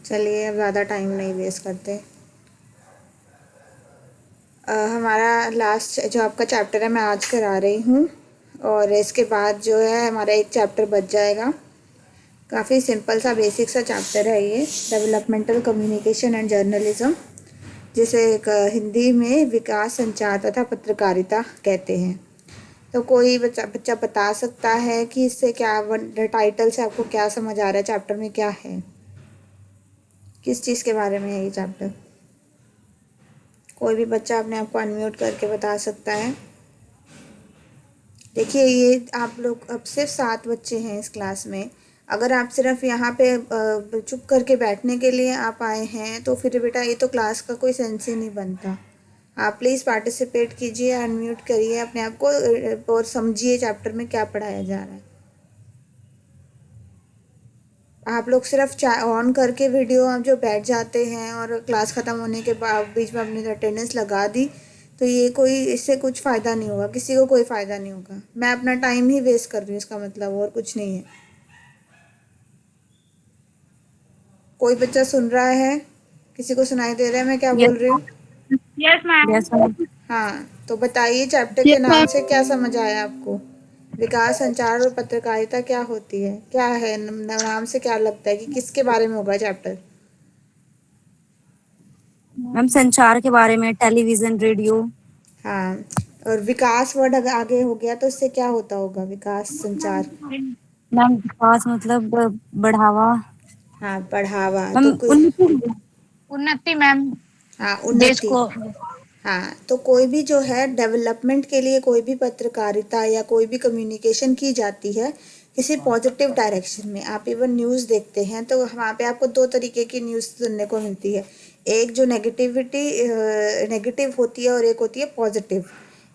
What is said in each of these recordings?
चलिए अब ज़्यादा टाइम नहीं वेस्ट करते। हमारा लास्ट जो आपका चैप्टर है मैं आज करा रही हूँ, और इसके बाद जो है हमारा एक चैप्टर बच जाएगा। काफ़ी सिंपल सा बेसिक सा चैप्टर है ये, डेवलपमेंटल कम्युनिकेशन एंड जर्नलिज्म, जिसे हिंदी में विकास संचार तथा पत्रकारिता कहते हैं। तो कोई बच्चा बच्चा बता सकता है कि इससे क्या, टाइटल से आपको क्या समझ आ रहा है, चैप्टर में क्या है, किस चीज़ के बारे में है ये चैप्टर? कोई भी बच्चा अपने आप को अनम्यूट करके बता सकता है। देखिए, ये आप लोग अब सिर्फ 7 बच्चे हैं इस क्लास में। अगर आप सिर्फ यहाँ पे चुप करके बैठने के लिए आप आए हैं तो फिर बेटा ये तो क्लास का कोई सेंस ही नहीं बनता। आप प्लीज़ पार्टिसिपेट कीजिए, अनम्यूट करिए अपने आप को, और समझिए चैप्टर में क्या पढ़ाया जा रहा है। आप लोग सिर्फ ऑन करके वीडियो आप जो बैठ जाते हैं और क्लास ख़त्म होने के बाद बीच में अपनी अटेंडेंस लगा दी, तो ये कोई, इससे कुछ फ़ायदा नहीं होगा, किसी को कोई फ़ायदा नहीं होगा। मैं अपना टाइम ही वेस्ट कर रही हूँ, इसका मतलब और कुछ नहीं है। कोई बच्चा सुन रहा है? किसी को सुनाई दे रहा है मैं क्या बोल रही हूँ? Yes ma'am. Yes ma'am. हाँ, तो बताइए चैप्टर के नाम से क्या समझ आया आपको? विकास, संचार और पत्रकारिता क्या होती है, क्या है, नाम से क्या लगता है कि किसके बारे में होगा चैप्टर? मैम संचार के बारे में, टेलीविजन, रेडियो। हाँ, और विकास वर्ड अगर आगे हो गया तो इससे क्या होता होगा, विकास, संचार? मैम विकास मतलब बढ़ावा। हाँ, बढ़ावा मैम तो कोई, उन्नति मैम, हाँ, देश उन्नति। को। हाँ, तो कोई भी जो है डेवलपमेंट के लिए कोई भी पत्रकारिता या कोई भी कम्युनिकेशन की जाती है किसी पॉजिटिव डायरेक्शन में। आप इवन न्यूज़ देखते हैं तो वहाँ पे आपको 2 तरीके की न्यूज़ सुनने को मिलती है। एक जो नेगेटिव होती है और एक होती है पॉजिटिव।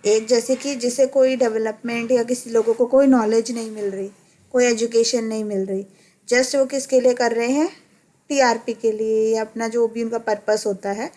एक जैसे कि जिसे कोई डेवलपमेंट या किसी लोगों को कोई नॉलेज नहीं मिल रही, कोई एजुकेशन नहीं मिल रही, जस्ट वो किसके लिए कर रहे हैं, टीआरपी के लिए या अपना जो भी उनका पर्पस होता है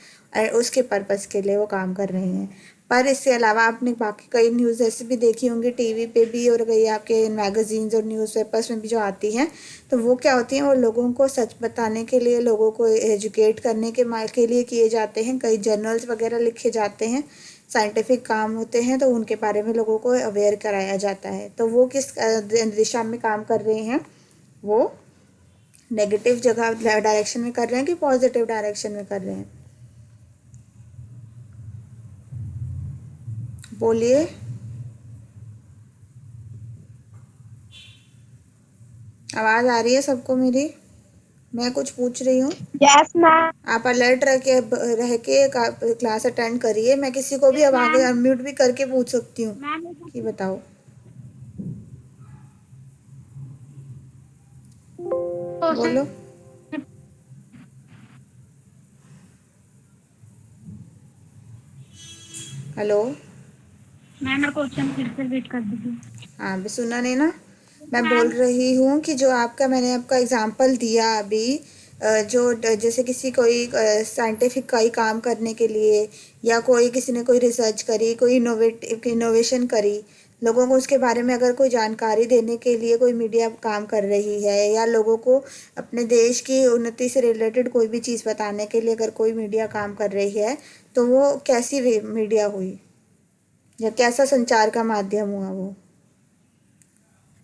उसके पर्पस के लिए वो काम कर रहे हैं। पर इससे अलावा आपने बाकी कई न्यूज़ ऐसे भी देखी होंगी टीवी पे भी, और कई आपके मैगजीन्स और न्यूज़पेपर्स में भी जो आती हैं, तो वो क्या होती हैं, वो लोगों को सच बताने के लिए, लोगों को एजुकेट करने के लिए किए जाते हैं। कई जर्नल्स वगैरह लिखे जाते हैं, साइंटिफिक काम होते हैं, तो उनके बारे में लोगों को अवेयर कराया जाता है। तो वो किस दिशा में काम कर रहे हैं, वो नेगेटिव जगह डायरेक्शन में कर रहे हैं कि पॉजिटिव डायरेक्शन में कर रहे हैं? बोलिए। आवाज़ आ रही है सबको मेरी? मैं कुछ पूछ रही हूँ, यस मैम। आप अलर्ट रह के क्लास अटेंड करिए। मैं किसी को भी अब आगे अनम्यूट भी करके पूछ सकती हूँ कि बताओ। बोलो। हेलो। मैम मेरा क्वेश्चन फिर से रिपीट कर दीजिए। हाँ, अभी सुना नहीं ना? मैं बोल रही हूँ कि जो आपका, मैंने आपका एग्जांपल दिया अभी, जैसे किसी कोई साइंटिफिक कोई काम करने के लिए, या कोई किसी ने कोई रिसर्च करी, कोई इनोवेशन करी, लोगों को उसके बारे में अगर कोई जानकारी देने के लिए कोई मीडिया काम कर रही है, या लोगों को अपने देश की उन्नति से रिलेटेड कोई भी चीज़ बताने के लिए अगर कोई मीडिया काम कर रही है, तो वो कैसी मीडिया हुई, या कैसा संचार का माध्यम हुआ? वो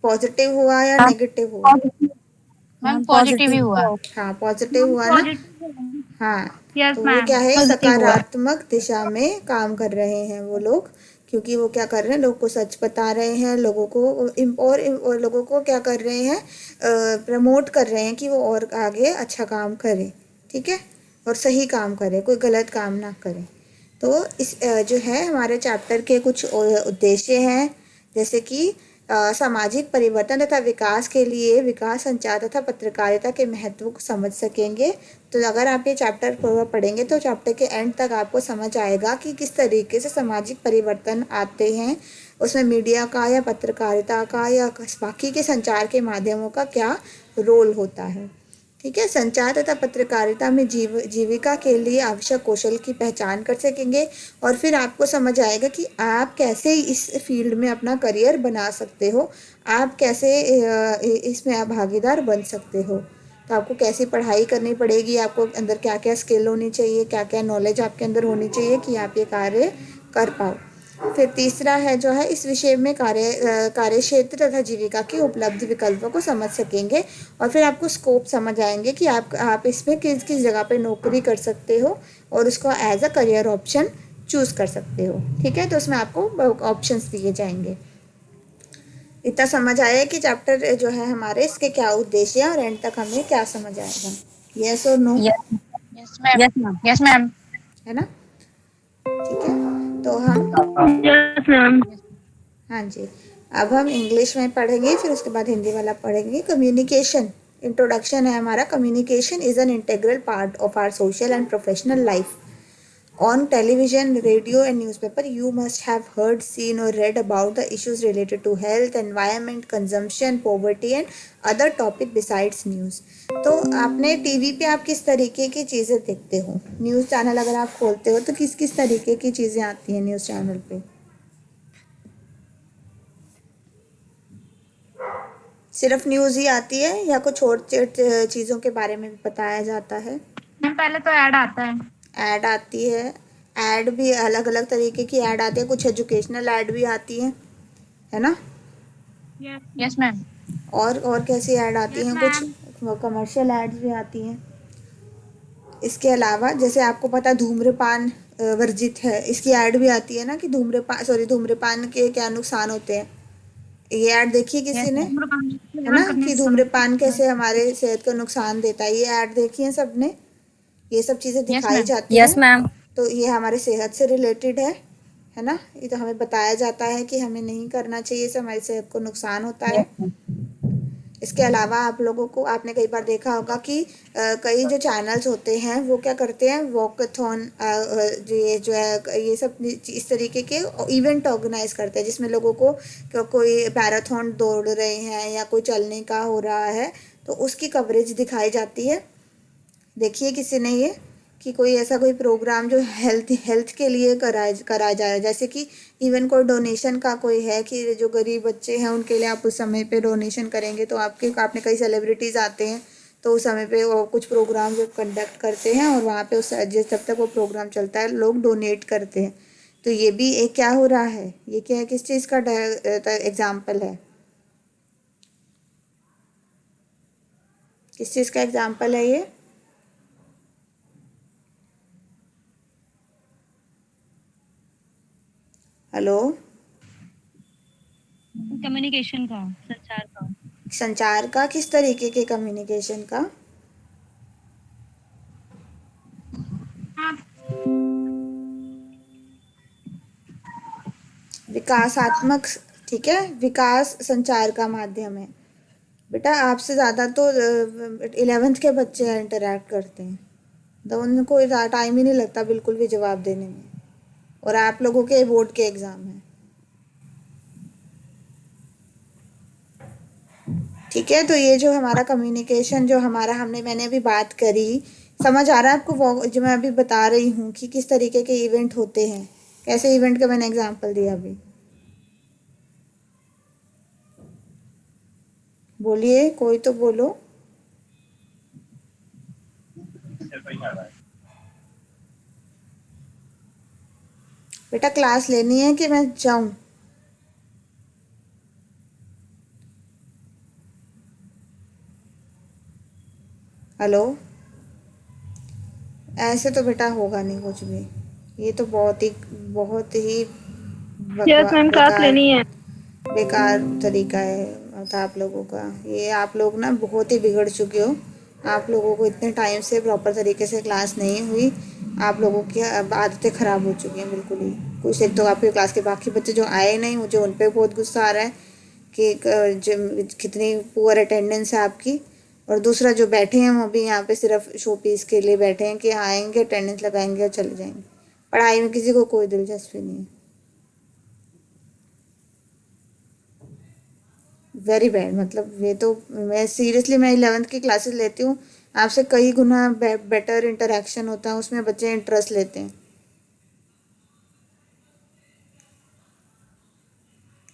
पॉजिटिव हुआ या नेगेटिव हुआ? मैम पॉजिटिव ही पॉजिटिव। हुआ। हाँ, पॉजिटिव हुआ ना? पॉजिटिव। हाँ, यस तो वो मैम क्या है, पॉजिटिव हुआ। सकारात्मक दिशा में काम कर रहे हैं वो लोग, क्योंकि वो क्या कर रहे हैं, लोगों को सच बता रहे हैं, लोगों को और लोगों को क्या कर रहे हैं, प्रमोट कर रहे हैं कि वो और आगे अच्छा काम करें, ठीक है, और सही काम करें, कोई गलत काम ना करें। तो इस जो है हमारे चैप्टर के कुछ उद्देश्य हैं, जैसे कि सामाजिक परिवर्तन तथा विकास के लिए विकास, संचार तथा पत्रकारिता के महत्व को समझ सकेंगे। तो अगर आप ये चैप्टर पूरा पढ़ेंगे तो चैप्टर के एंड तक आपको समझ आएगा कि किस तरीके से सामाजिक परिवर्तन आते हैं, उसमें मीडिया का या पत्रकारिता का या बाकी के संचार के माध्यमों का क्या रोल होता है। ठीक है, संचार तथा पत्रकारिता में जीविका के लिए आवश्यक कौशल की पहचान कर सकेंगे, और फिर आपको समझ आएगा कि आप कैसे इस फील्ड में अपना करियर बना सकते हो, आप कैसे इसमें आप भागीदार बन सकते हो। तो आपको कैसी पढ़ाई करनी पड़ेगी, आपको अंदर क्या क्या स्किल होनी चाहिए, क्या क्या नॉलेज आपके अंदर होनी चाहिए कि आप ये कार्य कर पाओ। फिर तीसरा है जो है, इस विषय में कार्य क्षेत्र तथा जीविका के उपलब्ध विकल्पों को समझ सकेंगे और फिर आपको स्कोप समझ आएंगे कि आप इसमें किस किस जगह पे नौकरी कर सकते हो और उसको as a career option choose कर सकते हो। ठीक है, तो उसमें आपको ऑप्शंस दिए जाएंगे। इतना समझ आया कि चैप्टर जो है हमारे, इसके क्या उद्देश्य है और एंड तक हमें क्या समझ आएगा। यस और no? Yes. Yes ma'am. Yes ma'am. Yes ma'am. है ना? ठीक है, तो हम, यस मैम। हाँ जी, अब हम इंग्लिश में पढ़ेंगे, फिर उसके बाद हिंदी वाला पढ़ेंगे। कम्युनिकेशन, इंट्रोडक्शन है हमारा। Communication is an integral part of our social and professional life. On television, radio, and newspaper, you must have heard, seen, or read about the issues related to health, environment, consumption, poverty, and other topic besides news. तो आपने TV पे आप किस तरीके की चीज़ें देखते हो? न्यूज़ चैनल अगर आप खोलते हो तो किस किस तरीके की चीज़ें आती हैं न्यूज़ चैनल पे? सिर्फ न्यूज़ ही आती है या कुछ और चीज़ों के बारे में भी बताया जाता है? मैम पहले तो ऐड आता है। ऐड आती है। ऐड भी अलग अलग तरीके की ऐड आती है, कुछ एजुकेशनल ऐड भी आती है ना? Yes ma'am. और कैसी ऐड आती यस हैं? कुछ मैम। कमर्शियल एड्स भी आती हैं। इसके अलावा जैसे आपको पता है धूम्रपान वर्जित है, इसकी ऐड भी आती है ना कि धूम्रपान के क्या नुकसान होते हैं। ये ऐड देखी है किसी यस ने? मैम। है ना, करने कि से धूम्रपान समझ। कैसे हमारे सेहत को नुकसान देता है। ये ऐड देखी है सबने? ये सब चीज़ें यस दिखाई मैम। जाती यस हैं। मैम। तो ये हमारे सेहत से रिलेटेड है ना? ये तो हमें बताया जाता है कि हमें नहीं करना चाहिए, इससे हमारी सेहत को नुकसान होता है। इसके अलावा आप लोगों को, आपने कई बार देखा होगा कि कई जो चैनल्स होते हैं वो क्या करते हैं, वॉकथॉन, जो है ये सब इस तरीके के इवेंट ऑर्गेनाइज करते हैं जिसमें लोगों को कोई मैराथन दौड़ रहे हैं या कोई चलने का हो रहा है, तो उसकी कवरेज दिखाई जाती है। देखिए किसी ने ये, कि कोई ऐसा कोई प्रोग्राम जो हेल्थ हेल्थ के लिए कराया जाए, जैसे कि इवन कोई डोनेशन का कोई है कि जो गरीब बच्चे हैं उनके लिए आप उस समय पे डोनेशन करेंगे, तो आपने कई सेलिब्रिटीज़ आते हैं तो उस समय पे वो कुछ प्रोग्राम जो कंडक्ट करते हैं और वहाँ पे उस जब तक वो प्रोग्राम चलता है लोग डोनेट करते हैं। तो ये भी एक क्या हो रहा है, ये क्या है, किस चीज़ का एग्जाम्पल है? किस चीज़ का एग्जाम्पल है ये? हेलो? कम्युनिकेशन का, संचार का। संचार का? किस तरीके के कम्युनिकेशन का? विकासात्मक, ठीक है, विकास संचार का माध्यम है। बेटा आपसे ज़्यादा तो 11th के बच्चे इंटरेक्ट करते हैं, तो उनको टाइम ही नहीं लगता बिल्कुल भी जवाब देने में, और आप लोगों के बोर्ड के एग्ज़ाम हैं। ठीक है, तो ये जो हमारा कम्युनिकेशन जो हमारा मैंने अभी बात करी, समझ आ रहा है आपको? वो जो मैं अभी बता रही हूँ कि किस तरीके के इवेंट होते हैं, कैसे इवेंट का मैंने एग्जांपल दिया अभी। बोलिए, कोई तो बोलो। बेटा क्लास लेनी है कि मैं जाऊँ? हेलो? ऐसे तो बेटा होगा नहीं कुछ भी, ये तो बहुत ही यस मैम, क्लास बेकार लेनी है। बेकार तरीका है मतलब आप लोगों का। ये आप लोग ना बहुत ही बिगड़ चुके हो। आप लोगों को इतने टाइम से प्रॉपर तरीके से क्लास नहीं हुई, आप लोगों की अब आदतें ख़राब हो चुकी हैं बिल्कुल ही। कुछ एक तो आपकी क्लास के बाकी बच्चे जो आए नहीं, मुझे उन पर बहुत गुस्सा आ रहा है कि कितनी पुअर अटेंडेंस है आपकी, और दूसरा जो बैठे हैं वो भी यहाँ पे सिर्फ शो पीस के लिए बैठे हैं कि आएंगे अटेंडेंस लगाएंगे और चले जाएंगे। पढ़ाई में किसी को कोई दिलचस्पी नहीं है। वेरी बैड, मतलब ये तो मैं सीरियसली, मैं 11th की क्लासेस लेती हूँ, आपसे कई गुना बेटर इंटरेक्शन होता है उसमें, बच्चे इंटरेस्ट लेते हैं।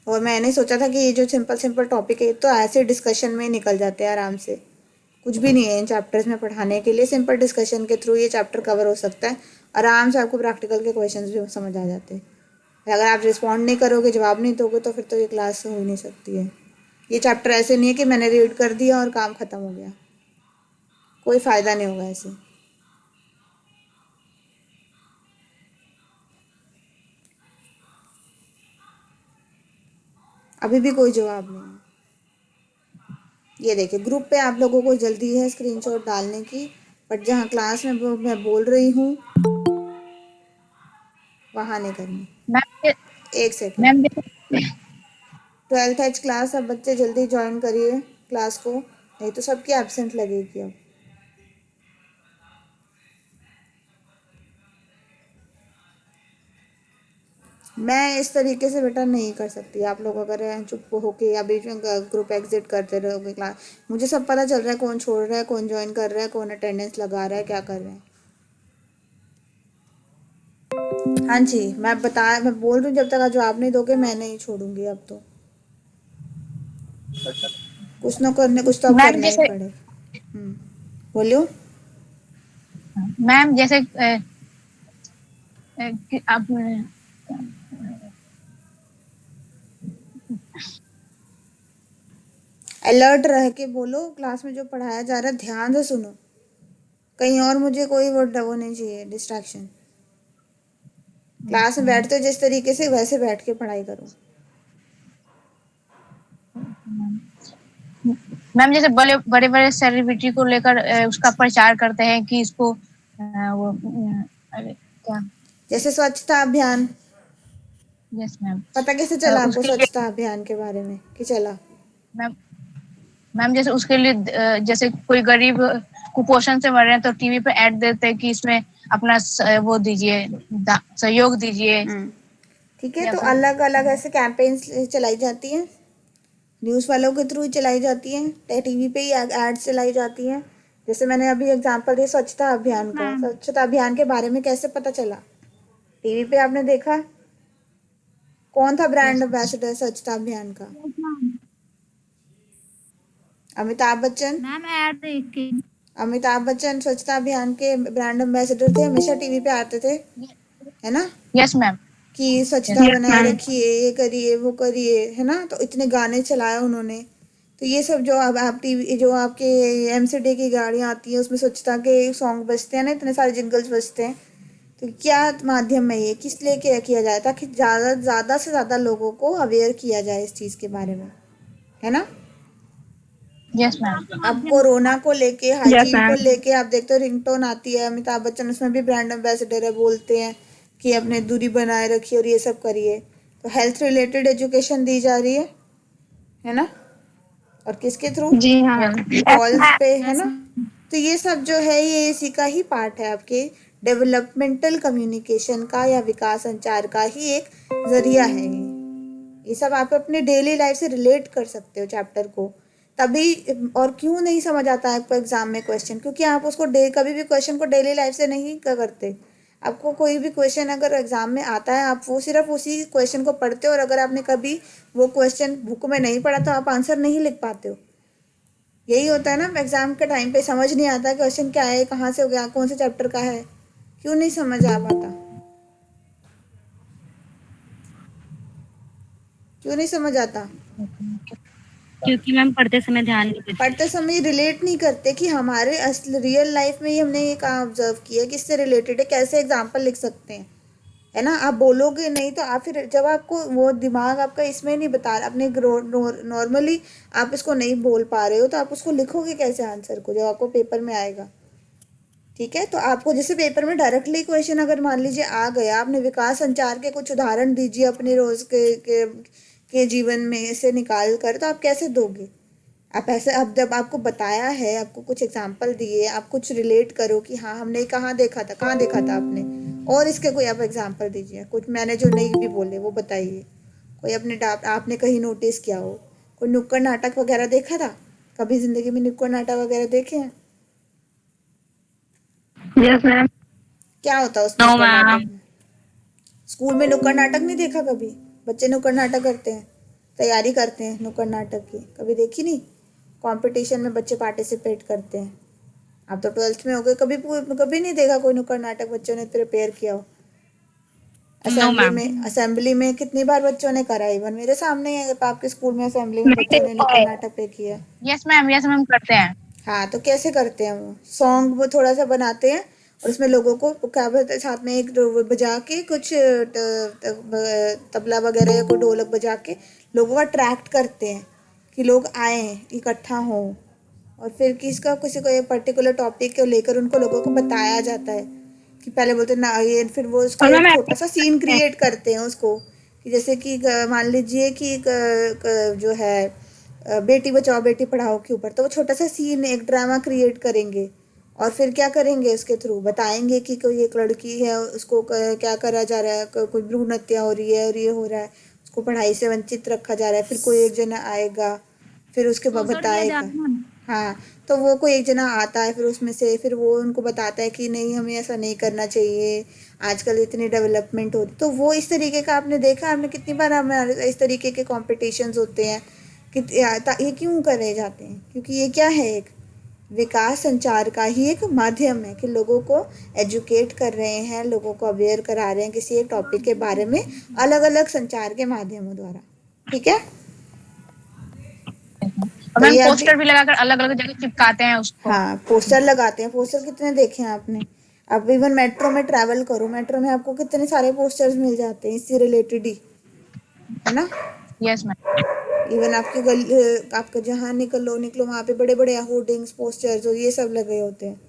और मैंने सोचा था कि ये जो सिंपल सिंपल टॉपिक है तो ऐसे डिस्कशन में निकल जाते हैं आराम से, कुछ भी नहीं है इन चैप्टर्स में पढ़ाने के लिए। सिंपल डिस्कशन के थ्रू ये चैप्टर कवर हो सकता है। आराम से आपको प्रैक्टिकल के क्वेश्चंस भी समझ आ जाते हैं। अगर आप रिस्पॉन्ड नहीं करोगे, जवाब नहीं दोगे, तो फिर तो ये क्लास हो ही नहीं सकती है। ये चैप्टर ऐसे नहीं है कि मैंने रीड कर दिया और काम ख़त्म हो गया, कोई फ़ायदा नहीं होगा ऐसे। अभी भी कोई जवाब नहीं है। ये देखिए, ग्रुप पे आप लोगों को जल्दी है स्क्रीनशॉट डालने की, बट जहाँ क्लास में मैं बोल रही हूँ वहाँ नहीं करनी। मैम एक second. Ma'am 12th H class, अब बच्चे जल्दी ज्वाइन करिए क्लास को, नहीं तो सबकी एब्सेंट लगेगी अब। मैं इस तरीके से बेटा नहीं कर सकती। आप लोग अगर चुप होके या बीच में ग्रुप एग्जिट करते रहोगे क्लास, मुझे सब पता चल रहा है कौन छोड़ रहा है, कौन ज्वाइन कर रहा है, कौन अटेंडेंस लगा रहा है, क्या कर रहे हैं। हाँ जी, मैं बोल रही हूँ, जब तक आप जवाब नहीं दोगे मैं नहीं छोड़ूंगी अब तो। कुछ ना करने कुछ तो अब मैम करना ही जैसे पड़ेगा। बोलियो। मैम जैसे आप अलर्ट रह के बोलो, क्लास में जो पढ़ाया जा रहा है ध्यान से सुनो, कहीं और मुझे कोई वो नहीं चाहिए डिस्ट्रैक्शन। क्लास में बैठते हो जिस तरीके से, वैसे बैठ के पढ़ाई करो। मैम जैसे बड़े बड़े बड़े सेलिब्रिटी को लेकर उसका प्रचार करते हैं कि इसको वो अरे क्या, जैसे स्वच्छता अभियान, यस मैम पता कैसे चला आपको उसके लिए स्वच्छता अभियान के बारे में कि चला? मैम मैम जैसे उसके लिए जैसे कोई गरीब कुपोषण से मर रहे हैं तो टीवी पे ऐड देते हैं कि इसमें अपना वो दीजिए, सहयोग दीजिए, ठीक है, या तो फिर अलग अलग ऐसे कैंपेन्स चलाई जाती हैं, न्यूज़ वालों के थ्रू ही चलाई जाती हैं, टीवी पे ही एड्स चलाई जाती हैं। जैसे मैंने अभी एग्जांपल दिया स्वच्छता अभियान का, मैम स्वच्छता अभियान के बारे में कैसे पता चला? टीवी पे आपने देखा? कौन था ब्रांड यस एम्बेसडर स्वच्छता अभियान का? अमिताभ बच्चन। मैम ऐड देख के अमिताभ बच्चन स्वच्छता अभियान के ब्रांड एम्बेसडर थे, हमेशा टीवी पे आते थे, है ना, यस मैम कि यस स्वच्छता बनाए रखिए, ये करिए वो करिए, है ना। तो इतने गाने चलाए उन्होंने। तो ये सब जो अब आप टीवी, जो आपके एमसीडी की गाड़ियाँ आती हैं उसमें स्वच्छता के सॉन्ग बजते हैं ना, इतने सारे जिंगल्स बजते हैं, तो क्या माध्यम है ये, किस लिए क्या किया जाए? ताकि ज़्यादा से ज़्यादा लोगों को अवेयर किया जाए इस चीज़ के बारे में, है ना। यस मैम अब कोरोना को लेके, यस हाइजीन को मैम लेके आप देखते हो रिंगटोन आती है, अमिताभ बच्चन उसमें भी ब्रांड एम्बेसडर है, बोलते हैं कि अपने दूरी बनाए रखिए और ये सब करिए। तो हेल्थ रिलेटेड एजुकेशन दी जा रही है ना, और किसके थ्रू? जी हाँ कॉल्स पे, है यस ना। तो ये सब जो है ये इसी का ही पार्ट है, आपके डेवलपमेंटल कम्युनिकेशन का या विकास संचार का ही एक जरिया है ये सब आप अपने डेली लाइफ से रिलेट कर सकते हो चैप्टर को तभी। और क्यों नहीं समझ आता है आपको एग्जाम में क्वेश्चन? क्योंकि आप उसको कभी भी क्वेश्चन को डेली लाइफ से नहीं करते। आपको कोई भी क्वेश्चन अगर एग्जाम में आता है, आप वो सिर्फ उसी क्वेश्चन को पढ़ते हो, और अगर आपने कभी वो क्वेश्चन बुक में नहीं पढ़ा तो आप आंसर नहीं लिख पाते हो। यही होता है ना, एग्जाम के टाइम पे समझ नहीं आता क्वेश्चन क्या है, कहाँ से हो गया, कौन से चैप्टर का है, क्यों नहीं समझ आ पाता, क्यों नहीं समझ आता? क्योंकि मैम पढ़ते समय ध्यान नहीं देते। पढ़ते समय रिलेट नहीं करते कि हमारे असल रियल लाइफ में ही हमने ये कहाँ ऑब्जर्व किया, किससे रिलेटेड है, कैसे एग्जाम्पल लिख सकते हैं, है ना। आप बोलोगे नहीं तो आप फिर जब आपको वो दिमाग आपका इसमें नहीं बता रहा, अपने नॉर्मली आप इसको नहीं बोल पा रहे हो, तो आप उसको लिखोगे कैसे आंसर को जब आपको पेपर में आएगा? ठीक है, तो आपको जैसे पेपर में डायरेक्टली क्वेश्चन अगर मान लीजिए आ गया, आपने विकास संचार के कुछ उदाहरण दीजिए अपने रोज के जीवन में से निकाल कर, तो आप कैसे दोगे? आप ऐसे, अब जब आपको बताया है, आपको कुछ एग्जाम्पल दिए, आप कुछ रिलेट करो कि हाँ हमने कहाँ देखा था, कहाँ देखा था आपने, और इसके कोई आप एग्जाम्पल दीजिए, कुछ मैंने जो नहीं भी बोले वो बताइए। कोई अपने आपने कहीं नोटिस किया हो, कोई नुक्कड़ नाटक वगैरह देखा था? कभी जिंदगी में नुक्कड़ नाटक वगैरह देखे हैं? यस मैम क्या होता है उस नो नुक्कड़ नाटक मैम में? स्कूल में नुक्कड़ नाटक नहीं देखा कभी? बच्चे नुक्कड़ नाटक करते हैं, तैयारी करते हैं नुक्कड़ नाटक की, कभी देखी नहीं? कंपटीशन में बच्चे पार्टिसिपेट करते हैं। आप तो 12th में हो गए, कभी कभी नहीं देखा कोई नुक्कड़ नाटक बच्चों ने प्रिपेयर किया हो? No ma'am. असेंबली में कितनी बार बच्चों ने करा, इवन मेरे सामने है, आपके स्कूल में असेंबली में बच्चों ने नुक्कड़ नाटक पे किया है। यस मैम करते हैं। हाँ, तो कैसे करते हैं वो सॉन्ग, वो थोड़ा सा बनाते हैं और उसमें लोगों को क्या बोलते हैं, साथ में एक बजा के कुछ तबला वगैरह या कोई ढोलक बजा के लोगों को अट्रैक्ट करते हैं कि लोग आए इकट्ठा हों, और फिर किसका किसी को एक पर्टिकुलर टॉपिक को लेकर उनको लोगों को बताया जाता है कि पहले बोलते हैं ना ये, फिर वो उसका और एक मैम छोटा सा सीन क्रिएट करते हैं उसको, कि जैसे कि मान लीजिए कि जो है बेटी बचाओ बेटी पढ़ाओ के ऊपर, तो वो छोटा सा सीन एक ड्रामा क्रिएट करेंगे और फिर क्या करेंगे, उसके थ्रू बताएंगे कि कोई एक लड़की है, उसको क्या करा जा रहा है, कोई भ्रूण हत्या हो रही है और ये हो रहा है, उसको पढ़ाई से वंचित रखा जा रहा है, फिर कोई एक जना आएगा फिर उसके बाद बताएगा। हाँ, तो वो कोई एक जना आता है फिर उसमें से, फिर वो उनको बताता है कि नहीं हमें ऐसा नहीं करना चाहिए, आजकल इतनी डेवलपमेंट होती, तो वो इस तरीके का आपने देखा, आपने कितनी बार हमारे इस तरीके के कॉम्पिटिशन्स होते हैं कि ये क्यों करे जाते हैं, क्योंकि ये क्या है, एक विकास संचार का ही एक माध्यम है कि लोगों को एजुकेट कर रहे हैं, लोगों को अवेयर करा रहे हैं किसी एक टॉपिक के बारे में अलग अलग संचार के माध्यमों द्वारा। ठीक है, और तो मैम ये अभी, पोस्टर भी लगाकर अलग अलग जगह चिपकाते हैं उसको। हाँ पोस्टर लगाते हैं, पोस्टर कितने देखे हैं आपने? अब इवन मेट्रो में ट्रैवल करो, मेट्रो में आपको कितने सारे पोस्टर्स मिल जाते हैं इससे रिलेटेड ही, है ना? Yes ma'am. इवन आपकी गली, आपका जहाँ निकलो निकलो वहाँ पे बड़े बड़े होर्डिंग्स पोस्टर्स और ये सब लगे होते हैं।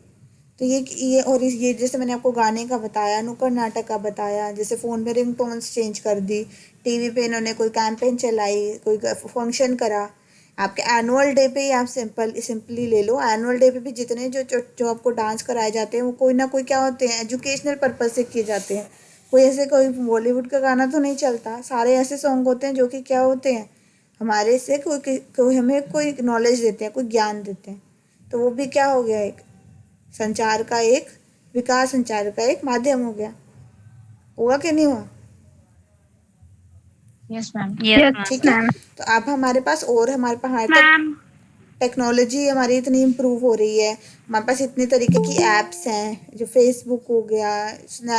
तो ये और ये जैसे मैंने आपको गाने का बताया, नुक्कड़ नाटक का बताया, जैसे फ़ोन में रिंगटोन्स चेंज कर दी, टीवी पे इन्होंने कोई कैंपेन चलाई, कोई फंक्शन करा, आपके एनुअल डे पे ही आप सिंपली ले लो, एनुअल डे पे भी जितने जो आपको डांस कराए जाते हैं वो कोई ना कोई क्या होते हैं, एजुकेशनल पर्पज से किए जाते हैं। कोई ऐसे कोई बॉलीवुड का गाना तो नहीं चलता, सारे ऐसे सॉन्ग होते हैं जो कि क्या होते हैं, हमारे से कोई हमें कोई नॉलेज देते हैं, कोई ज्ञान देते हैं। तो वो भी क्या हो गया, एक संचार का एक, विकास संचार का एक माध्यम हो गया। हुआ कि नहीं हुआ? Yes ma'am. ठीक है, तो अब हमारे पास और हमारे पास टेक्नोलॉजी हमारी इतनी इम्प्रूव हो रही है, हमारे पास इतनी तरीके की ऐप्स हैं, जो फेसबुक हो गया,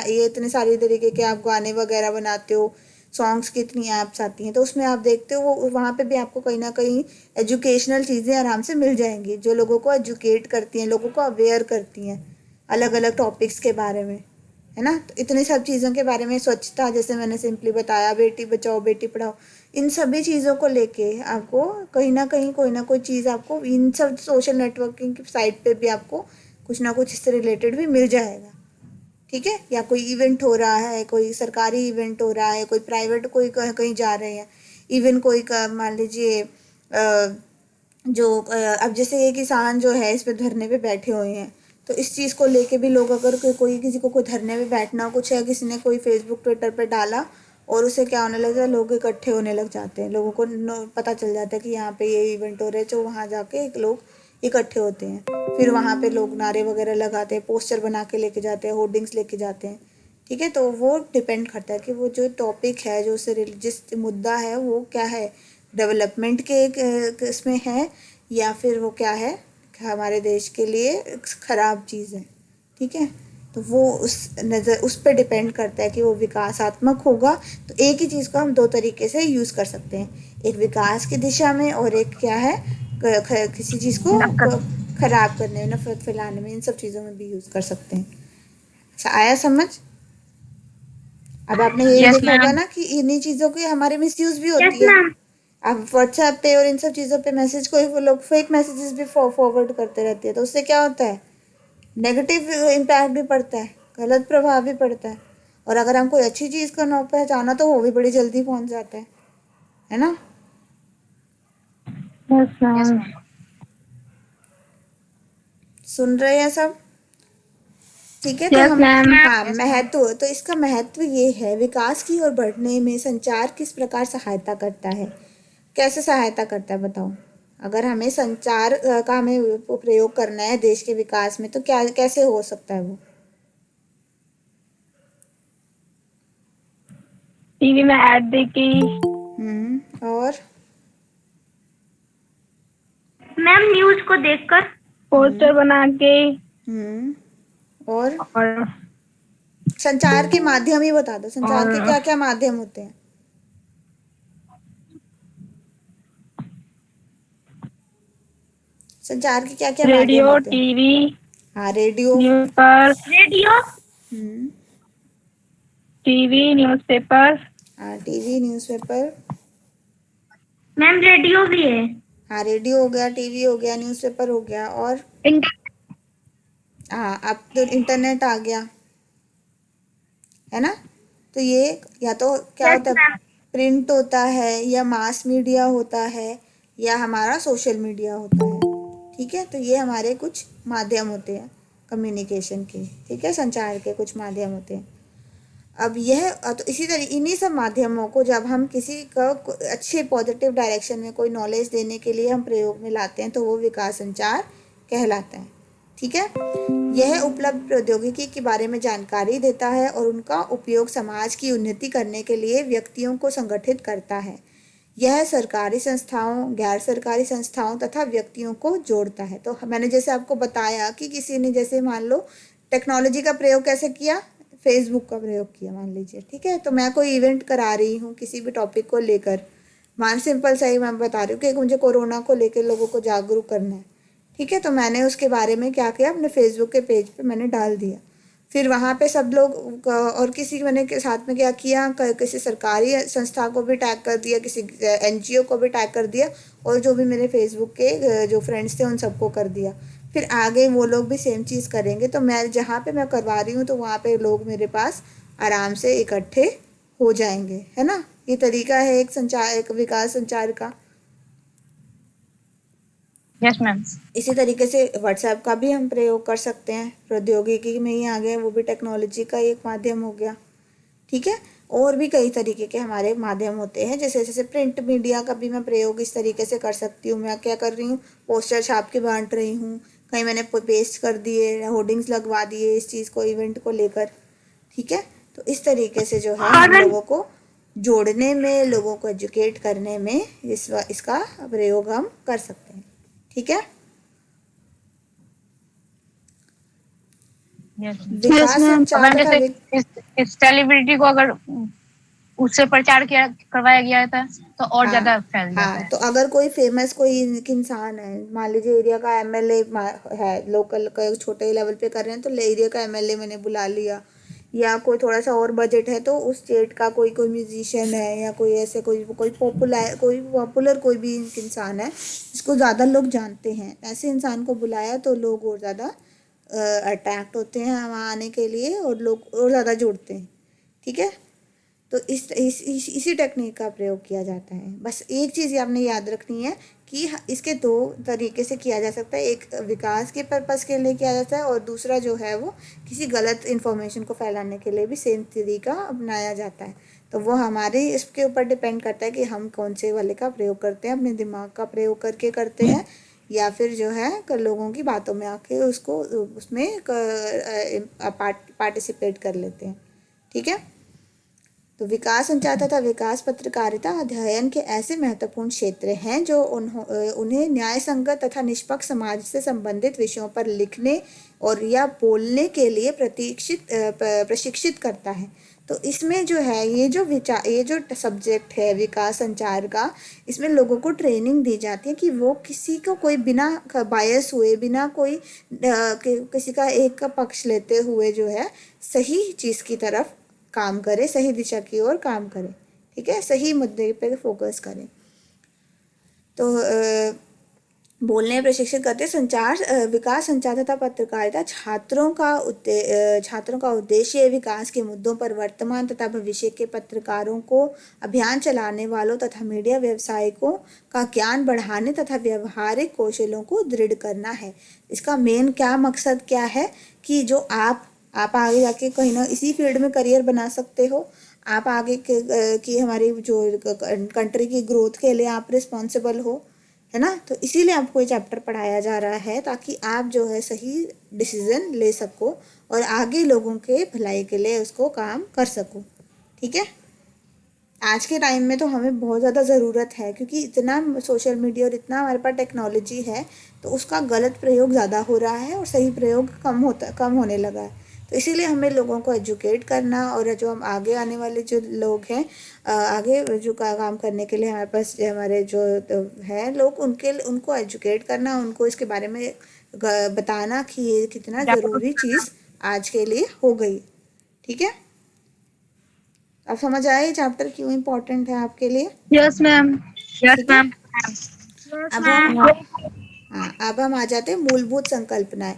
ये इतने सारे तरीके के आप गाने वगैरह बनाते हो, सॉन्ग्स की इतनी ऐप्स आती हैं, तो उसमें आप देखते हो वो वहाँ पे भी आपको कहीं ना कहीं एजुकेशनल चीज़ें आराम से मिल जाएंगी, जो लोगों को एजुकेट करती हैं, लोगों को अवेयर करती हैं अलग अलग टॉपिक्स के बारे में, है ना? तो इतनी सब चीज़ों के बारे में, स्वच्छता जैसे मैंने सिंपली बताया, बेटी बचाओ बेटी पढ़ाओ, इन सभी चीज़ों को लेके आपको कहीं ना कहीं कोई ना कोई चीज़ आपको इन सब सोशल नेटवर्किंग की साइट पे भी आपको कुछ ना कुछ इससे रिलेटेड भी मिल जाएगा। ठीक है, या कोई इवेंट हो रहा है, कोई सरकारी इवेंट हो रहा है, कोई प्राइवेट, कोई कहीं जा रहे हैं, इवन कोई मान लीजिए अब जैसे ये किसान जो है इस पे धरने पे बैठे हुए हैं, तो इस चीज़ को लेके भी लोग, अगर कोई किसी को कोई धरने पे बैठना हो, कुछ है, किसी ने कोई फेसबुक ट्विटर पे डाला और उसे क्या होने लगता है, लोग इकट्ठे होने लग जाते हैं, लोगों को पता चल जाता है कि यहाँ पे ये इवेंट हो रहा है, तो वहाँ जाके लोग इकट्ठे होते हैं, फिर वहाँ पे लोग नारे वगैरह लगाते हैं, पोस्टर बना के लेके जाते हैं, होर्डिंग्स लेके जाते हैं। ठीक है, तो वो डिपेंड करता है कि वो जो टॉपिक है, जो उससे जिस मुद्दा है वो क्या है, डेवलपमेंट के इसमें है, या फिर वो क्या है, हमारे देश के लिए ख़राब चीज़ है। ठीक है, तो वो उस पर डिपेंड करता है कि वो विकासात्मक होगा। तो एक ही चीज़ को हम दो तरीके से यूज़ कर सकते हैं, एक विकास की दिशा में और एक क्या है, किसी चीज़ को खराब करने में, नफरत फैलाने में, इन सब चीज़ों में भी यूज़ कर सकते हैं। आया समझ? अब आपने ये Yes, देखा होगा ma'am. ना कि इन्हीं चीज़ों की हमारे मिसयूज भी होती है। आप व्हाट्सएप पे और इन सब चीज़ों पे मैसेज, कोई वो लोग फेक मैसेजेस भी फॉरवर्ड करते रहते हैं, तो उससे क्या होता है, नेगेटिव इम्पैक्ट भी पड़ता है, गलत प्रभाव भी पड़ता है, और अगर हम कोई अच्छी चीज़ को न पहचाना तो वो भी बड़ी जल्दी पहुंच जाता है ना? Yes, ma'am. सुन रहे हैं सब? ठीक है, तो Yes, हम ma'am. हाँ, महत्व, तो इसका महत्व ये है, विकास की ओर बढ़ने में संचार किस प्रकार सहायता करता है, कैसे सहायता करता है बताओ? अगर हमें संचार का हमें प्रयोग करना है देश के विकास में, तो क्या कैसे हो सकता है वो? टीवी में ऐड देखी, और मैम न्यूज को देखकर, पोस्टर बना के, और और संचार के माध्यम ही बता दो, संचार के और- क्या क्या माध्यम होते हैं? संचार के क्या क्या माध्यम रेडियो, होते हैं? टीवी, हाँ, रेडियो। न्यूज़पेपर, रेडियो, हम्म टीवी, न्यूज़पेपर। हाँ, टीवी, न्यूज़पेपर। मैम रेडियो भी है। हाँ, रेडियो हो गया, टीवी हो गया, न्यूज़पेपर हो गया, और हाँ, अब तो इंटरनेट आ गया, है ना? तो ये या तो क्या होता है, प्रिंट होता है, या मास मीडिया होता है, या हमारा सोशल मीडिया होता है। ठीक है, तो ये हमारे कुछ माध्यम होते हैं कम्युनिकेशन के। ठीक है, संचार के कुछ माध्यम होते हैं। अब यह तो इसी तरह इन्हीं सब माध्यमों को जब हम किसी का अच्छे पॉजिटिव डायरेक्शन में कोई नॉलेज देने के लिए हम प्रयोग में लाते हैं तो वो विकास संचार कहलाता है। ठीक है, यह उपलब्ध प्रौद्योगिकी के बारे में जानकारी देता है और उनका उपयोग समाज की उन्नति करने के लिए व्यक्तियों को संगठित करता है। यह सरकारी संस्थाओं, गैर सरकारी संस्थाओं तथा व्यक्तियों को जोड़ता है। तो मैंने जैसे आपको बताया कि किसी ने जैसे मान लो टेक्नोलॉजी का प्रयोग कैसे किया, फेसबुक का प्रयोग किया मान लीजिए। ठीक है, तो मैं कोई इवेंट करा रही हूँ किसी भी टॉपिक को लेकर, मान सिंपल सा ही मैं बता रही हूँ कि मुझे कोरोना को लेकर लोगों को जागरूक करना है। ठीक है, तो मैंने उसके बारे में क्या किया, अपने फेसबुक के पेज पे मैंने डाल दिया। फिर वहाँ पे सब लोग और किसी मैंने के साथ में क्या किया, किसी सरकारी संस्था को भी टैग कर दिया, किसी एनजीओ को भी टैग कर दिया, और जो भी मेरे फेसबुक के जो फ्रेंड्स थे उन सबको कर दिया। फिर आगे वो लोग भी सेम चीज़ करेंगे, तो मैं जहाँ पे मैं करवा रही हूँ तो वहाँ पे लोग मेरे पास आराम से इकट्ठे हो जाएंगे, है ना? ये तरीका है एक संचार, एक विकास संचार का। Yes ma'am. इसी तरीके से व्हाट्सएप का भी हम प्रयोग कर सकते हैं, प्रौद्योगिकी में ही आ गए, वो भी टेक्नोलॉजी का एक माध्यम हो गया। ठीक है, और भी कई तरीके के हमारे माध्यम होते हैं, जैसे जैसे प्रिंट मीडिया का भी मैं प्रयोग इस तरीके से कर सकती हूँ। मैं क्या कर रही हूँ, पोस्टर छाप के बांट रही हूँ, कहीं मैंने पेस्ट कर दिए, होर्डिंग्स लगवा दिए इस चीज़ को, इवेंट को लेकर। ठीक है, तो इस तरीके से जो है हम लोगों को जोड़ने में, लोगों को एजुकेट करने में इसका प्रयोग हम कर सकते हैं। ठीक है, विकास मैम संचार तथा जैसे इस सेलिब्रिटी को अगर उससे प्रचार किया करवाया गया था तो और ज्यादा फैल जाता हाँ, है। तो अगर कोई फेमस कोई इंसान है, मान लीजिए एरिया का एमएलए है, लोकल का छोटे लेवल पे कर रहे हैं, तो एरिया का एमएलए मैंने बुला लिया, या कोई थोड़ा सा और बजट है तो उस स्टेट का कोई कोई म्यूजिशियन है, या कोई ऐसे कोई पॉपुलर कोई भी इंसान है जिसको ज़्यादा लोग जानते हैं, ऐसे इंसान को बुलाया तो लोग और ज़्यादा अट्रैक्ट होते हैं वहाँ आने के लिए, और लोग और ज़्यादा जुड़ते हैं। ठीक है, तो इसी टेक्निक का प्रयोग किया जाता है। बस एक चीज़ आपने याद रखनी है कि इसके दो तरीके से किया जा सकता है, एक विकास के पर्पज़ के लिए किया जाता है, और दूसरा जो है वो किसी गलत इन्फॉर्मेशन को फैलाने के लिए भी सेम तरीका अपनाया जाता है। तो वो हमारे इसके ऊपर डिपेंड करता है कि हम कौन से वाले का प्रयोग करते हैं, अपने दिमाग का प्रयोग करके करते हैं, या फिर जो है लोगों की बातों में आके उसको उसमें पार्टिसिपेट कर लेते हैं। ठीक है, तो विकास संचार तथा विकास पत्रकारिता अध्ययन के ऐसे महत्वपूर्ण क्षेत्र हैं जो उन्हें न्याय संगत तथा निष्पक्ष समाज से संबंधित विषयों पर लिखने और या बोलने के लिए प्रशिक्षित करता है। तो इसमें जो है ये जो सब्जेक्ट है विकास संचार का, इसमें लोगों को ट्रेनिंग दी जाती है कि वो किसी को कोई बिना बायस हुए, बिना कोई किसी का एक का पक्ष लेते हुए जो है सही चीज़ की तरफ काम करें, सही दिशा की ओर काम करें। ठीक है, सही मुद्दे पे फोकस करें। तो बोलने में प्रशिक्षित करते विकास संचार तथा पत्रकारिता छात्रों का उद्देश्य विकास के मुद्दों पर वर्तमान तथा भविष्य के पत्रकारों को, अभियान चलाने वालों तथा मीडिया व्यवसायिकों का ज्ञान बढ़ाने तथा व्यवहारिक कौशलों को दृढ़ करना है। इसका मेन क्या मकसद क्या है कि जो आप आगे जाके कहीं ना इसी फील्ड में करियर बना सकते हो, आप आगे की हमारी जो कंट्री की ग्रोथ के लिए आप रिस्पॉन्सिबल हो, है ना? तो इसीलिए आपको ये चैप्टर पढ़ाया जा रहा है ताकि आप जो है सही डिसीजन ले सको और आगे लोगों के भलाई के लिए उसको काम कर सको। ठीक है, आज के टाइम में तो हमें बहुत ज़्यादा ज़रूरत है, क्योंकि इतना सोशल मीडिया और इतना हमारे पास टेक्नोलॉजी है, तो उसका गलत प्रयोग ज़्यादा हो रहा है और सही प्रयोग कम होने लगा है। तो इसीलिए हमें लोगों को एजुकेट करना, और जो हम आगे आने वाले जो लोग हैं, आगे जो काम करने के लिए हमारे पास हमारे जो हैं लोग, उनको एजुकेट करना, उनको इसके बारे में बताना कि ये कितना ज़रूरी चीज़ आज के लिए हो गई। ठीक है, अब समझ आए ये चैप्टर क्यों इम्पोर्टेंट है आपके लिए? Yes ma'am. ठीक है, अब हम आ जाते हैं मूलभूत संकल्पनाएं।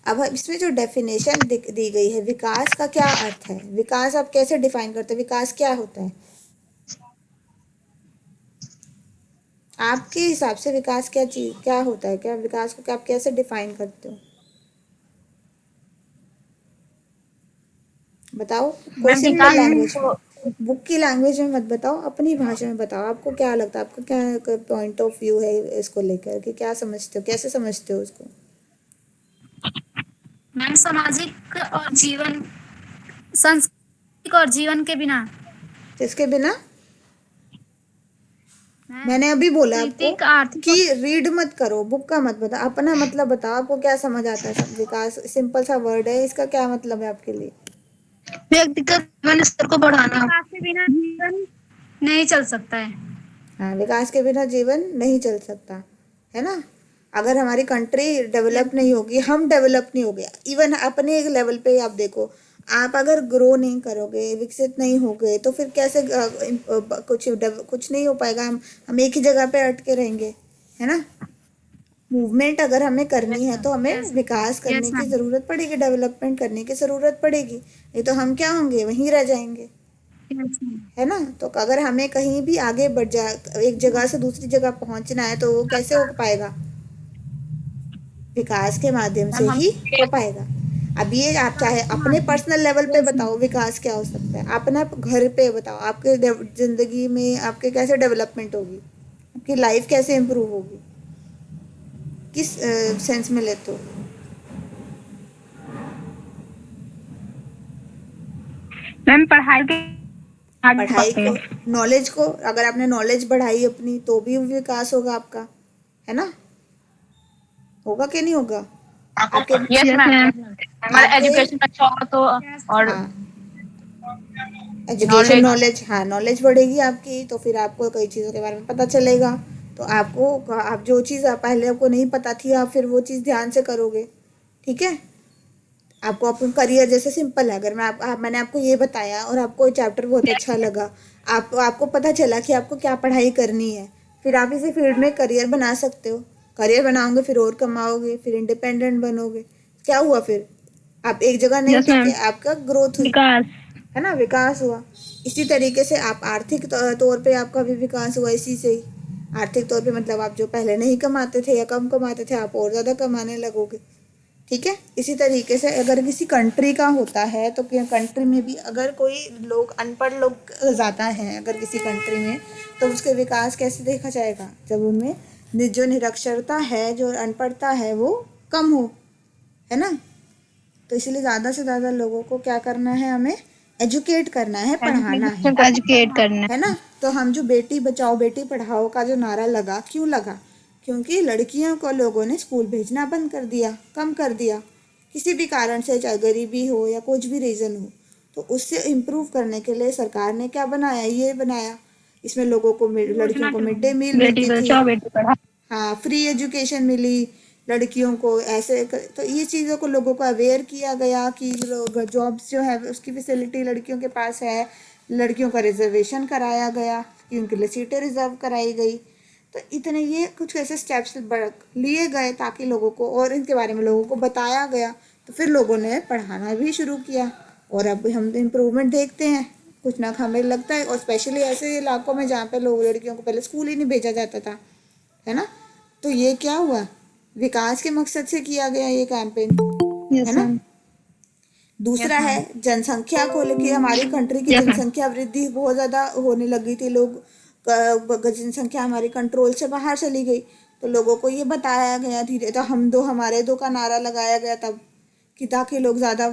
अब इसमें जो डेफिनेशन दी गई है, विकास का क्या अर्थ है, विकास आप कैसे डिफाइन करते हैं, विकास क्या होता है आपके हिसाब से? विकास क्या होता है, क्या विकास को आप कैसे डिफाइन करते हो? बताओ, क्वेश्चन में लैंग्वेज, बुक की लैंग्वेज में मत बताओ, अपनी भाषा में बताओ। आपको क्या लगता है, आपका क्या पॉइंट ऑफ व्यू है इसको लेकर, कि क्या समझते हो, कैसे समझते हो उसको? मैम सामाजिक और जीवन, सांस्कृतिक और जीवन के बिना, किसके बिना? मैंने अभी बोला आपको नैतिक, आर्थिक कि रीड मत करो, बुक का मत बताओ, अपना मतलब बताओ। आपको क्या समझ आता है? विकास सिंपल सा वर्ड है, इसका क्या मतलब है आपके लिए? व्यक्तिगत जीवन स्तर को बढ़ाना। विकास के बिना जीवन नहीं चल सकता है। हाँ, विकास के बिना जीवन नहीं चल सकता है ना। अगर हमारी कंट्री डेवलप नहीं होगी, हम डेवलप नहीं होगे, इवन अपने एक लेवल पे आप देखो, आप अगर ग्रो नहीं करोगे, विकसित नहीं होगे, तो फिर कैसे कुछ नहीं हो पाएगा। हम एक ही जगह पे अटके रहेंगे, है ना। मूवमेंट अगर हमें करनी है तो हमें विकास करने की ज़रूरत पड़ेगी, डेवलपमेंट करने की ज़रूरत पड़ेगी, नहीं तो हम क्या होंगे, वहीं रह जाएंगे, है ना। तो अगर हमें कहीं भी आगे बढ़ जा, एक जगह से दूसरी जगह पहुंचना है, तो वो कैसे हो पाएगा? विकास के माध्यम से ही हो पाएगा। अब ये आप चाहे अपने पर्सनल लेवल पे बताओ विकास क्या हो सकता है, अपना घर पे बताओ, आपके ज़िंदगी में आपके कैसे डेवलपमेंट होगी, आपकी लाइफ कैसे इम्प्रूव होगी, किस सेंस में लेते हो? मैम पढ़ाई के आगे पढ़ाई बढ़ते को, हैं। नॉलेज को, अगर आपने नॉलेज बढ़ाई अपनी, तो भी विकास होगा आपका, है ना। होगा कि नहीं होगा? आपके यस Yes, मैम, ma'am. हमारा आपके एजुकेशन अच्छा होगा तो, और हाँ, एजुकेशन, नॉलेज। नॉलेज, हाँ, नॉलेज बढ़ेगी आपकी, तो फिर आपको कई चीज़ों के बारे में पता चलेगा। तो आप जो चीज़ आप पहले आपको नहीं पता थी, आप फिर वो चीज़ ध्यान से करोगे। ठीक है, आपको अपना करियर, जैसे सिंपल है, अगर मैंने आपको ये बताया और आपको चैप्टर बहुत अच्छा लगा, आपको पता चला कि आपको क्या पढ़ाई करनी है, फिर आप इसी फील्ड में करियर बना सकते हो। करियर बनाओगे, फिर और कमाओगे, फिर इंडिपेंडेंट बनोगे। क्या हुआ फिर? आप एक जगह नहीं Yes, टिके, ma'am. आपका ग्रोथ हुई, विकास। है ना, विकास हुआ। इसी तरीके से आप आर्थिक तौर पे आपका भी विकास हुआ इसी से ही। आर्थिक तौर पे मतलब आप जो पहले नहीं कमाते थे या कम कमाते थे, आप और ज़्यादा कमाने लगोगे। ठीक है, इसी तरीके से अगर किसी कंट्री का होता है, तो कंट्री में भी अगर कोई लोग, अनपढ़ लोग ज़्यादा हैं अगर किसी कंट्री में, तो उसके विकास कैसे देखा जाएगा? जब उनमें जो निरक्षरता है, जो अनपढ़ता है, वो कम हो, है ना। तो इसलिए ज़्यादा से ज़्यादा लोगों को क्या करना है, हमें एजुकेट करना है, पढ़ाना है एजुकेट करना है ना। तो हम जो बेटी बचाओ बेटी पढ़ाओ का जो नारा लगा, क्यों लगा? क्योंकि लड़कियों को लोगों ने स्कूल भेजना बंद कर दिया, कम कर दिया, किसी भी कारण से, चाहे गरीबी हो या कुछ भी रीज़न हो। तो उससे इम्प्रूव करने के लिए सरकार ने क्या बनाया, ये बनाया, इसमें लोगों को लड़कियों को मिड डे मील बेटी मिलती थी, बचाओ बेटी पढ़ाओ। हाँ, फ्री एजुकेशन मिली लड़कियों को, ऐसे तो ये चीज़ों को लोगों को अवेयर किया गया कि लोग जॉब्स जो है उसकी फैसिलिटी लड़कियों के पास है, लड़कियों का रिजर्वेशन कराया गया कि उनके लिए सीटें रिजर्व कराई गई। तो इतने ये कुछ ऐसे स्टेप्स लिए गए ताकि लोगों को, और इनके बारे में लोगों को बताया गया, तो फिर लोगों ने पढ़ाना भी शुरू किया, और अब हम इम्प्रूवमेंट देखते हैं कुछ ना, हमें लगता है। और स्पेशली ऐसे इलाकों में जहाँ पे लोग लड़कियों को पहले स्कूल ही नहीं भेजा जाता था, है ना। तो ये क्या हुआ, विकास के मकसद से किया गया ये कैंपेन, है ना। दूसरा है जनसंख्या को लेकर, हमारी कंट्री की जनसंख्या वृद्धि बहुत ज़्यादा होने लगी थी, लोग जनसंख्या हमारी कंट्रोल से बाहर चली गई, तो लोगों को ये बताया गया धीरे, तो हमारे दो का नारा लगाया गया तब, कि ताकि लोग ज़्यादा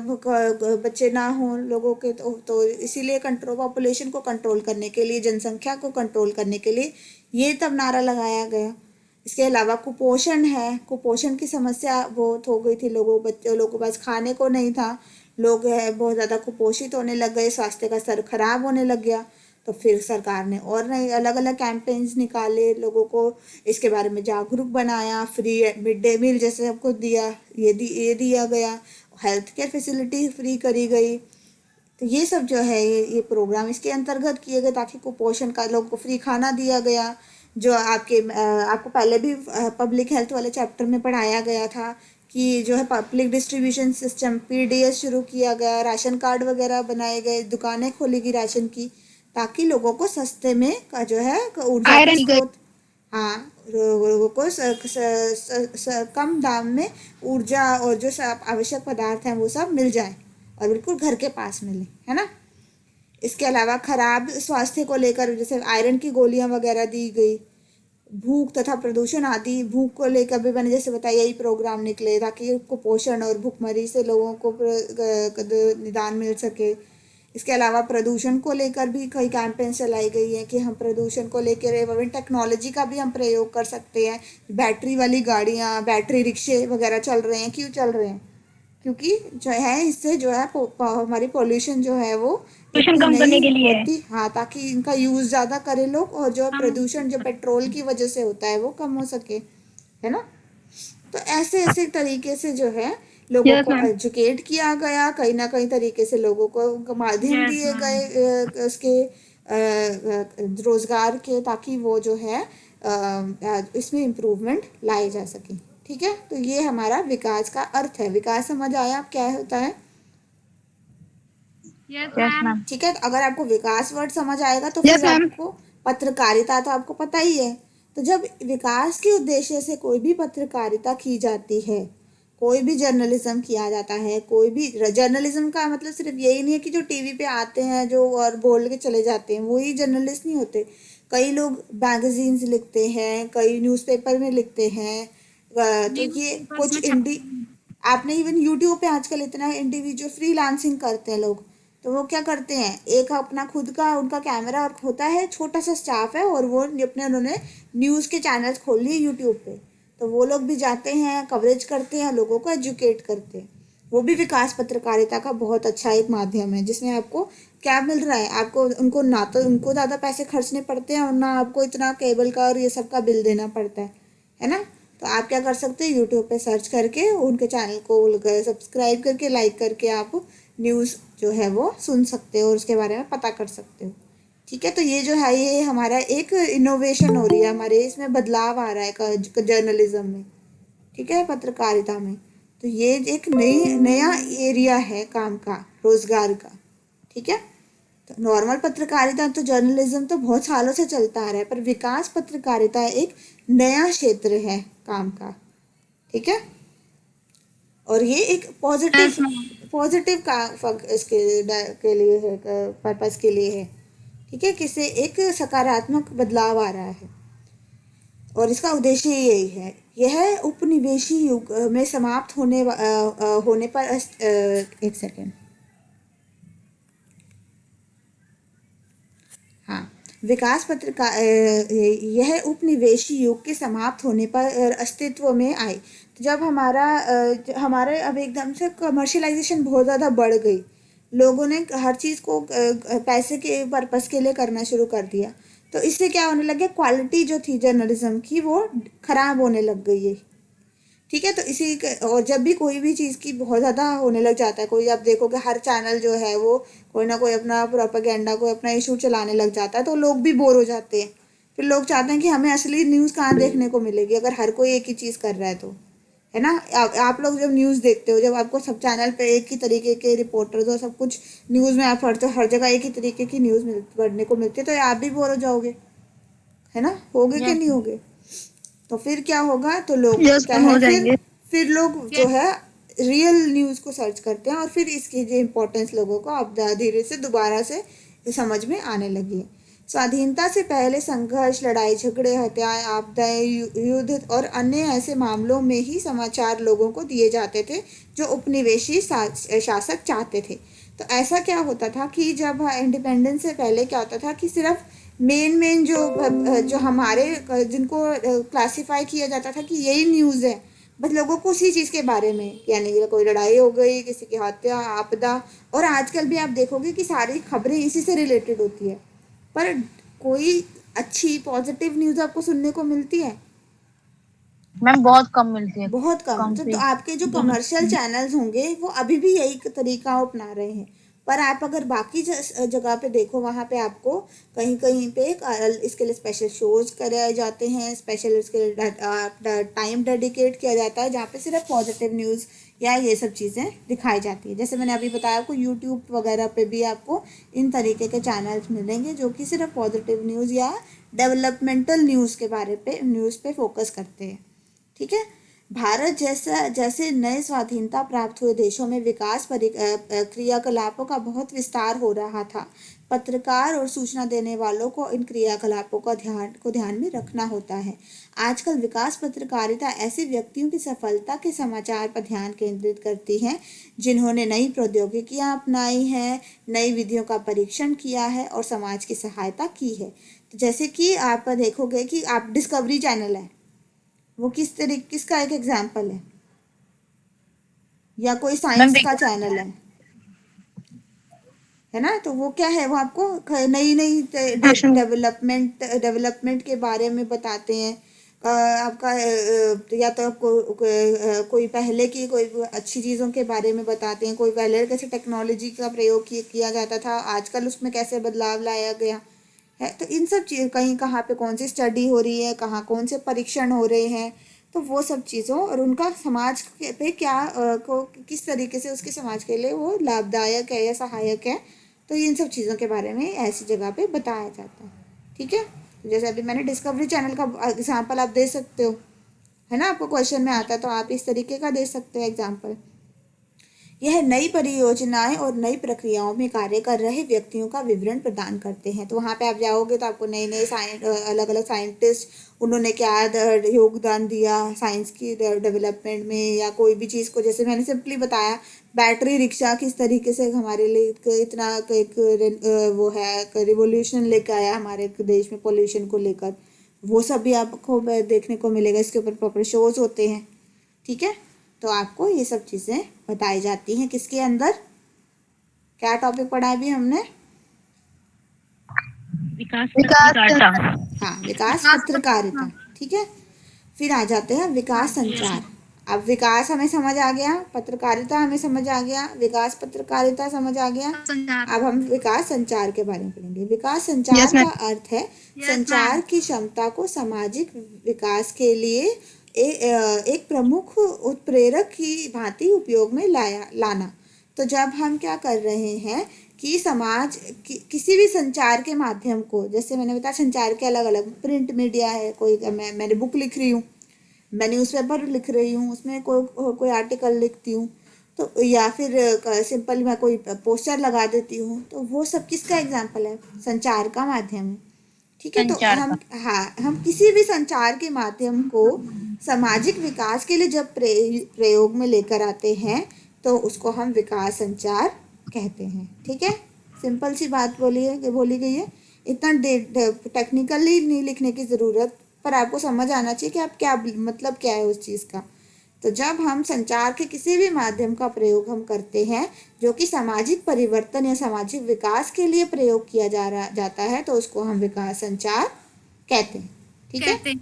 बच्चे ना हों लोगों के, तो इसीलिए कंट्रोल, पॉपुलेशन को कंट्रोल करने के लिए, जनसंख्या को कंट्रोल करने के लिए ये तब नारा लगाया गया। इसके अलावा कुपोषण है, कुपोषण की समस्या बहुत हो गई थी, लोगों के पास खाने को नहीं था, लोग है बहुत ज़्यादा कुपोषित होने लग गए, स्वास्थ्य का स्तर खराब होने लग गया। तो फिर सरकार ने और नए अलग अलग कैंपेन्स निकाले, लोगों को इसके बारे में जागरूक बनाया, फ्री मिड डे मील जैसे सबको दिया, ये दिया गया, हेल्थ केयर फैसिलिटी फ्री करी गई। तो ये सब जो है ये प्रोग्राम इसके अंतर्गत किए गए ताकि कुपोषण का, लोगों को फ्री खाना दिया गया। जो आपको पहले भी पब्लिक हेल्थ वाले चैप्टर में पढ़ाया गया था कि जो है पब्लिक डिस्ट्रीब्यूशन सिस्टम PDS शुरू किया गया, राशन कार्ड वगैरह बनाए गए, दुकानें खोली गई राशन की, ताकि लोगों को सस्ते में का जो है ऊर्जा के स्रोत, हाँ, लोगों को कम दाम में ऊर्जा और जो सब आवश्यक पदार्थ हैं वो सब मिल जाए और बिल्कुल घर के पास मिले, है ना। इसके अलावा खराब स्वास्थ्य को लेकर जैसे आयरन की गोलियां वगैरह दी गई, भूख तथा प्रदूषण आदि, भूख को लेकर भी मैंने जैसे बताया यही प्रोग्राम निकले ताकि कुपोषण और भूखमरी से लोगों को निदान मिल सके। इसके अलावा प्रदूषण को लेकर भी कई कैंपेन चलाई गई हैं कि हम प्रदूषण को लेकर एवं टेक्नोलॉजी का भी हम प्रयोग कर सकते हैं। बैटरी वाली गाड़ियाँ, बैटरी रिक्शे वगैरह चल रहे हैं, क्यों चल रहे हैं? क्योंकि जो है इससे जो है हमारी पॉल्यूशन जो है वो पोल्यूशन कम करने के लिए होती, हाँ, ताकि इनका यूज़ ज़्यादा करें लोग और जो प्रदूषण जो पेट्रोल की वजह से होता है वो कम हो सके, है ना। तो ऐसे ऐसे तरीके से जो है लोगों Yes, को ma'am. एजुकेट किया गया, कहीं ना कहीं तरीके से लोगों को माध्यम दिए गए उसके रोजगार के, ताकि वो जो है इसमें इम्प्रूवमेंट लाए जा सके। ठीक है, तो ये हमारा विकास का अर्थ है। विकास समझ आया आप क्या होता है? Yes ma'am. ठीक है, तो अगर आपको विकास वर्ड समझ आएगा तो फिर Yes, ma'am. आपको पत्रकारिता तो आपको पता ही है। तो जब विकास के उद्देश्य से कोई भी पत्रकारिता की जाती है, कोई भी जर्नलिज्म किया जाता है, कोई भी जर्नलिज्म का मतलब सिर्फ यही नहीं है कि जो टीवी पे आते हैं जो और बोल के चले जाते हैं वही जर्नलिस्ट नहीं होते। कई लोग मैगजीन्स लिखते हैं, कई न्यूज़पेपर में लिखते हैं। तो ये कुछ आपने इवन यूट्यूब पे आजकल इतना इंडिविजुअल फ्रीलांसिंग करते हैं लोग, तो वो क्या करते हैं, एक अपना खुद का उनका कैमरा और होता है, छोटा सा स्टाफ है और वो उन्होंने न्यूज़ के चैनल्स खोल लिए यूट्यूब पे, तो वो लोग भी जाते हैं, कवरेज करते हैं, लोगों को एजुकेट करते हैं। वो भी विकास पत्रकारिता का बहुत अच्छा एक माध्यम है, जिसमें आपको क्या मिल रहा है, आपको उनको ना तो उनको ज़्यादा पैसे खर्चने पड़ते हैं और ना आपको इतना केबल का और ये सब का बिल देना पड़ता है ना। तो आप क्या कर सकते हैं, यूट्यूब पे सर्च करके उनके चैनल को सब्सक्राइब करके लाइक करके आप न्यूज़ जो है वो सुन सकते हो और उसके बारे में पता कर सकते हो। ठीक है, तो ये जो है ये हमारा एक इनोवेशन हो रही है, हमारे इसमें बदलाव आ रहा है जर्नलिज्म में, ठीक है, पत्रकारिता में। तो ये एक नया एरिया है काम का, रोजगार का। ठीक है, तो नॉर्मल पत्रकारिता तो जर्नलिज्म तो बहुत सालों से चलता आ रहा है, पर विकास पत्रकारिता एक नया क्षेत्र है काम का। ठीक है, और ये एक पॉजिटिव का इसके लिए है, पर्पस के लिए है। ठीक है, किसे एक सकारात्मक बदलाव आ रहा है और इसका उद्देश्य यही है। यह उपनिवेशी युग में समाप्त होने पर एक सेकेंड, हाँ, विकास यह उपनिवेशी युग के समाप्त होने पर अस्तित्व में आई। तो जब हमारे अब एकदम से कमर्शियलाइजेशन बहुत ज़्यादा बढ़ गई, लोगों ने हर चीज़ को पैसे के पर्पस के लिए करना शुरू कर दिया, तो इससे क्या होने लग गया, क्वालिटी जो थी जर्नलिज्म की वो ख़राब होने लग गई है। ठीक है, तो और जब भी कोई भी चीज़ की बहुत ज़्यादा होने लग जाता है, कोई आप देखोगे हर चैनल जो है वो कोई ना कोई अपना प्रोपेगेंडा, कोई अपना इशू चलाने लग जाता है, तो लोग भी बोर हो जाते हैं। फिर लोग चाहते हैं कि हमें असली न्यूज़ कहाँ देखने को मिलेगी अगर हर कोई एक ही चीज़ कर रहा है, तो है ना। आप लोग जब न्यूज़ देखते हो, जब आपको सब चैनल पे एक ही तरीके के रिपोर्टर्स और सब कुछ न्यूज़ में आप पढ़ते हो, हर जगह एक ही तरीके की न्यूज़ पढ़ने को मिलती है, तो आप भी बोर हो जाओगे, है ना, होगे कि नहीं होगे। तो फिर क्या होगा, तो लोग क्या है, फिर लोग जो है रियल न्यूज़ को सर्च करते हैं और फिर इसकी जो इम्पोर्टेंस लोगों को अब धीरे से दोबारा से समझ में आने लगी है। स्वाधीनता से पहले संघर्ष, लड़ाई झगड़े, हत्याएं, आपदाएं, युद्ध और अन्य ऐसे मामलों में ही समाचार लोगों को दिए जाते थे जो उपनिवेशी शासक चाहते थे। तो ऐसा क्या होता था कि जब इंडिपेंडेंस से पहले क्या होता था कि सिर्फ मेन जो हमारे जिनको क्लासिफाई किया जाता था कि यही न्यूज़ है, बस लोगों को उसी चीज़ के बारे में, यानी कि कोई लड़ाई हो गई, किसी की हत्या, आपदा। और आजकल भी आप देखोगे कि सारी खबरें इसी से रिलेटेड होती है, पर कोई अच्छी पॉजिटिव न्यूज़ आपको सुनने को मिलती है? मैम बहुत कम मिलती है। बहुत कम। तो आपके जो कमर्शियल चैनल्स होंगे वो अभी भी यही तरीका अपना रहे हैं, पर आप अगर बाकी जगह पे देखो, वहाँ पे आपको कहीं कहीं पे इसके लिए स्पेशल शोज कराए जाते हैं, स्पेशल इसके लिए टाइम डेडिकेट किया जाता है जहाँ पे सिर्फ पॉजिटिव न्यूज़ या ये सब चीज़ें दिखाई जाती है। जैसे मैंने अभी बताया, आपको यूट्यूब वगैरह पे भी आपको इन तरीके के चैनल्स मिलेंगे जो कि सिर्फ पॉजिटिव न्यूज़ या डेवलपमेंटल न्यूज़ के बारे पे न्यूज़ पे फोकस करते हैं। ठीक है। भारत जैसे नए स्वाधीनता प्राप्त हुए देशों में विकास क्रियाकलापों का बहुत विस्तार हो रहा था। पत्रकार और सूचना देने वालों को इन क्रियाकलापों का ध्यान में रखना होता है। आजकल विकास पत्रकारिता ऐसे व्यक्तियों की सफलता के समाचार पर ध्यान केंद्रित करती है जिन्होंने नई प्रौद्योगिकियां अपनाई हैं, नई विधियों का परीक्षण किया है और समाज की सहायता की है। तो जैसे कि आप देखोगे कि आप डिस्कवरी चैनल है, वो किसका एक एग्जाम्पल है, या कोई साइंस का चैनल है ना। तो वो क्या है, वो आपको नई नई डेवलपमेंट के बारे में बताते हैं। आपका या तो आपको कोई पहले की कोई अच्छी चीज़ों के बारे में बताते हैं, कोई पहले कैसे टेक्नोलॉजी का प्रयोग किया जाता था, आजकल उसमें कैसे बदलाव लाया गया है। तो इन सब चीज़, कहीं कहाँ पे कौन सी स्टडी हो रही है, कहाँ कौन से परीक्षण हो रहे हैं, तो वो सब चीज़ों और उनका समाज पे क्या को किस तरीके से उसके समाज के लिए वो लाभदायक है या सहायक है, तो इन सब चीज़ों के बारे में ऐसी जगह पे बताया जाता है। ठीक है। जैसे अभी मैंने डिस्कवरी चैनल का एग्जाम्पल आप दे सकते हो, है ना। आपको क्वेश्चन में आता है तो आप इस तरीके का दे सकते हो एग्जाम्पल। यह नई परियोजनाएं और नई प्रक्रियाओं में कार्य कर रहे व्यक्तियों का विवरण प्रदान करते हैं। तो वहाँ पे आप जाओगे तो आपको नए नए अलग अलग साइंटिस्ट, उन्होंने क्या योगदान दिया साइंस की डेवलपमेंट में, या कोई भी चीज़ को, जैसे मैंने सिंपली बताया बैटरी रिक्शा किस तरीके से हमारे लिए इतना एक वो है रिवोल्यूशन लेकर आया हमारे देश में पोल्यूशन को लेकर, वो सब भी आपको देखने को मिलेगा। इसके ऊपर प्रॉपर शोज होते हैं। ठीक है। तो आपको ये सब चीज़ें बताई जाती हैं किसके अंदर। क्या टॉपिक पढ़ा है अभी हमने? विकास पत्रकारिता। हाँ, विकास पत्रकारिता। ठीक है। फिर आ जाते हैं विकास संचार। अब विकास हमें समझ आ गया, पत्रकारिता हमें समझ आ गया, विकास पत्रकारिता समझ आ गया। अब हम विकास संचार के बारे में पढ़ेंगे। विकास संचार का अर्थ है संचार की क्षमता को सामाजिक विकास के लिए एक प्रमुख उत्प्रेरक की भांति उपयोग में लाना। तो जब हम क्या कर रहे हैं कि समाज किसी भी संचार के माध्यम को, जैसे मैंने बताया संचार के अलग अलग प्रिंट मीडिया है, कोई मैंने बुक लिख रही हूँ, मैं न्यूज़पेपर लिख रही हूँ, उसमें कोई आर्टिकल लिखती हूँ, तो या फिर सिंपल मैं कोई पोस्टर लगा देती हूँ, तो वो सब किसका एग्जाम्पल है? संचार का माध्यम है। ठीक है। तो हम किसी भी संचार के माध्यम को सामाजिक विकास के लिए जब प्रयोग में लेकर आते हैं तो उसको हम विकास संचार कहते हैं। ठीक है। सिंपल सी बात बोली गई है, इतना टेक्निकली नहीं लिखने की ज़रूरत, पर आपको समझ आना चाहिए कि आप क्या मतलब क्या है उस चीज़ का। तो जब हम संचार के किसी भी माध्यम का प्रयोग हम करते हैं जो कि सामाजिक परिवर्तन या सामाजिक विकास के लिए प्रयोग किया जाता है तो उसको हम विकास संचार कहते हैं। ठीक है।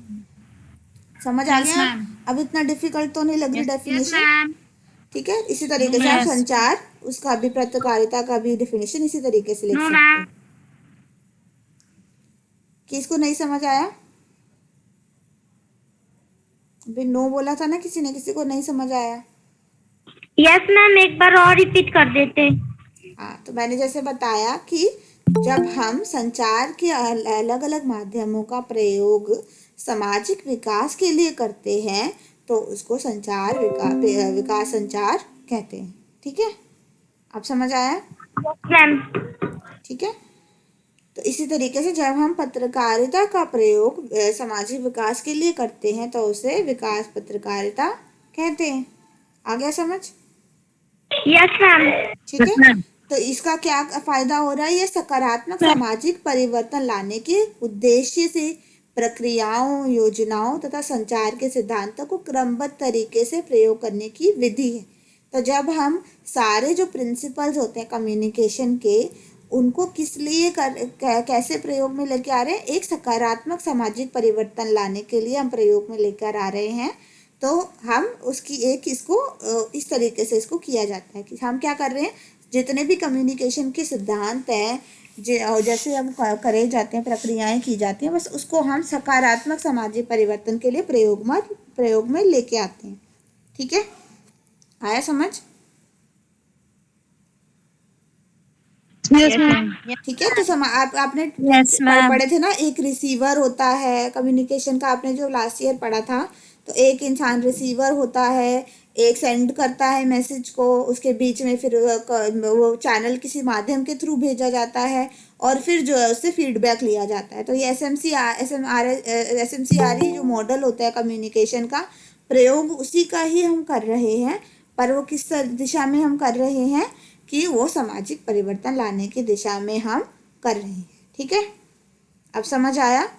समझ आ गया? अब इतना डिफिकल्ट तो नहीं लग रही डेफिनेशन? ठीक है। इसी तरीके से आप संचार, उसका भी पत्रकारिता का भी डेफिनेशन इसी तरीके से लिख सकते हैं। किसको नहीं समझ आया? अभी नो बोला था ना किसी ने, किसी को नहीं समझ आया? यस मैम, एक बार और रिपीट कर देते। हाँ, तो मैंने जैसे बताया कि जब हम संचार के अलग अलग माध्यमों का प्रयोग सामाजिक विकास के लिए करते हैं तो उसको विकास संचार कहते हैं। ठीक है। आप समझ आया? मैम। ठीक है। तो इसी तरीके से जब हम पत्रकारिता का प्रयोग सामाजिक विकास के लिए करते हैं तो उसे विकास पत्रकारिता कहते हैं। आ गया समझ? Yes ma'am. ठीक है, तो इसका क्या फायदा हो रहा है? ये सकारात्मक सामाजिक परिवर्तन लाने के उद्देश्य से प्रक्रियाओं, योजनाओं तथा संचार के सिद्धांतों को क्रमबद्ध तरीके से प्रयोग करने की विधि है। तो जब हम सारे जो प्रिंसिपल्स होते हैं कम्युनिकेशन के, उनको किस लिए कैसे प्रयोग में लेके आ रहे हैं? एक सकारात्मक सामाजिक परिवर्तन लाने के लिए हम प्रयोग में लेकर आ रहे हैं। तो हम उसकी एक इसको इस तरीके से इसको किया जाता है कि हम क्या कर रहे हैं, जितने भी कम्युनिकेशन के सिद्धांत हैं जैसे हम करे जाते हैं, प्रक्रियाएं की जाती हैं, बस उसको हम सकारात्मक सामाजिक परिवर्तन के लिए प्रयोग में लेके आते हैं। ठीक है, आया समझ? Yes ma'am. ठीक है, तो आपने Yes, ma'am. पढ़े थे ना, एक रिसीवर होता है कम्युनिकेशन का, आपने जो लास्ट ईयर पढ़ा था। तो एक इंसान रिसीवर होता है, एक सेंड करता है मैसेज को, उसके बीच में फिर वो चैनल किसी माध्यम के थ्रू भेजा जाता है और फिर जो है उससे फीडबैक लिया जाता है। तो ये एसएमसीआर जो मॉडल होता है कम्युनिकेशन का, प्रयोग उसी का ही हम कर रहे हैं, पर वो किस दिशा में हम कर रहे हैं कि वो सामाजिक परिवर्तन लाने की दिशा में हम कर रहे हैं। ठीक है, अब समझ आया?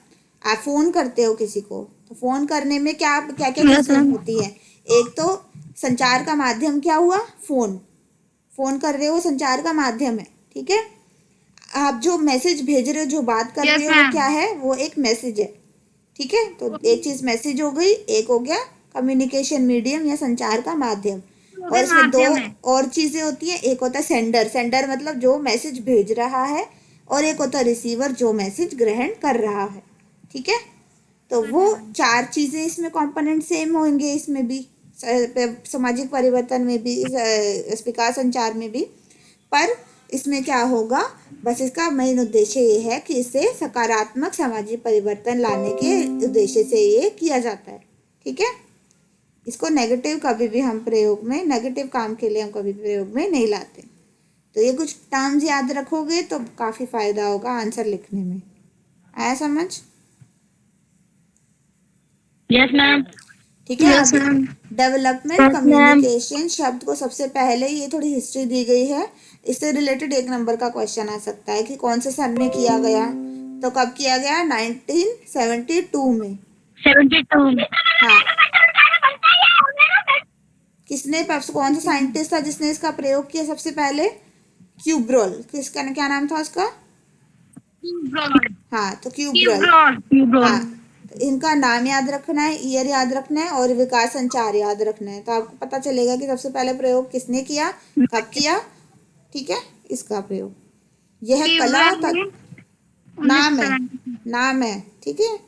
आप फ़ोन करते हो किसी को, तो फ़ोन करने में क्या क्या चीज़ें होती है? एक तो संचार का माध्यम क्या हुआ? फ़ोन कर रहे हो, संचार का माध्यम है। ठीक है, आप जो मैसेज भेज रहे हो, जो बात कर रहे हो, क्या है? वो एक मैसेज है। ठीक है, तो एक चीज़ मैसेज हो गई, एक हो गया कम्युनिकेशन मीडियम या संचार का माध्यम। और इसमें दो और चीज़ें होती हैं, एक होता है सेंडर मतलब जो मैसेज भेज रहा है, और एक होता है रिसीवर जो मैसेज ग्रहण कर रहा है। ठीक है, तो वो 4 चीज़ें इसमें कंपोनेंट सेम होंगे, इसमें भी सामाजिक परिवर्तन में भी, विकास संचार में भी। पर इसमें क्या होगा, बस इसका मेन उद्देश्य ये है कि इसे सकारात्मक सामाजिक परिवर्तन लाने के उद्देश्य से ये किया जाता है। ठीक है, इसको नेगेटिव कभी भी हम प्रयोग में, नेगेटिव काम के लिए हम कभी प्रयोग में नहीं लाते। तो ये कुछ टर्म्स याद रखोगे तो काफ़ी फायदा होगा आंसर लिखने में। आया समझ? Yes ma'am. ठीक है, डेवलपमेंट कम्युनिकेशन शब्द को सबसे पहले ये थोड़ी हिस्ट्री दी गई है, इससे रिलेटेड 1 नंबर का क्वेश्चन आ सकता है कि कौन से सन में किया गया। तो कब किया गया? 1972 में। 72 में। हाँ, किसने, कौन सा साइंटिस्ट था जिसने इसका प्रयोग किया सबसे पहले? क्यूब्रोल। किसका, क्या नाम था उसका? हाँ, तो क्यूब्रोल। हाँ, तो इनका नाम याद रखना है, ईयर याद रखना है और विकास संचार याद रखना है, तो आपको पता चलेगा कि सबसे पहले प्रयोग किसने किया, कब किया। ठीक है, इसका प्रयोग यह कला नाम है। ठीक है,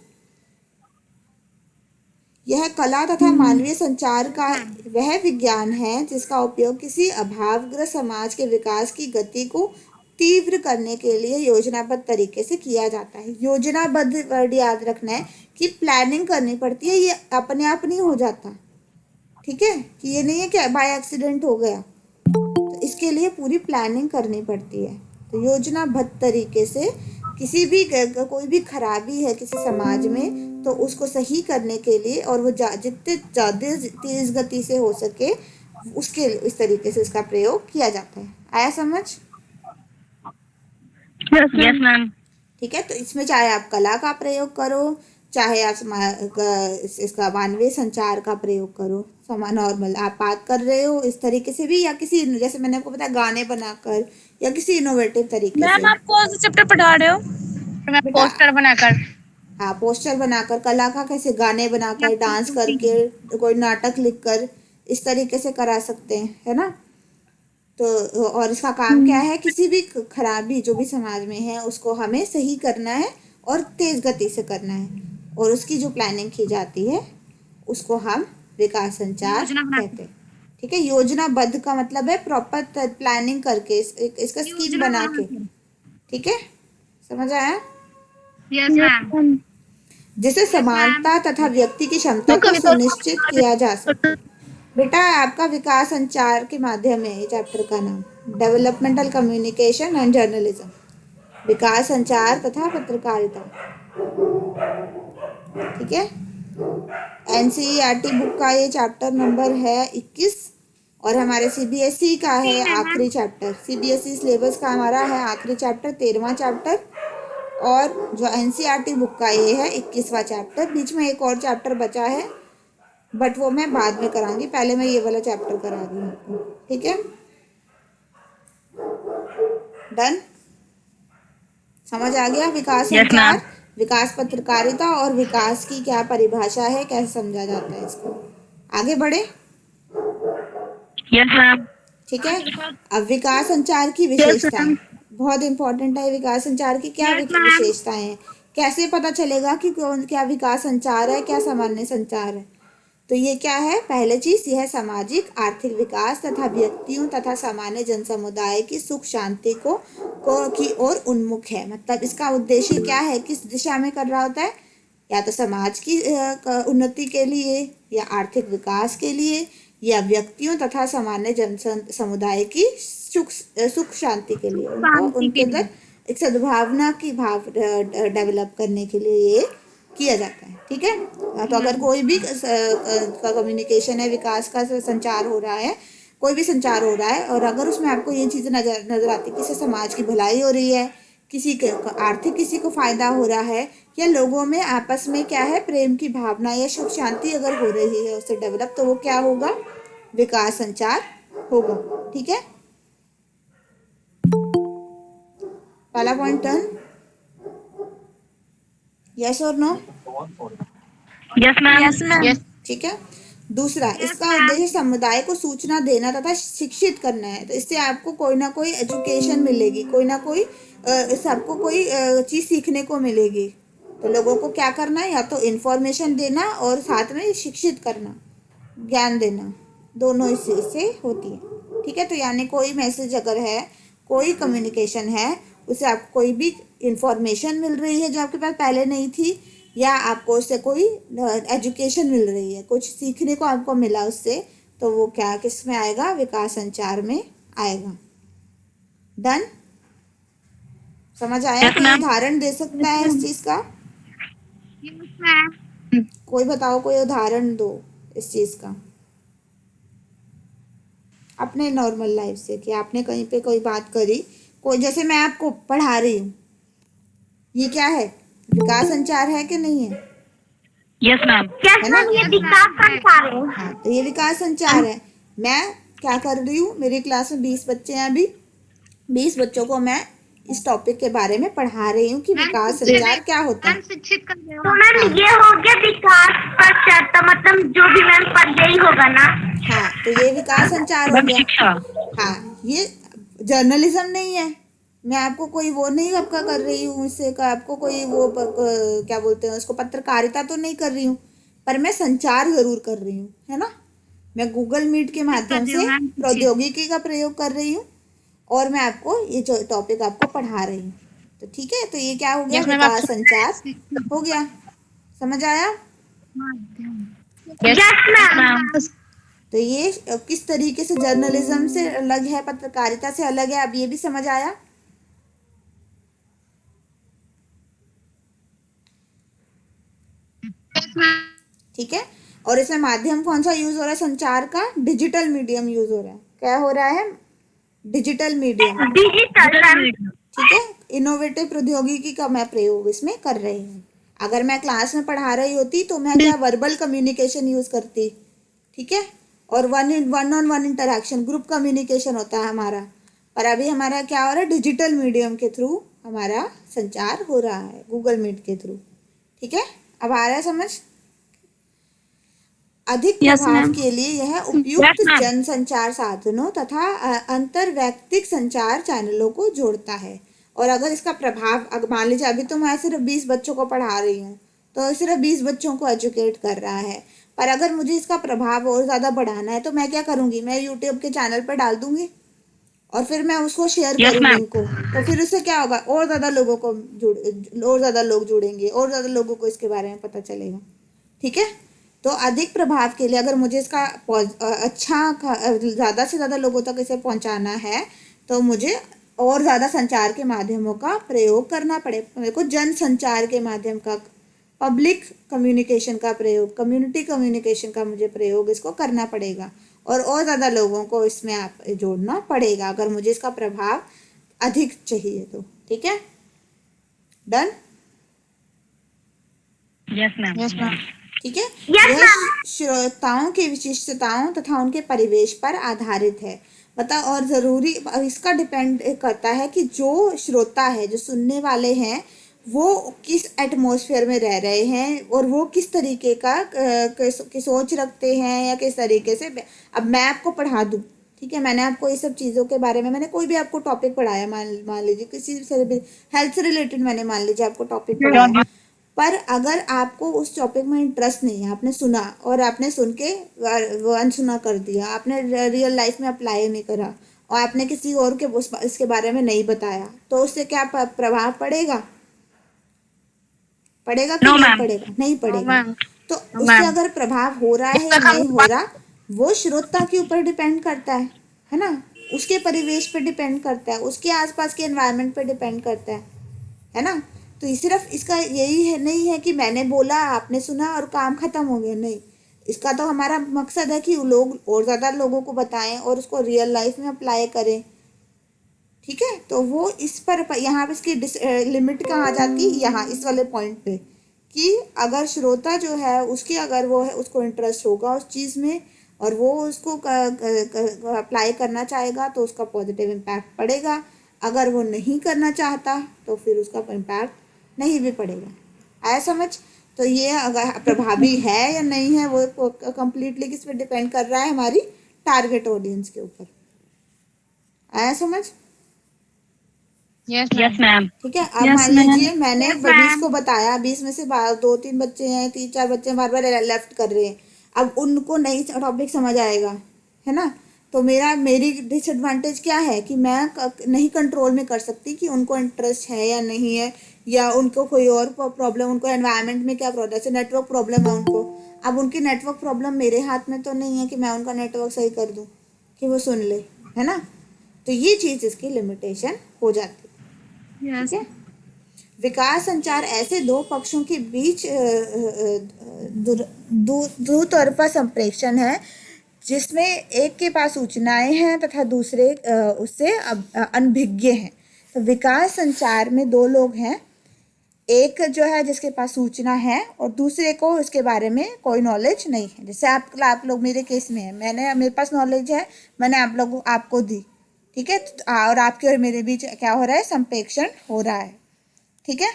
यह कला तथा मानवीय संचार का वह विज्ञान है जिसका उपयोग किसी अभावग्रस्त समाज के विकास की गति को तीव्र करने के लिए योजनाबद्ध तरीके से किया जाता है। योजनाबद्ध वर्ड याद रखना है कि प्लानिंग करनी पड़ती है, ये अपने आप नहीं हो जाता। ठीक है, कि ये नहीं है कि बाय एक्सीडेंट हो गया, तो इसके लिए पूरी प्लानिंग करनी पड़ती है। तो योजनाबद्ध तरीके से किसी भी कोई भी खराबी है किसी समाज में, तो उसको सही करने के लिए, और वो जितने ज़्यादा तेज़ गति से हो सके उसके इस तरीके से इसका प्रयोग किया जाता है। आया समझ? Yes ma'am. ठीक है, तो इसमें चाहे आप कला का प्रयोग करो, चाहे आप इसका मानवीय संचार का प्रयोग करो, नॉर्मल आप बात कर रहे हो इस तरीके से भी, या किसी, जैसे मैंने आपको बताया, गाने बनाकर या किसी इनोवेटिव तरीके से। मैम आप कौन सा चैप्टर पढ़ा रहे हो? मैं पोस्टर बनाकर। हाँ, पोस्टर बनाकर, कला का कैसे, गाने बनाकर, डांस करके, कोई नाटक लिखकर, इस तरीके से करा सकते हैं, है ना। तो और इसका काम क्या है, किसी भी खराबी जो भी समाज में है उसको हमें सही करना है और तेज गति से करना है, और उसकी जो प्लानिंग की जाती है उसको हम विकास संचार कहते हैं। ठीक है, योजनाबद्ध का मतलब है प्रॉपर प्लानिंग करके, इसका स्कीम बना के। ठीक है, समझ आया? Yes ma'am. जिसे समानता तथा व्यक्ति की क्षमता को सुनिश्चित किया जा सके। बेटा, आपका विकास संचार के माध्यम है ये चैप्टर का नाम, डेवलपमेंटल कम्युनिकेशन एंड जर्नलिज्म। विकास, संचार तथा पत्रकारिता। ठीक है, एनसीईआरटी बुक का ये चैप्टर नंबर है 21 और हमारे सीबीएसई का है आखिरी चैप्टर। सीबीएसई सिलेबस का हमारा है आखिरी चैप्टर 13वां चैप्टर, और जो एनसीईआरटी बुक का ये है 21वां चैप्टर। बीच में एक और चैप्टर बचा है बट वो मैं बाद में कराऊंगी, पहले मैं ये वाला चैप्टर करा रही हूँ आपको। ठीक है, डन, समझ आ गया? विकास Yes, संचार, ma'am. विकास पत्रकारिता और विकास की क्या परिभाषा है, कैसे समझा जाता है इसको। आगे बढ़े। Yes ma'am. ठीक है, अब विकास संचार की विशेषताएं बहुत इंपॉर्टेंट है। विकास संचार की क्या विशेषताएं हैं, कैसे पता चलेगा कि कौन क्या विकास संचार है, क्या सामान्य संचार है। तो ये क्या है, पहले चीज यह सामाजिक आर्थिक विकास तथा व्यक्तियों तथा सामान्य जन समुदाय की सुख शांति को की ओर उन्मुख है। मतलब इसका उद्देश्य क्या है, किस दिशा में कर रहा होता है, या तो समाज की उन्नति के लिए, या आर्थिक विकास के लिए, या व्यक्तियों तथा सामान्य जन समुदाय की सुख शांति के लिए, उनको उनके अंदर एक सद्भावना की भाव डेवलप करने के लिए ये किया जाता है। ठीक है, तो अगर कोई भी कम्युनिकेशन है, विकास का संचार हो रहा है, कोई भी संचार हो रहा है, और अगर उसमें आपको ये चीज़ें नजर आती है, किसी समाज की भलाई हो रही है, किसी के आर्थिक किसी को फायदा हो रहा है, या लोगों में आपस में क्या है प्रेम की भावना या सुख शांति अगर हो रही है उससे डेवलप, तो वो क्या होगा, विकास संचार होगा। ठीक है, पहला पॉइंट डन, यस और नो? Yes ma'am. यस। ठीक है, दूसरा, इसका उद्देश्य समुदाय को सूचना देना तथा शिक्षित करना है। तो इससे आपको कोई ना कोई एजुकेशन मिलेगी, कोई ना कोई इससे आपको कोई चीज़ सीखने को मिलेगी। तो लोगों को क्या करना है, या तो इन्फॉर्मेशन देना और साथ में शिक्षित करना, ज्ञान देना, दोनों इससे होती है। ठीक है, तो यानी कोई मैसेज अगर है, कोई कम्युनिकेशन है, उससे आपको कोई भी इंफॉर्मेशन मिल रही है जो आपके पास पहले नहीं थी, या आपको उससे कोई एजुकेशन मिल रही है, कुछ सीखने को आपको मिला उससे, तो वो क्या किस में आएगा, विकास संचार में आएगा। डन, समझ आया? Yes, कोई ma'am. उदाहरण दे सकता है इस चीज का? कोई बताओ, कोई उदाहरण दो इस चीज का अपने नॉर्मल लाइफ से, कि आपने कहीं पे कोई बात करी, कोई, जैसे मैं आपको पढ़ा रही हूँ, ये क्या है, विकास संचार है कि नहीं है? Yes ma'am. है ना? ये विकास संचार है। हाँ, तो ये विकास संचार है। मैं क्या कर रही हूँ, मेरी क्लास में 20 बच्चे हैं, अभी 20 बच्चों को मैं इस टॉपिक के बारे में पढ़ा रही हूँ कि विकास संचार क्या होता है। शिक्षित कर रहे हो। तो मैम ये हो गया विकास पश्चात, मतलब जो भी मैम पर यही होगा ना। हाँ, तो ये विकास संचार हो मैम गया। शिक्षा। हाँ, ये जर्नलिज्म नहीं है, मैं आपको कोई वो नहीं आपका कर रही हूँ, इससे आपको कोई वो क्या बोलते हैं उसको, पत्रकारिता तो नहीं कर रही हूँ, पर मैं संचार जरूर कर रही हूँ, है ना। मैं गूगल मीट के माध्यम से प्रौद्योगिकी का प्रयोग कर रही हूँ, और मैं आपको ये जो टॉपिक आपको पढ़ा रही हूँ। तो ठीक है, तो ये क्या हो गया, Yes, ma'am, विकास संचार हो गया। समझ आया? Yes ma'am. तो ये किस तरीके से जर्नलिज्म से अलग है, पत्रकारिता से अलग है, अब ये भी समझ आया। ठीक है, और इसमें माध्यम कौन सा यूज हो रहा है, संचार का डिजिटल मीडियम यूज हो रहा है। क्या हो रहा है, डिजिटल मीडियम। ठीक है, इनोवेटिव प्रौद्योगिकी का मैं प्रयोग इसमें कर रही हूँ। अगर मैं क्लास में पढ़ा रही होती तो मैं क्या वर्बल कम्युनिकेशन यूज करती, ठीक है, और one on one interaction, group communication होता है हमारा, पर अभी हमारा क्या हो रहा है, डिजिटल मीडियम के थ्रू हमारा संचार हो रहा है, गूगल मीट के थ्रू। ठीक है, अब आ रहा है समझ। अधिक प्रभाव के लिए यह उपयुक्त जन संचार साधनों तथा अंतर वैयक्तिक संचार चैनलों को जोड़ता है। और अगर इसका प्रभाव, अगर मान लीजिए अभी तो मैं सिर्फ 20 बच्चों को पढ़ा रही हूँ, तो सिर्फ 20 बच्चों को एजुकेट कर रहा है, पर अगर मुझे इसका प्रभाव और ज़्यादा बढ़ाना है तो मैं क्या करूँगी, मैं यूट्यूब के चैनल पर डाल दूँगी और फिर मैं उसको शेयर करूँगी लिंक को, तो फिर उससे क्या होगा, और ज़्यादा लोगों को और ज़्यादा लोग जुड़ेंगे, और ज़्यादा लोगों को इसके बारे में पता चलेगा। ठीक है, तो अधिक प्रभाव के लिए अगर मुझे इसका अच्छा ज़्यादा से ज़्यादा लोगों तक इसे पहुंचाना है, तो मुझे और ज़्यादा संचार के माध्यमों का प्रयोग करना पड़े, मेरे को जन संचार के माध्यम का, पब्लिक कम्युनिकेशन का प्रयोग, कम्युनिटी कम्युनिकेशन का मुझे प्रयोग इसको करना पड़ेगा और ज़्यादा लोगों को इसमें आप जोड़ना पड़ेगा अगर मुझे इसका प्रभाव अधिक चाहिए तो। ठीक है, done? Yes ma'am. Yes ma'am. ठीक है, यह श्रोताओं की विशिष्टताओं तथा उनके परिवेश पर आधारित है। बता और ज़रूरी इसका डिपेंड करता है कि जो श्रोता है, जो सुनने वाले हैं, वो किस एटमॉस्फेयर में रह रहे हैं और वो किस तरीके का की सोच रखते हैं या किस तरीके से। अब मैं आपको पढ़ा दूँ, ठीक है, मैंने आपको ये सब चीज़ों के बारे में, मैंने कोई भी आपको टॉपिक पढ़ाया, मान लीजिए किसी से भी हेल्थ से रिलेटेड मैंने मान लीजिए आपको टॉपिक पढ़ाया, पर अगर आपको उस टॉपिक में इंटरेस्ट नहीं है, आपने सुना और आपने सुन के वो अनसुना कर दिया, आपने रियल लाइफ में अप्लाई नहीं करा और आपने किसी और के इसके बारे में नहीं बताया, तो उससे क्या प्रभाव पड़ेगा? पड़ेगा कि No, नहीं ma'am. पड़ेगा? नहीं पड़ेगा। मैम। तो उससे अगर प्रभाव हो रहा है या नहीं हो रहा, वो श्रोता के ऊपर डिपेंड करता है ना, उसके परिवेश पे डिपेंड करता है, उसके आसपास के एनवायरनमेंट पे डिपेंड करता है ना। तो सिर्फ इसका यही है नहीं है कि मैंने बोला, आपने सुना और काम खत्म हो गया, नहीं। इसका तो हमारा मकसद है कि लोग और ज़्यादा लोगों को बताएं और उसको रियल लाइफ में अप्लाई करें। ठीक है, तो वो इस पर यहाँ पे इसकी लिमिट कहाँ आ जाती है, यहाँ इस वाले पॉइंट पे, कि अगर श्रोता जो है उसकी अगर वो है उसको इंटरेस्ट होगा उस चीज़ में और वो उसको अप्लाई करना चाहेगा तो उसका पॉजिटिव इम्पैक्ट पड़ेगा। अगर वो नहीं करना चाहता तो फिर उसका इम्पैक्ट नहीं भी पड़ेगा। आया समझ? तो ये अगर प्रभावी है या नहीं है वो कम्प्लीटली किस पे डिपेंड कर रहा है, हमारी टारगेट ऑडियंस के ऊपर। आया समझ? Yes yes ma'am. ठीक है, अब मान लीजिए मैंने 20 को बताया, 20 में से 2-3 बच्चे हैं, 3-4 बच्चे बार बार लेफ्ट कर रहे हैं, अब उनको नहीं टॉपिक समझ आएगा, है ना। तो मेरी डिसएडवांटेज क्या है कि मैं नहीं कंट्रोल में कर सकती कि उनको इंटरेस्ट है या नहीं है, या उनको कोई और प्रॉब्लम, उनको एनवायरनमेंट में क्या प्रॉब्लम, जैसे नेटवर्क प्रॉब्लम है उनको। अब उनकी नेटवर्क प्रॉब्लम मेरे हाथ में तो नहीं है कि मैं उनका नेटवर्क सही कर दूँ कि वो सुन ले, है ना। तो ये चीज़ इसकी लिमिटेशन हो जाती है। ठीक है, विकास संचार ऐसे दो पक्षों के बीच दुतरफा संप्रेषण है जिसमें एक के पास सूचनाएं हैं तथा दूसरे उससे अनभिज्ञ हैं। तो विकास संचार में दो लोग हैं, एक जो है जिसके पास सूचना है और दूसरे को इसके बारे में कोई नॉलेज नहीं है। जैसे आप लोग मेरे केस में है, मेरे पास नॉलेज है, मैंने आपको दी, ठीक है, और आपके और मेरे बीच क्या हो रहा है, संप्रेषण हो रहा है। ठीक है,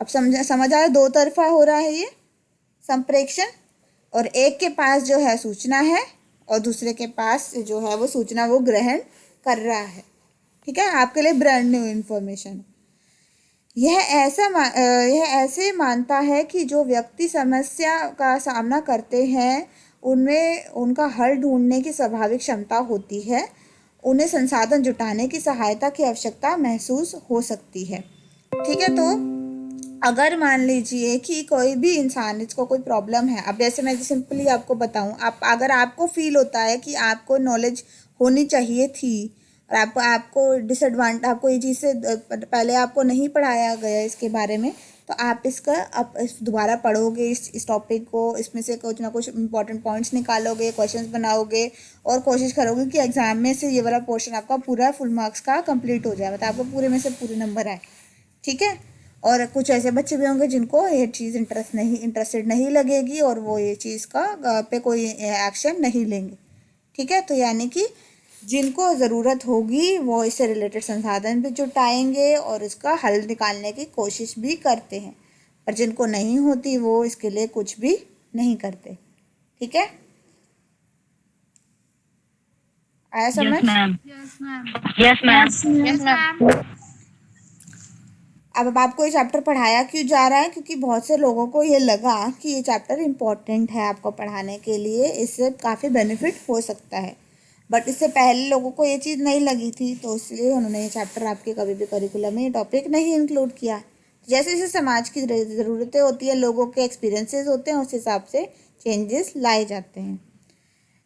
अब समझ आया, दो तरफा हो रहा है ये संप्रेषण, और एक के पास जो है सूचना है और दूसरे के पास जो है वो सूचना वो ग्रहण कर रहा है। ठीक है, आपके लिए ब्रांड न्यू इन्फॉर्मेशन। यह ऐसे मानता है कि जो व्यक्ति समस्या का सामना करते हैं उनमें उनका हल ढूंढने की स्वाभाविक क्षमता होती है, उन्हें संसाधन जुटाने की सहायता की आवश्यकता महसूस हो सकती है। ठीक है, तो अगर मान लीजिए कि कोई भी इंसान, इसको कोई प्रॉब्लम है, अब जैसे मैं सिंपली आपको बताऊं, अगर आपको फील होता है कि आपको नॉलेज होनी चाहिए थी और आपको ये चीज़ से पहले आपको नहीं पढ़ाया गया इसके बारे में, तो आप दोबारा पढ़ोगे इस टॉपिक को, इसमें से कुछ ना कुछ इंपॉर्टेंट पॉइंट्स निकालोगे, क्वेश्चंस बनाओगे और कोशिश करोगे कि एग्जाम में से ये वाला पोर्शन आपका पूरा फुल मार्क्स का कंप्लीट हो जाए, मतलब आपको पूरे में से पूरे नंबर आए। ठीक है, और कुछ ऐसे बच्चे भी होंगे जिनको ये चीज़ इंटरेस्टेड नहीं लगेगी और वो ये चीज़ पे कोई एक्शन नहीं लेंगे। ठीक है, तो यानी कि जिनको ज़रूरत होगी वो इससे रिलेटेड संसाधन भी जुटाएंगे और इसका हल निकालने की कोशिश भी करते हैं, पर जिनको नहीं होती वो इसके लिए कुछ भी नहीं करते। ठीक है, आया समझ? Yes ma'am. Yes ma'am. अब आपको ये चैप्टर पढ़ाया क्यों जा रहा है, क्योंकि बहुत से लोगों को ये लगा कि ये चैप्टर इम्पोर्टेंट है आपको पढ़ाने के लिए, इससे काफ़ी बेनिफिट हो सकता है, बट इससे पहले लोगों को ये चीज़ नहीं लगी थी, तो इसलिए उन्होंने ये चैप्टर आपके कभी भी करिकुलम में ये टॉपिक नहीं इंक्लूड किया। जैसे जैसे समाज की ज़रूरतें होती है, लोगों के एक्सपीरियंसेस होते हैं, उस हिसाब से चेंजेस लाए जाते हैं।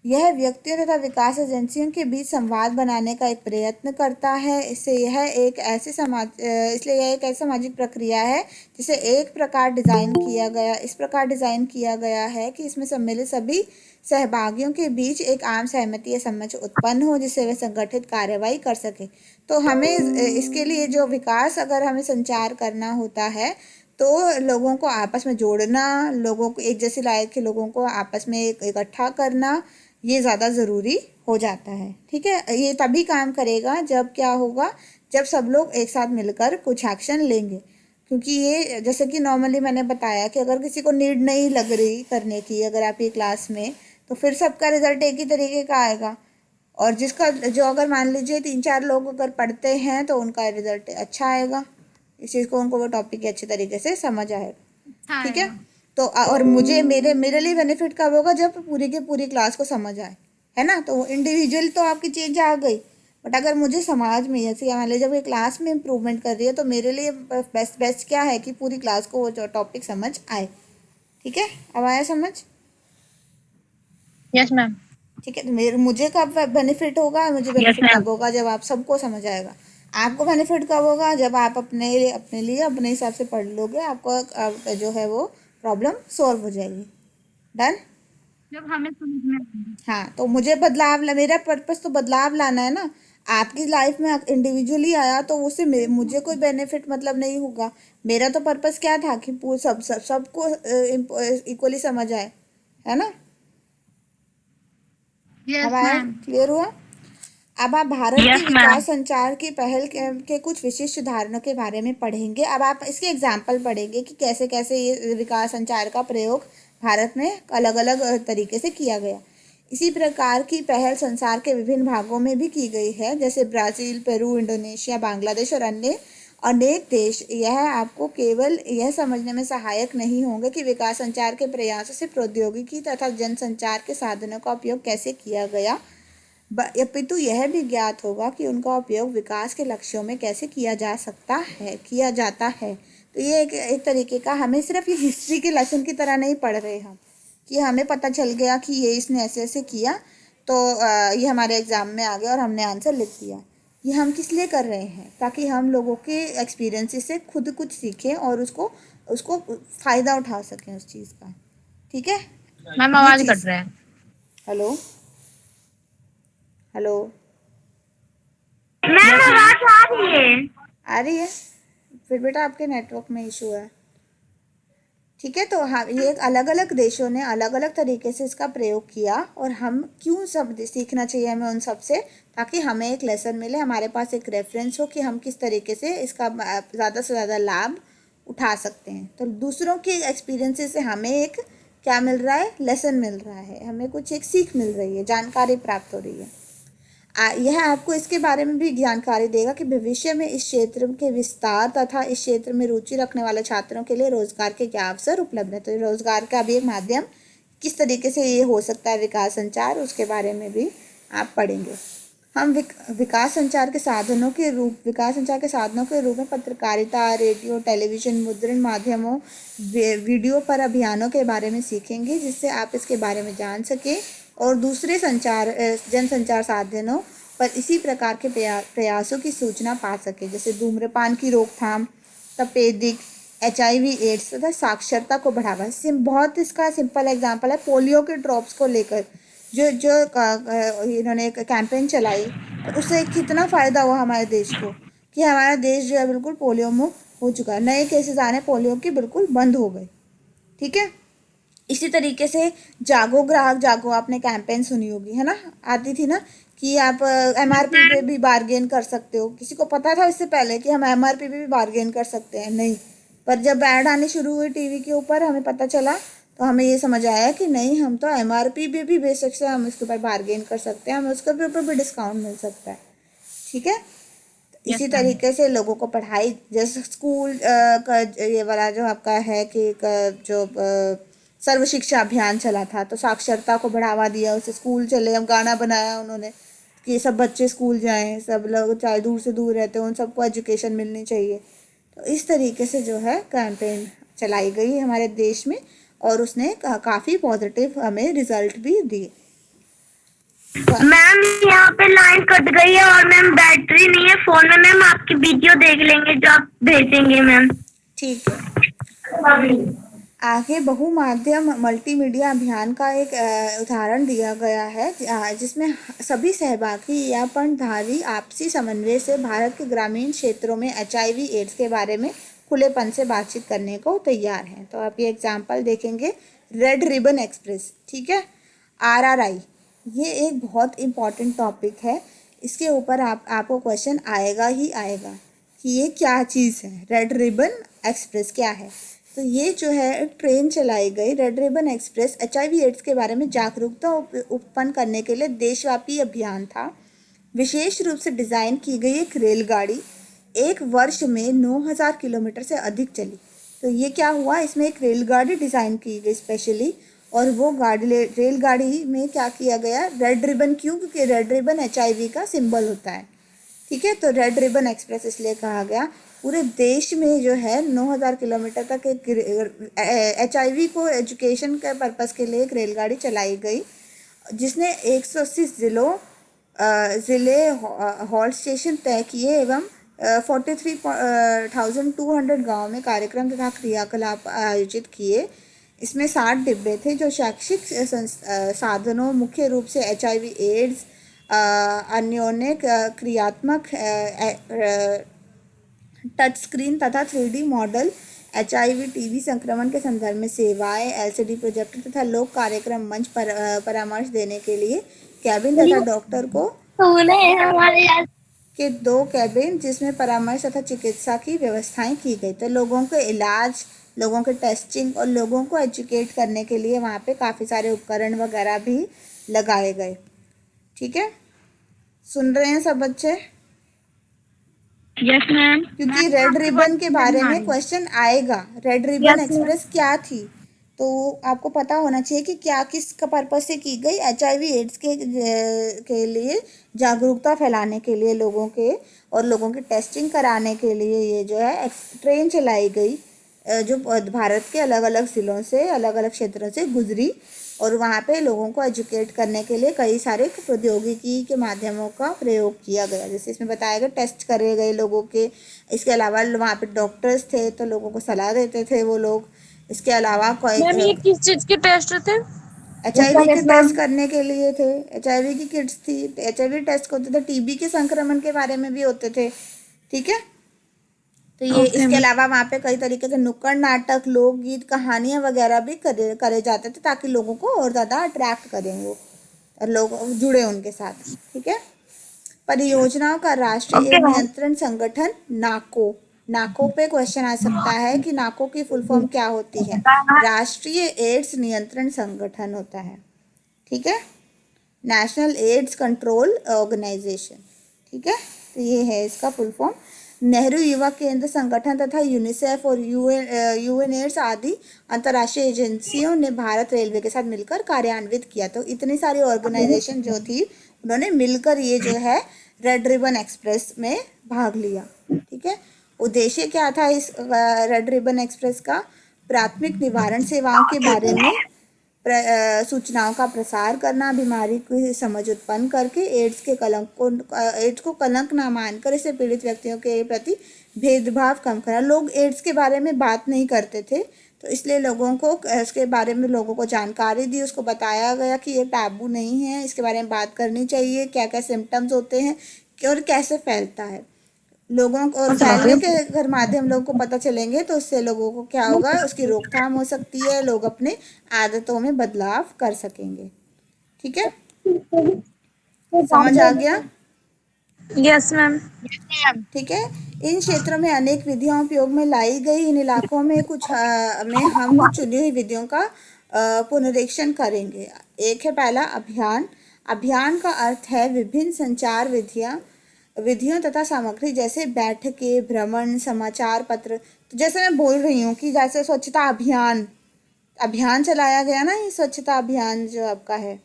यह व्यक्तियों तथा विकास एजेंसियों के बीच संवाद बनाने का एक प्रयत्न करता है। इसलिए यह एक ऐसी सामाजिक प्रक्रिया है जिसे इस प्रकार डिज़ाइन किया गया है कि इसमें सम्मिलित सभी सहभागियों के बीच एक आम सहमति या समझ उत्पन्न हो, जिससे वे संगठित कार्रवाई कर सके। तो हमें इसके लिए जो विकास अगर हमें संचार करना होता है तो लोगों को आपस में जोड़ना, लोगों को एक जैसी लायक के लोगों को आपस में इकट्ठा करना, ये ज़्यादा ज़रूरी हो जाता है। ठीक है, ये तभी काम करेगा जब क्या होगा, जब सब लोग एक साथ मिलकर कुछ एक्शन लेंगे। क्योंकि ये जैसे कि नॉर्मली मैंने बताया कि अगर किसी को नीड नहीं लग रही करने की अगर आपकी क्लास में, तो फिर सबका रिजल्ट एक ही तरीके का आएगा। और जो अगर मान लीजिए 3-4 लोग अगर पढ़ते हैं तो उनका रिजल्ट अच्छा आएगा, इस चीज़ को उनको वो टॉपिक अच्छे तरीके से समझ आएगा। ठीक है, तो और मेरे लिए बेनिफिट कब होगा, जब पूरी की पूरी क्लास को समझ आए, है ना। तो इंडिविजुअल तो आपकी चेंज आ गई, बट अगर मुझे समाज में जैसे मान लीजिए जब ये क्लास में इम्प्रूवमेंट कर रही है तो मेरे लिए बेस्ट क्या है कि पूरी क्लास को वो जो टॉपिक समझ आए। ठीक है, अब आया समझ? Yes ma'am. ठीक है, तो मुझे कब बेनिफिट होगा, मुझे बेनिफिट ma'am. कब होगा, जब आप सबको समझ आएगा। आपको बेनिफिट कब होगा, जब आप अपने लिए अपने हिसाब से पढ़ लोगे, आपको जो है वो प्रॉब्लम सॉल्व हो जाएगी। डन? जब हमें समझ में हाँ, तो मेरा पर्पस तो बदलाव लाना है ना। आपकी लाइफ में इंडिविजुअली आया तो उससे मुझे कोई बेनिफिट मतलब नहीं होगा। मेरा तो पर्पस क्या था कि सबको इक्वली समझ आए, है ना। यस अब आया, मैम। क्लियर हुआ? अब आप भारत की Yes, ma'am. विकास संचार की पहल के कुछ विशिष्ट उदाहरणों के बारे में पढ़ेंगे। अब आप इसके एग्जाम्पल पढ़ेंगे कि कैसे कैसे ये विकास संचार का प्रयोग भारत में अलग अलग तरीके से किया गया। इसी प्रकार की पहल संसार के विभिन्न भागों में भी की गई है, जैसे ब्राज़ील, पेरू, इंडोनेशिया, बांग्लादेश और अन्य अनेक देश। यह आपको केवल यह समझने में सहायक नहीं होंगे कि विकास संचार के प्रयासों से प्रौद्योगिकी तथा जनसंचार के साधनों का उपयोग कैसे किया गया, अपितु यह भी ज्ञात होगा कि उनका उपयोग विकास के लक्ष्यों में कैसे किया जाता है। तो ये एक तरीके का, हमें सिर्फ ये हिस्ट्री के लेसन की तरह नहीं पढ़ रहे हम कि हमें पता चल गया कि ये इसने ऐसे ऐसे किया तो ये हमारे एग्ज़ाम में आ गया और हमने आंसर लिख दिया। ये हम किस लिए कर रहे हैं, ताकि हम लोगों के एक्सपीरियंसेस से खुद कुछ सीखें और उसको फ़ायदा उठा सकें उस चीज़ का। ठीक है, मैम ये आवाज चीज़- कट रहा है। हेलो हेलो, मैम आवाज आ रही है। आ रही है? फिर बेटा आपके नेटवर्क में इशू है। ठीक है, तो हाँ, ये अलग अलग देशों ने अलग अलग तरीके से इसका प्रयोग किया और हम क्यों सब सीखना चाहिए हमें उन सब से, ताकि हमें एक लेसन मिले, हमारे पास एक रेफरेंस हो कि हम किस तरीके से इसका ज़्यादा से ज़्यादा लाभ उठा सकते हैं। तो दूसरों के एक्सपीरियंसेस से हमें एक क्या मिल रहा है, लेसन मिल रहा है, हमें कुछ एक सीख मिल रही है, जानकारी प्राप्त हो रही है। यह आपको इसके बारे में भी जानकारी देगा कि भविष्य में इस क्षेत्र के विस्तार तथा इस क्षेत्र में रुचि रखने वाले छात्रों के लिए रोजगार के क्या अवसर उपलब्ध है। तो रोजगार का भी एक माध्यम किस तरीके से ये हो सकता है विकास संचार, उसके बारे में भी आप पढ़ेंगे। हम विकास संचार के साधनों के रूप में पत्रकारिता, रेडियो, टेलीविज़न, मुद्रण माध्यमों, वीडियो पर अभियानों के बारे में सीखेंगे, जिससे आप इसके बारे में जान सकें और दूसरे जनसंचार साधनों पर इसी प्रकार के प्रयासों की सूचना पा सके, जैसे धूम्रपान की रोकथाम, तपेदिक, HIV एड्स तथा साक्षरता को बढ़ावा। बहुत इसका सिंपल एग्जांपल है पोलियो के ड्रॉप्स को लेकर जो इन्होंने एक कैंपेन चलाई, तो उससे कितना फ़ायदा हुआ हमारे देश को कि हमारा देश जो है बिल्कुल पोलियो मुक्त हो चुका है। नए केसेस आने पोलियो के बिल्कुल बंद हो गए। ठीक है, इसी तरीके से जागो ग्राहक जागो, आपने कैंपेन सुनी होगी, है ना, आती थी ना कि आप MRP पे भी बार्गेन कर सकते हो। किसी को पता था इससे पहले कि हम MRP पे भी बार्गेन कर सकते हैं? नहीं, पर जब ऐड आनी शुरू हुई टीवी के ऊपर हमें पता चला, तो हमें ये समझ आया कि नहीं, हम तो MRP पे भी बेशक से हम इसके ऊपर बार्गेन कर सकते हैं, हमें उसके ऊपर भी डिस्काउंट मिल सकता है। ठीक है, इसी तरीके से लोगों को पढ़ाई, जैसे स्कूल का ये वाला जो आपका है कि जो सर्व शिक्षा अभियान चला था, तो साक्षरता को बढ़ावा दिया, उसे स्कूल चले, हम गाना बनाया उन्होंने कि सब बच्चे स्कूल जाएं, सब लोग चाहे दूर से दूर रहते हैं उन सबको एजुकेशन मिलनी चाहिए। तो इस तरीके से जो है कैंपेन चलाई गई हमारे देश में और उसने काफ़ी पॉजिटिव हमें रिजल्ट भी दिए। मैम यहाँ पे लाइन कट गई है और मैम बैटरी नहीं है फोन में। मैम आपकी वीडियो देख लेंगे जो आप भेजेंगे मैम। ठीक है। आगे बहुमाध्यम मल्टीमीडिया अभियान का एक उदाहरण दिया गया है जिसमें सभी सहभागी या पंडधारी आपसी समन्वय से भारत के ग्रामीण क्षेत्रों में HIV एड्स के बारे में खुलेपन से बातचीत करने को तैयार हैं। तो आप ये एग्जाम्पल देखेंगे, रेड रिबन एक्सप्रेस, ठीक है, RRI, ये एक बहुत इम्पॉर्टेंट टॉपिक है। इसके ऊपर आपको क्वेश्चन आएगा ही आएगा कि ये क्या चीज़ है, रेड रिबन एक्सप्रेस क्या है। तो ये जो है एक ट्रेन चलाई गई, red ribbon express HIV AIDS के बारे में जागरूकता उत्पन्न करने के लिए देशव्यापी अभियान था। विशेष रूप से डिज़ाइन की गई एक रेलगाड़ी 1 वर्ष में 9000 किलोमीटर से अधिक चली। तो ये क्या हुआ, इसमें एक रेलगाड़ी डिज़ाइन की गई स्पेशली, और वो रेलगाड़ी में क्या किया गया, रेड रिबन, क्यों, क्योंकि रेड रिबन HIV का सिंबल होता है, ठीक है। तो रेड रिबन एक्सप्रेस इसलिए कहा गया। पूरे देश में जो है 9000 किलोमीटर तक एक HIV को एजुकेशन के पर्पस के लिए एक रेलगाड़ी चलाई गई, जिसने 180 ज़िले हॉल्ट स्टेशन तय किए एवं 43,200 गाँव में कार्यक्रम तथा क्रियाकलाप आयोजित किए। इसमें 60 डिब्बे थे जो शैक्षिक साधनों, मुख्य रूप से HIV एड्स, अन्योन्य क्रियात्मक टच स्क्रीन तथा 3D मॉडल, HIV TB संक्रमण के संदर्भ में सेवाएं, LCD प्रोजेक्टर तथा लोक कार्यक्रम मंच परामर्श देने के लिए कैबिन तथा डॉक्टर को के 2 कैबिन जिसमें परामर्श तथा चिकित्सा की व्यवस्थाएं की गई। तो लोगों के इलाज, लोगों के टेस्टिंग और लोगों को एजुकेट करने के लिए वहाँ पे काफ़ी सारे उपकरण वगैरह भी लगाए गए, ठीक है। सुन रहे हैं सब बच्चे? Yes ma'am. क्योंकि रेड रिबन के बारे में क्वेश्चन आएगा, रेड रिबन एक्सप्रेस क्या थी, तो आपको पता होना चाहिए कि क्या किस का पर्पज से की गई। HIV एड्स के लिए जागरूकता फैलाने के लिए लोगों के, और लोगों की टेस्टिंग कराने के लिए ये जो है ट्रेन चलाई गई, जो भारत के अलग अलग ज़िलों से, अलग अलग क्षेत्रों से गुजरी, और वहाँ पे लोगों को एजुकेट करने के लिए कई सारे प्रौद्योगिकी के माध्यमों का प्रयोग किया गया। जैसे इसमें बताया गया, टेस्ट करे गए लोगों के। इसके अलावा वहाँ पे डॉक्टर्स थे तो लोगों को सलाह देते थे वो लोग। इसके अलावा मैम ये किस चीज के टेस्ट थे? HIV के टेस्ट करने के लिए थे, HIV की किट्स थी, HIV टेस्ट होते थे, TB के संक्रमण के बारे में भी होते थे, ठीक है। तो ये इसके अलावा वहाँ पे कई तरीके के नुक्कड़ नाटक, लोकगीत, कहानियाँ वगैरह भी करे जाते थे ताकि लोगों को और ज़्यादा अट्रैक्ट करें वो, और लोग जुड़े उनके साथ, ठीक है। परियोजनाओं का राष्ट्रीय नियंत्रण संगठन नाको पे क्वेश्चन आ सकता है कि नाको की फुल फॉर्म क्या होती है। राष्ट्रीय एड्स नियंत्रण संगठन होता है, ठीक है, नेशनल एड्स कंट्रोल ऑर्गेनाइजेशन, ठीक है। तो ये है इसका फुल फॉर्म। नेहरू युवा केंद्र संगठन तथा यूनिसेफ और यूएनएड्स आदि अंतर्राष्ट्रीय एजेंसियों ने भारत रेलवे के साथ मिलकर कार्यान्वित किया। तो इतनी सारी ऑर्गेनाइजेशन जो थी उन्होंने मिलकर ये जो है रेड रिबन एक्सप्रेस में भाग लिया, ठीक है। उद्देश्य क्या था इस रेड रिबन एक्सप्रेस का? प्राथमिक निवारण सेवाओं के बारे में सूचनाओं का प्रसार करना, बीमारी की समझ उत्पन्न करके एड्स को कलंक ना मानकर इसे पीड़ित व्यक्तियों के प्रति भेदभाव कम करना। लोग एड्स के बारे में बात नहीं करते थे, तो इसलिए लोगों को इसके बारे में लोगों को जानकारी दी, उसको बताया गया कि ये टैबू नहीं है, इसके बारे में बात करनी चाहिए, क्या क्या सिम्टम्स होते हैं और कैसे फैलता है। लोगों को और फैलने के अगर माध्यम लोगों को पता चलेंगे तो उससे लोगों को क्या होगा, उसकी रोकथाम हो सकती है, लोग अपने आदतों में बदलाव कर सकेंगे, ठीक है। समझ आ गया? Yes ma'am. ठीक है। इन क्षेत्रों में अनेक विधियां उपयोग में लाई गई। इन इलाकों में हम कुछ चुनी हुई विधियों का पुनरीक्षण करेंगे। एक है पहला अभियान। अभियान का अर्थ है विभिन्न संचार विधियों तथा सामग्री, जैसे बैठकें, भ्रमण, समाचार पत्र। तो जैसे मैं बोल रही हूँ कि जैसे स्वच्छता अभियान चलाया गया ना, ये स्वच्छता अभियान जो आपका है।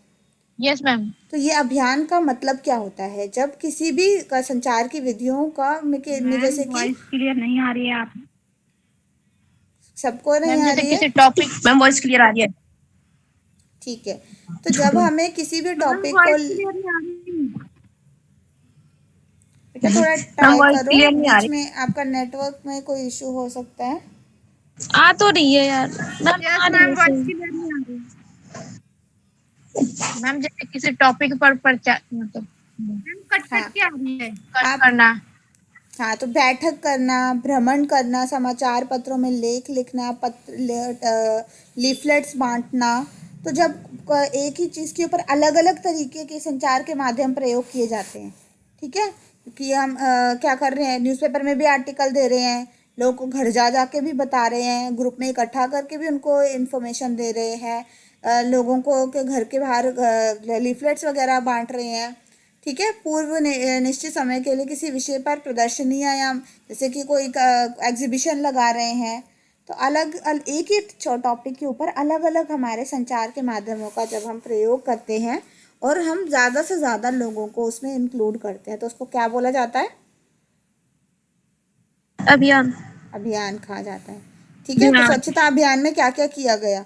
Yes ma'am. तो ये अभियान का मतलब क्या होता है? जब किसी भी का संचार की विधियों का में जैसे कि वॉइस क्लियर नहीं आ रही है आप सबको नहीं आ रही है। किसी टॉपिक मैम, वॉइस क्लियर आ रही है। ठीक है। तो जब हमें किसी भी टॉपिक को बेटा थोड़ा मैम ट्राई वॉइस करो, क्लियर नहीं आ बीच रही। में आपका नेटवर्क में कोई इशू हो सकता है। आ तो रही है यार मैम, आ रही है सही। मैम जैसे किसी टॉपिक पर मतलब हाँ कट आप करना। हाँ तो बैठक करना, भ्रमण करना, समाचार पत्रों में लेख लिखना, लीफलेट्स बांटना। तो जब एक ही चीज़ के ऊपर अलग अलग तरीके के संचार के माध्यम प्रयोग किए जाते हैं, ठीक है, कि हम क्या कर रहे हैं, न्यूज़पेपर में भी आर्टिकल दे रहे हैं, लोगों को घर जा जा के भी बता रहे हैं, ग्रुप में इकट्ठा करके भी उनको इन्फॉर्मेशन दे रहे हैं, लोगों को के घर के बाहर लीफलेट्स वगैरह बांट रहे हैं, ठीक है। पूर्व निश्चित समय के लिए किसी विषय पर प्रदर्शनियाँ या जैसे कि कोई एग्जीबिशन लगा रहे हैं, तो एक ही टॉपिक के ऊपर अलग अलग हमारे संचार के माध्यमों का जब हम प्रयोग करते हैं और हम ज़्यादा से ज़्यादा लोगों को उसमें इंक्लूड करते हैं, तो उसको क्या बोला जाता है? अभियान। अभियान कहा जाता है, ठीक है। तो स्वच्छता अभियान में क्या क्या किया गया?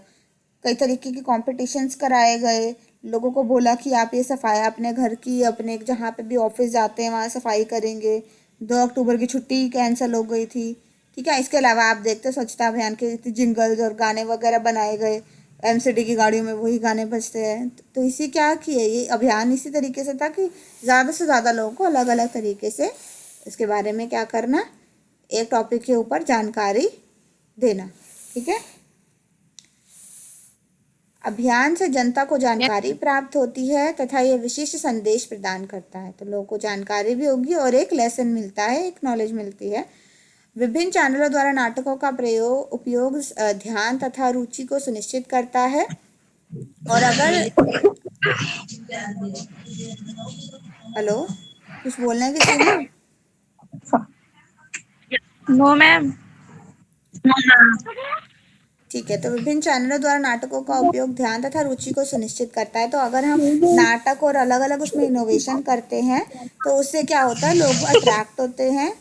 कई तरीके के कॉम्पिटिशन्स कराए गए, लोगों को बोला कि आप ये सफाई अपने घर की, अपने जहाँ पे भी ऑफिस जाते हैं वहाँ सफाई करेंगे। 2 अक्टूबर की छुट्टी कैंसिल हो गई थी, ठीक है। इसके अलावा आप देखते हैं स्वच्छता अभियान के जिंगल्स और गाने वगैरह बनाए गए, एमसीडी की गाड़ियों में वही गाने बजते हैं। तो इसी क्या किए, ये अभियान इसी तरीके से था कि ज़्यादा से ज़्यादा लोगों को अलग अलग तरीके से इसके बारे में क्या करना, एक टॉपिक के ऊपर जानकारी देना, ठीक है। अभियान से जनता को जानकारी प्राप्त होती है तथा ये विशिष्ट संदेश प्रदान करता है, तो लोगों को जानकारी भी होगी और एक लेसन मिलता है, एक नॉलेज मिलती है। विभिन्न चैनलों द्वारा नाटकों का उपयोग ध्यान तथा रुचि को सुनिश्चित करता है। और अगर हेलो, कुछ बोलना है किसी ने? No ma'am. ठीक है। तो विभिन्न चैनलों द्वारा नाटकों का उपयोग ध्यान तथा रुचि को सुनिश्चित करता है। तो अगर हम नाटक और अलग अलग उसमें इनोवेशन करते हैं तो उससे क्या होता है, लोग अट्रैक्ट होते हैं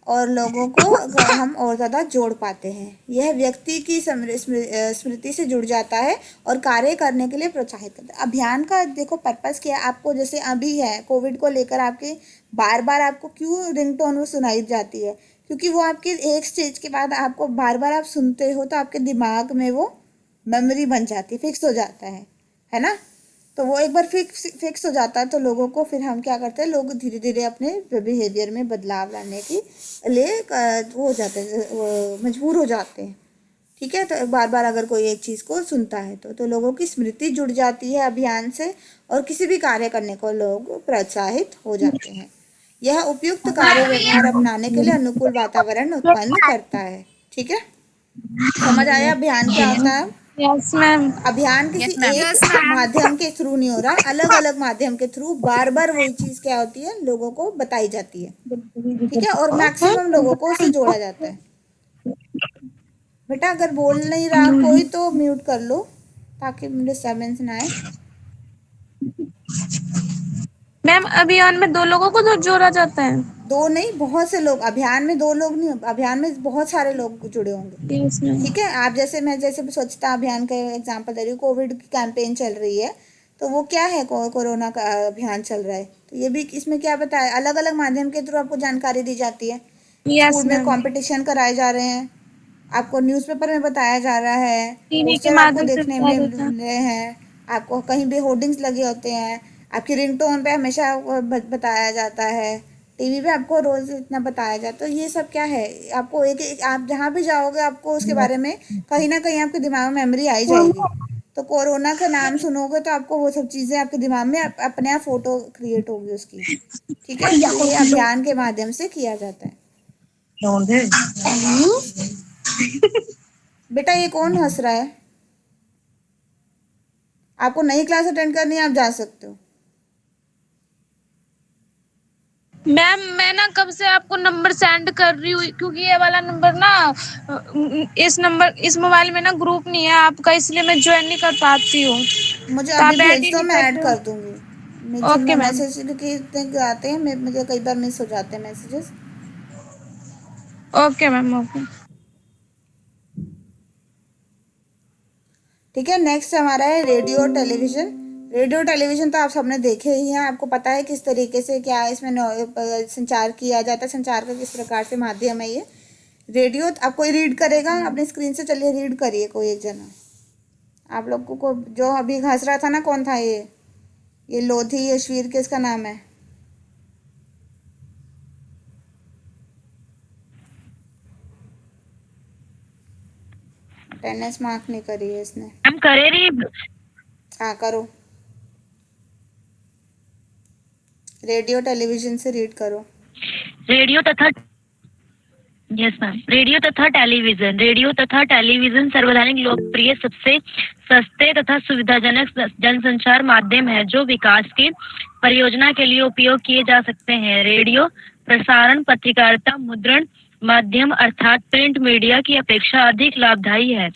और लोगों को हम और ज़्यादा जोड़ पाते हैं। यह व्यक्ति की स्मृति से जुड़ जाता है और कार्य करने के लिए प्रोत्साहित करता है। अभियान का देखो पर्पस क्या है, आपको जैसे अभी है कोविड को लेकर आपके बार बार आपको क्यों रिंगटोन वो सुनाई जाती है, क्योंकि वो आपके एक स्टेज के बाद आपको बार बार आप सुनते हो तो आपके दिमाग में वो मेमोरी बन जाती है, फिक्स हो जाता है ना। तो वो एक बार फिक्स हो जाता है तो लोगों को फिर हम क्या करते हैं, लोग धीरे धीरे अपने बिहेवियर में बदलाव लाने के लिए वो हो जाते हैं, मजबूर हो जाते हैं, ठीक है। तो बार बार अगर कोई एक चीज़ को सुनता है तो लोगों की स्मृति जुड़ जाती है अभियान से और किसी भी कार्य करने को लोग प्रोत्साहित हो जाते हैं। यह उपयुक्त कार्य व्यवहार अपनाने के लिए अनुकूल वातावरण उत्पन्न करता है, ठीक है। समझ आया अभियान क्या होता है? Yes ma'am. अभियान किसी एक माध्यम के थ्रू नहीं हो रहा, अलग अलग माध्यम के थ्रू बार बार वही चीज़ क्या होती है, लोगों को बताई जाती है, ठीक है, और मैक्सिमम लोगों को उससे जोड़ा जाता है। बेटा अगर बोल नहीं रहा कोई तो म्यूट कर लो ताकि डिस्टर्बेंस ना आए। मैम अभियान में 2 लोगों को तो जोड़ा जाता है। 2 नहीं, बहुत से लोग, अभियान में 2 लोग नहीं, अभियान में बहुत सारे लोग जुड़े होंगे, यस मैम। ठीक है। आप जैसे मैं जैसे स्वच्छता अभियान का एग्जांपल दे रही हूँ, कोविड की कैंपेन चल रही है तो वो क्या है, कोरोना का अभियान चल रहा है, तो ये भी इसमें क्या बताया, अलग अलग माध्यम के थ्रू आपको जानकारी दी जाती है। यस स्कूल में मैम। कंपटीशन कराए जा रहे हैं, आपको न्यूज़पेपर में बताया जा रहा है, टीवी के पोस्टर आपको माध्यम से देखने बताया में जाता है। मिल रहे हैं, आपको कहीं भी होर्डिंग्स लगे होते हैं, आपकी रिंगटोन पे हमेशा वो बताया जाता है, टीवी पे आपको रोज़ इतना बताया जाता है। तो ये सब क्या है, आपको एक आप जहाँ भी जाओगे आपको उसके बारे में कहीं ना कहीं आपके दिमाग में मेमोरी आई जाएगी। तो कोरोना का नाम सुनोगे तो आपको वो सब चीज़ें आपके दिमाग में अपने आप फोटो क्रिएट होगी उसकी, ठीक है। तो ये अभियान के माध्यम से किया जाता है। बेटा ये कौन हंस रहा है? आपको नई क्लास अटेंड करनी है, आप जा सकते हो। मैम मैं ना कब से आपको नंबर सेंड कर रही हूँ, क्योंकि ये वाला नंबर ना इस मोबाइल में ना ग्रुप नहीं है आपका, इसलिए मैं ज्वाइन नहीं कर पाती हूँ। मुझे तो अभी आप ऐड भेज ही दो, नहीं मैं ऐड करते हो। कर दूंगी। मुझे ओके मैं मैम। मैसेज के आते हैं, मुझे कई बार मिस हो जाते हैं मैसेजेस। Okay ma'am. ओके। ठीक है, नेक्स्ट हमारा है रेडियो और टेलीविजन। रेडियो टेलीविजन तो आप सबने देखे ही हैं, आपको पता है किस तरीके से क्या है इसमें संचार किया जाता है, संचार का किस प्रकार से माध्यम है ये। रेडियो आप कोई रीड करेगा अपनी स्क्रीन से, चलिए रीड करिए कोई एक जना। आप लोगों को जो अभी हंस रहा था ना, कौन था ये लोधी यशवीर, किसका नाम है? अटेंडेंस मार्क नहीं करी है इसने। हम करे रही। हाँ करो, रेडियो टेलीविजन से रीड करो। रेडियो तथा यस मैम, रेडियो तथा टेलीविजन। रेडियो तथा टेलीविजन सर्वाधिक लोकप्रिय, सबसे सस्ते तथा सुविधाजनक जनसंचार माध्यम है जो विकास की परियोजना के लिए उपयोग किए जा सकते हैं। रेडियो प्रसारण पत्रकारिता मुद्रण माध्यम अर्थात प्रिंट मीडिया की अपेक्षा अधिक लाभदायी है,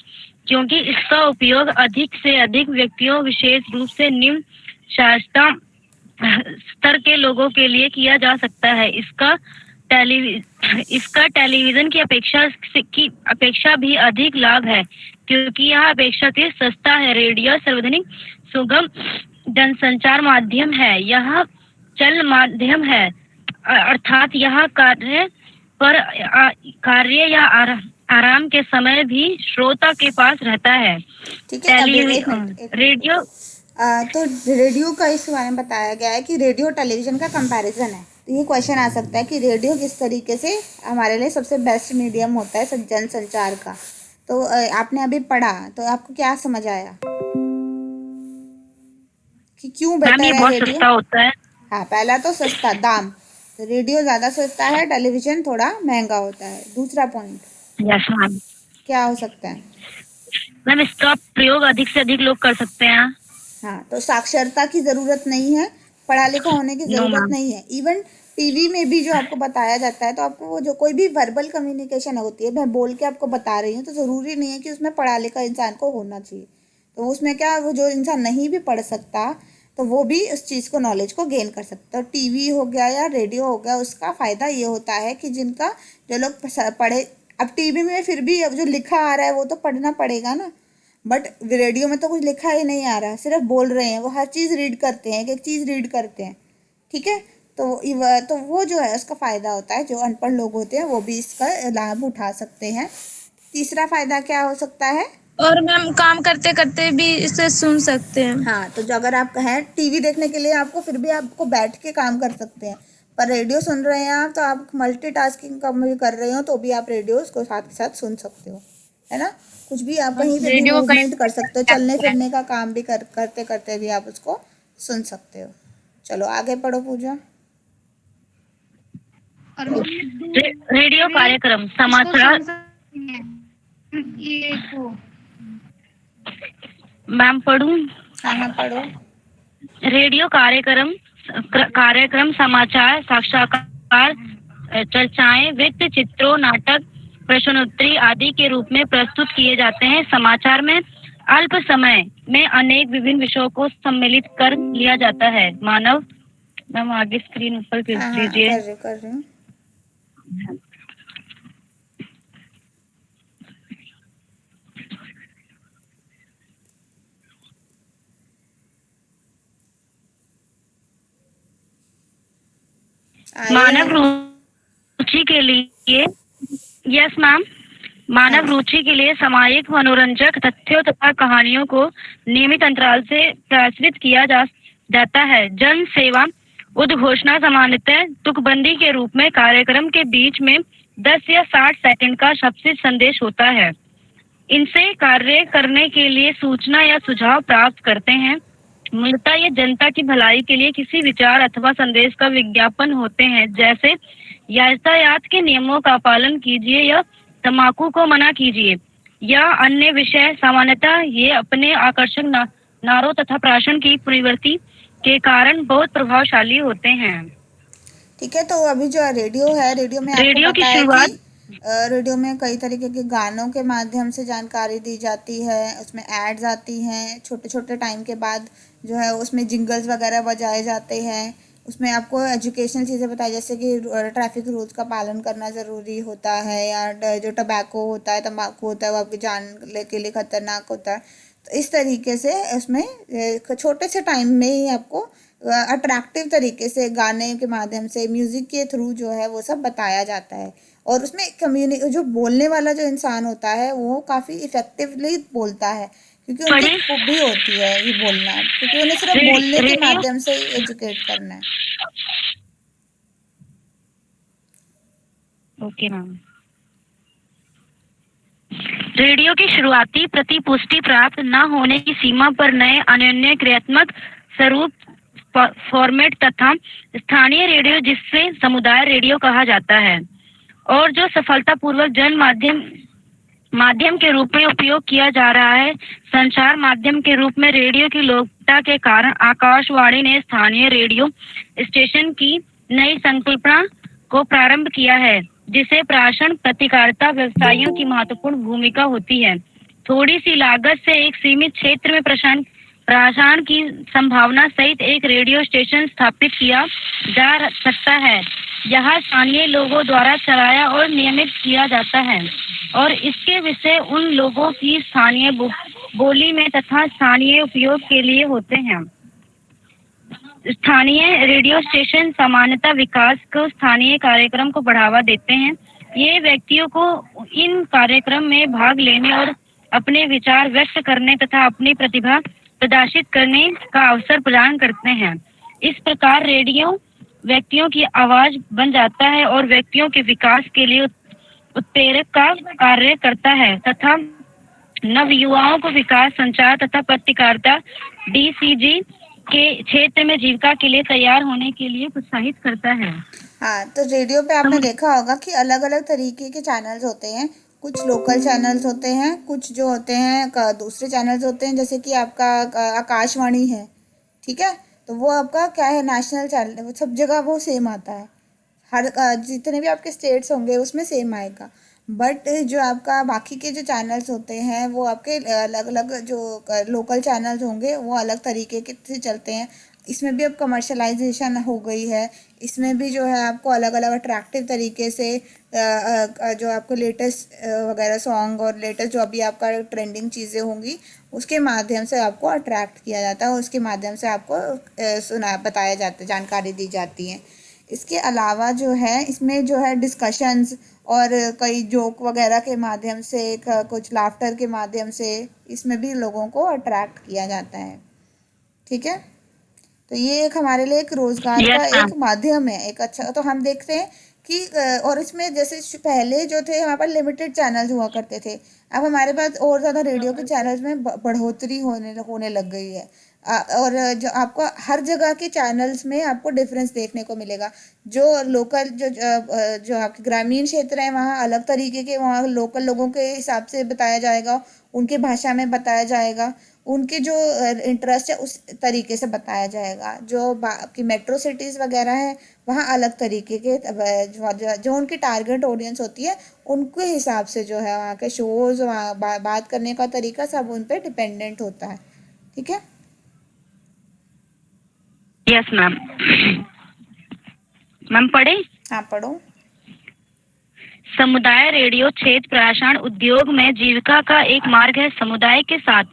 क्योंकि इसका उपयोग अधिक से अधिक व्यक्तियों, विशेष रूप से निम्न साक्षरता स्तर के लोगों के लिए किया जा सकता है। इसका टेलीविजन की अपेक्षा भी अधिक लाभ है, क्योंकि यह अपेक्षाकृत सस्ता है। रेडियो सर्वाधिक सुगम जनसंचार माध्यम है। यह चल माध्यम है, अर्थात यह कार्य या आराम के समय भी श्रोता के पास रहता है। ठीक है, रेडियो तो रेडियो का इस बारे में बताया गया है कि रेडियो टेलीविजन का कंपैरिजन है। तो ये क्वेश्चन आ सकता है कि रेडियो किस तरीके से हमारे लिए सबसे बेस्ट मीडियम होता है जन संचार का। तो आपने अभी पढ़ा तो आपको क्या समझ आया कि क्यों बेटर है बहुत रेडियो? सस्ता होता है। हाँ, पहला तो सस्ता दाम, तो रेडियो ज़्यादा सस्ता है, टेलीविजन थोड़ा महंगा होता है। दूसरा पॉइंट यस मैम, क्या हो सकता है? मैम इसका प्रयोग अधिक से अधिक लोग कर सकते हैं। हाँ, तो साक्षरता की ज़रूरत नहीं है, पढ़ा लिखा होने की ज़रूरत ma'am. नहीं है। इवन टीवी में भी जो आपको बताया जाता है, तो आपको वो जो कोई भी वर्बल कम्युनिकेशन होती है, मैं बोल के आपको बता रही हूँ, तो ज़रूरी नहीं है कि उसमें पढ़ा लिखा इंसान को होना चाहिए। तो उसमें क्या, वो जो इंसान नहीं भी पढ़ सकता तो वो भी उस चीज़ को, नॉलेज को गेन कर सकता है। टीवी हो गया या रेडियो हो गया, उसका फ़ायदा ये होता है कि जिनका जो लोग पढ़े, अब टीवी में फिर भी अब जो लिखा आ रहा है वो तो पढ़ना पड़ेगा ना, बट रेडियो में तो कुछ लिखा ही नहीं आ रहा, सिर्फ बोल रहे हैं। वो हर चीज़ रीड करते हैं, एक एक चीज़ रीड करते हैं। ठीक है, तो वो जो है उसका फ़ायदा होता है, जो अनपढ़ लोग होते हैं वो भी इसका लाभ उठा सकते हैं। तीसरा फ़ायदा क्या हो सकता है? और मैम काम करते करते भी इसे सुन सकते हैं। हाँ, तो जो अगर आप हैं टीवी देखने के लिए, आपको फिर भी आपको बैठ के काम कर सकते हैं, पर रेडियो सुन रहे हैं आप, तो आप मल्टीटास्किंग काम भी कर रहे हो तो भी आप रेडियो उसको साथ के साथ सुन सकते हो, है ना। कुछ भी आप कहीं पे भी मूवमेंट कर सकते हो, चलने फिरने का काम भी करते करते भी आप उसको सुन सकते हो। चलो आगे पढ़ो पूजा। रेडियो कार्यक्रम समाचार। मैम पढ़ूं? हाँ पढ़ो। रेडियो कार्यक्रम समाचार, साक्षात्कार, चर्चाएं, वृत्त चित्रों, नाटक, प्रश्नोत्तरी आदि के रूप में प्रस्तुत किए जाते हैं। समाचार में अल्प समय में अनेक विभिन्न विषयों को सम्मिलित कर लिया जाता है। मानव, मैम आगे स्क्रीन ऊपर खींच लीजिए। कर रही हूँ। मानव रुचि के लिए, यस मैम, मानव रुचि के लिए सामायिक मनोरंजक तथ्यों तथा कहानियों को नियमित अंतराल से प्रसारित किया जाता है। जन सेवा उद्घोषणा सामान्यतः तुकबंदी के रूप में कार्यक्रम के बीच में 10 या 60 सेकंड का शब्द संदेश होता है। इनसे कार्य करने के लिए सूचना या सुझाव प्राप्त करते हैं। मूलतः ये जनता की भलाई के लिए किसी विचार अथवा संदेश का विज्ञापन होते हैं, जैसे यातायात के नियमों का पालन कीजिए या तंबाकू को मना कीजिए या अन्य विषय। सामान्यतः ये अपने आकर्षक नारों तथा प्राशन की प्रवृत्ति के कारण बहुत प्रभावशाली होते हैं। ठीक है, तो अभी जो रेडियो है, रेडियो में रेडियो की शुरुआत, रेडियो में कई तरीके के गानों के माध्यम से जानकारी दी जाती है, उसमें एड्स आती हैं, छोटे छोटे टाइम के बाद जो है उसमें जिंगल्स वगैरह बजाए जाते हैं। उसमें आपको एजुकेशनल चीज़ें बताई, जैसे कि ट्रैफिक रूल्स का पालन करना ज़रूरी होता है, या जो टबैको होता है, तंबाकू होता है, वो आपकी जान के लिए खतरनाक होता है। तो इस तरीके से उसमें छोटे से टाइम में ही आपको अट्रैक्टिव तरीके से गाने के माध्यम से, म्यूज़िक के थ्रू जो है वो सब बताया जाता है। और उसमें जो बोलने वाला जो इंसान होता है वो काफ़ी इफ़ेक्टिवली बोलता है, क्योंकि उनकी खूबी होती है ये बोलना, क्योंकि उन्हें सिर्फ बोलने के माध्यम से ही एजुकेट करना है। Okay ma'am. रेडियो की शुरुआती प्रतिपुष्टि प्राप्त न होने की सीमा पर नए अनन्य क्रियात्मक स्वरूप, फॉर्मेट तथा स्थानीय रेडियो, जिससे समुदाय रेडियो कहा जाता है, और जो सफलतापूर्वक जन माध्यम के रूप में उपयोग किया जा रहा है। संचार माध्यम के रूप में रेडियो की लोकप्रियता के कारण आकाशवाणी ने स्थानीय रेडियो स्टेशन की नई संकल्पना को प्रारंभ किया है, जिसे प्रसारण पत्रकारिता व्यवसायियों की महत्वपूर्ण भूमिका होती है। थोड़ी सी लागत से एक सीमित क्षेत्र में प्रसारण की संभावना सहित एक रेडियो स्टेशन स्थापित किया जा सकता है, जहां स्थानीय लोगों द्वारा चलाया और नियमित किया जाता है, और इसके विषय उन लोगों की स्थानीय बोली में तथा स्थानीय उपयोग के लिए होते हैं। स्थानीय रेडियो स्टेशन सामान्यतः विकास को स्थानीय कार्यक्रम को बढ़ावा देते हैं। ये व्यक्तियों को इन कार्यक्रम में भाग लेने और अपने विचार व्यक्त करने तथा अपनी प्रतिभा प्रदर्शित करने का अवसर प्रदान करते हैं। इस प्रकार रेडियो व्यक्तियों की आवाज बन जाता है और व्यक्तियों के विकास के लिए उत्प्रेरक का कार्य करता है तथा नव युवाओं को विकास, संचार तथा पत्रकारिता DCG के क्षेत्र में जीविका के लिए तैयार होने के लिए प्रोत्साहित करता है। हाँ, तो रेडियो पे आपने देखा होगा कि अलग अलग तरीके के चैनल्स होते हैं। कुछ लोकल चैनल्स होते हैं, कुछ जो होते हैं दूसरे चैनल्स होते हैं, जैसे कि आपका आकाशवाणी है, ठीक है, तो वो आपका क्या है, नेशनल चैनल है, वो सब जगह वो सेम आता है, हर जितने भी आपके स्टेट्स होंगे उसमें सेम आएगा। बट जो आपका बाकी के जो चैनल्स होते हैं वो आपके अलग अलग जो लोकल चैनल्स होंगे वो अलग तरीके के से चलते हैं। इसमें भी अब कमर्शलाइजेशन हो गई है, इसमें भी जो है आपको अलग अलग अट्रैक्टिव तरीके से जो आपको लेटेस्ट वगैरह सॉन्ग और लेटेस्ट जो अभी आपका ट्रेंडिंग चीज़ें होंगी उसके माध्यम से आपको अट्रैक्ट किया जाता है, उसके माध्यम से आपको बताया जाता है, जानकारी दी जाती है। इसके अलावा जो है इसमें जो है डिस्कशंस और कई जोक वगैरह के माध्यम से, कुछ लाफ्टर के माध्यम से इसमें भी लोगों को अट्रैक्ट किया जाता है, ठीक है। तो ये एक हमारे लिए एक रोजगार का एक माध्यम है, एक अच्छा। तो हम देखते हैं कि और इसमें जैसे पहले जो थे हमारे पास लिमिटेड चैनल्स हुआ करते थे, अब हमारे पास और ज़्यादा रेडियो के चैनल्स में बढ़ोतरी होने लग गई है। और जो आपको हर जगह के चैनल्स में आपको डिफरेंस देखने को मिलेगा। जो लोकल जो आपके ग्रामीण क्षेत्र हैं वहाँ अलग तरीके के, वहाँ लोकल लोगों के हिसाब से बताया जाएगा, उनके भाषा में बताया जाएगा, उनके जो इंटरेस्ट है उस तरीके से बताया जाएगा। जो आपकी मेट्रो सिटीज़ वगैरह है वहाँ अलग तरीके के जो उनकी टारगेट ऑडियंस होती है उनके हिसाब से जो है वहाँ के शोज़, वहाँ बात करने का तरीका सब उन पर डिपेंडेंट होता है, ठीक है। Yes ma'am. मैम पढ़े? हाँ पढ़ो। समुदाय रेडियो क्षेत्र प्रसारण उद्योग में जीविका का एक मार्ग है। समुदाय के साथ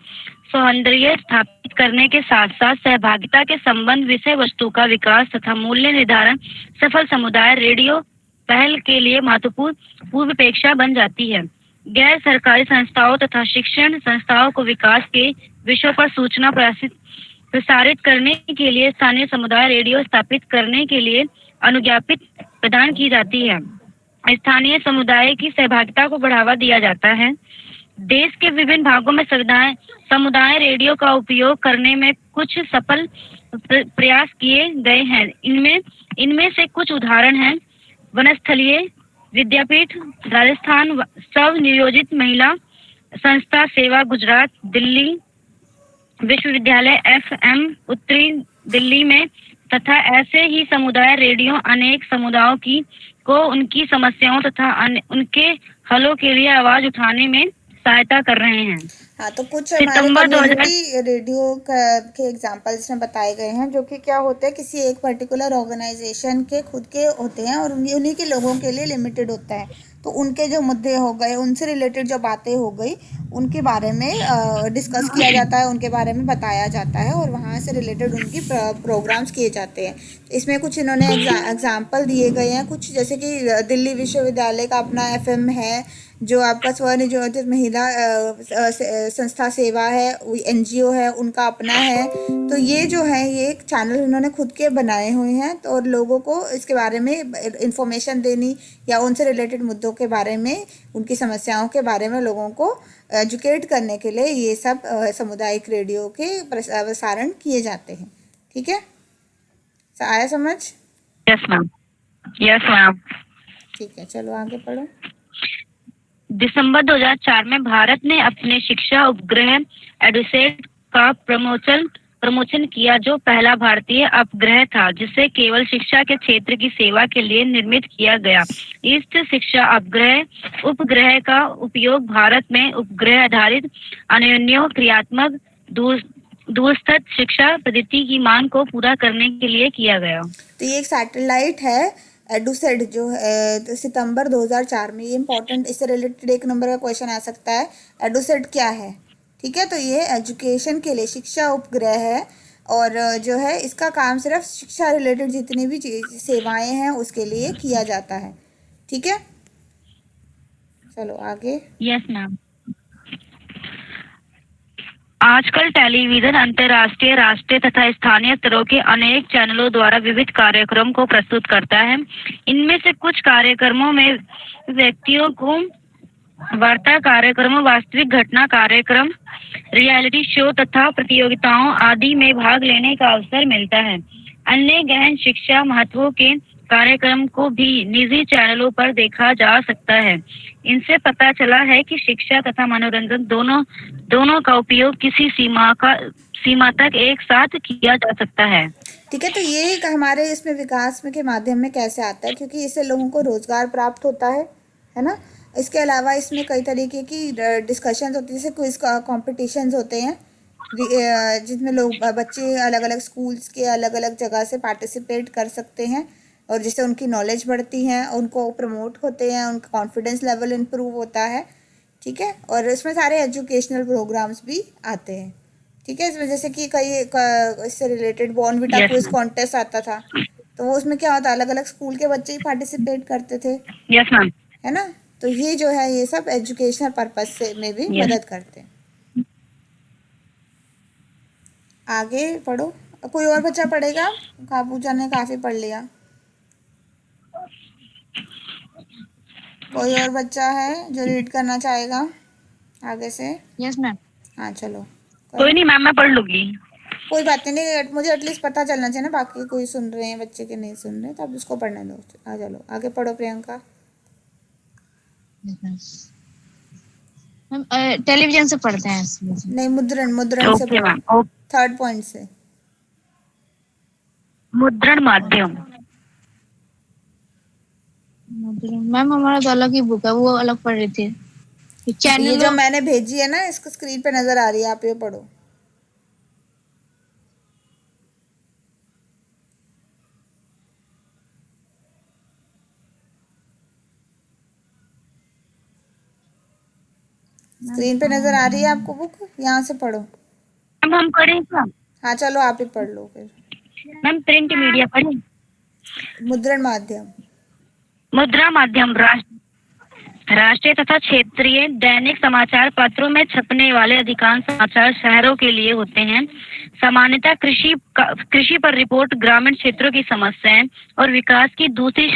सौहार्द स्थापित करने के साथ साथ सहभागिता के संबंध, विषय वस्तु का विकास तथा मूल्य निर्धारण सफल समुदाय रेडियो पहल के लिए महत्वपूर्ण पूर्वापेक्षा बन जाती है। गैर सरकारी संस्थाओं तथा शिक्षण संस्थाओं को विकास के विषयों पर सूचना प्रसारित करने के लिए स्थानीय समुदाय रेडियो स्थापित करने के लिए अनुज्ञापित प्रदान की जाती है। स्थानीय समुदाय की सहभागिता को बढ़ावा दिया जाता है। देश के विभिन्न भागों में समुदाय रेडियो का उपयोग करने में कुछ सफल प्रयास किए गए हैं। इनमें से कुछ उदाहरण हैं: वनस्थलीय विद्यापीठ राजस्थान, स्व नियोजित महिला संस्था सेवा गुजरात, दिल्ली विश्वविद्यालय FM उत्तरी दिल्ली में, तथा ऐसे ही समुदाय रेडियो अनेक समुदायों को उनकी समस्याओं तथा उनके हलों के लिए आवाज उठाने में सहायता कर रहे हैं। हाँ, तो कुछ हमारे कम्युनिटी रेडियो के एग्जांपल्स इसमें बताए गए हैं, जो कि क्या होते हैं, किसी एक पर्टिकुलर ऑर्गेनाइजेशन के खुद के होते हैं और उन्हीं के लोगों के लिए लिमिटेड होता है। तो उनके जो मुद्दे हो गए, उनसे रिलेटेड जो बातें हो गई, उनके बारे में डिस्कस किया जाता है, उनके बारे में बताया जाता है और वहाँ से रिलेटेड उनकी प्रोग्राम्स किए जाते हैं। इसमें कुछ इन्होंने एग्जाम्पल दिए गए हैं, कुछ जैसे कि दिल्ली विश्वविद्यालय का अपना एफएम है, जो आपका स्वनियोजित महिला संस्था सेवा है, एनजीओ है, उनका अपना है। तो ये जो है ये एक चैनल इन्होंने खुद के बनाए हुए हैं, तो और लोगों को इसके बारे में इंफॉर्मेशन देनी या उनसे रिलेटेड मुद्दों के बारे में, उनकी समस्याओं के बारे में लोगों को एजुकेट करने के लिए ये सब सामुदायिक रेडियो के प्रसारण किए जाते हैं। ठीक है, आया समझ? Yes ma'am, yes ma'am. ठीक है, चलो आगे पढ़ो। दिसंबर 2004 में भारत ने अपने शिक्षा उपग्रह एडुसेट का प्रमोशन किया, जो पहला भारतीय उपग्रह था जिसे केवल शिक्षा के क्षेत्र की सेवा के लिए निर्मित किया गया। इस शिक्षा उपग्रह का उपयोग भारत में उपग्रह आधारित अन्योन्य क्रियात्मक दूरस्थ शिक्षा पद्धति की मांग को पूरा करने के लिए किया गया। तो ये एक सैटेलाइट है एडुसेट, जो है तो सितंबर 2004 में, ये इंपॉर्टेंट, इससे रिलेटेड एक नंबर का क्वेश्चन आ सकता है। एडुसेट क्या है? ठीक है, तो ये एजुकेशन के लिए शिक्षा उपग्रह है और जो है इसका काम सिर्फ शिक्षा रिलेटेड जितनी भी सेवाएं हैं उसके लिए किया जाता है। ठीक है, चलो आगे। Yes ma'am. आजकल टेलीविजन अंतर्राष्ट्रीय, राष्ट्रीय तथा स्थानीय स्तरों के अनेक चैनलों द्वारा विविध कार्यक्रम को प्रस्तुत करता है। इनमें से कुछ कार्यक्रमों में व्यक्तियों को वार्ता कार्यक्रम, वास्तविक घटना कार्यक्रम, रियलिटी शो तथा प्रतियोगिताओं आदि में भाग लेने का अवसर मिलता है। अन्य गहन शिक्षा महत्व के कार्यक्रम को भी निजी चैनलों पर देखा जा सकता है। इनसे पता चला है कि शिक्षा तथा मनोरंजन दोनों का उपयोग किसी सीमा तक एक साथ किया जा सकता है। ठीक है, तो ये हमारे इसमें विकास में के माध्यम में कैसे आता है, क्योंकि इससे लोगों को रोजगार प्राप्त होता है ना। इसके अलावा इसमें कई तरीके की डिस्कशंस होती है, जैसे क्विज कॉम्पिटिशन्स होते हैं जिसमें लोग बच्चे अलग अलग स्कूल्स के अलग अलग जगह से पार्टिसिपेट कर सकते हैं और जिससे उनकी नॉलेज बढ़ती है, उनको प्रमोट होते हैं, उनका कॉन्फिडेंस लेवल इम्प्रूव होता है। ठीक है, और इसमें सारे एजुकेशनल प्रोग्राम्स भी आते हैं। ठीक है, इसमें जैसे कि कई इससे रिलेटेड बॉर्नविटा क्विज कॉन्टेस्ट आता था, तो वो उसमें क्या होता है, अलग अलग स्कूल के बच्चे ही पार्टिसिपेट करते थे। Yes ma'am. है ना, तो ये जो है ये सब एजुकेशनल पर्पस से में भी मदद करते हैं। आगे पढ़ो, कोई और बच्चा पढ़ेगा? पूजा ने काफी पढ़ लिया। कोई और बच्चा है जो रीड करना चाहेगा आगे से? Yes ma'am. हाँ चलो। कोई नहीं मैम, मैं पढ़ लूंगी। कोई बात नहीं, मुझे एटलीस्ट पता चलना चाहिए ना बाकी कोई सुन रहे हैं बच्चे के नहीं सुन रहे, तो आप उसको पढ़ने दो। आ चलो आगे पढ़ो प्रियंका। हम टेलीविजन से पढ़ते हैं इसमें। नहीं, मुद्रण से ओके मैम। पढ़ो, थर्ड पॉइंट से। मुद्रण माध्यम। मैम हमारा तो अलग ही बुक है, वो अलग पढ़ रही थी। ये चैनल जो मैंने भेजी है ना, इसको स्क्रीन पे नजर आ रही है, आप ये पढ़ो। स्क्रीन पे नजर आ रही है आपको बुक, यहाँ से पढ़ो। मैम हम पढ़ें क्या? हाँ चलो आप ही पढ़ लो फिर। मैम प्रिंट मीडिया पढ़ें? मुद्रण माध्यम। मुद्रा माध्यम राष्ट्रीय तथा क्षेत्रीय दैनिक समाचार पत्रों में छपने वाले अधिकांश समाचार शहरों के लिए होते हैं। सामान्यतः कृषि पर रिपोर्ट, ग्रामीण क्षेत्रों की समस्याएं और विकास की दूसरी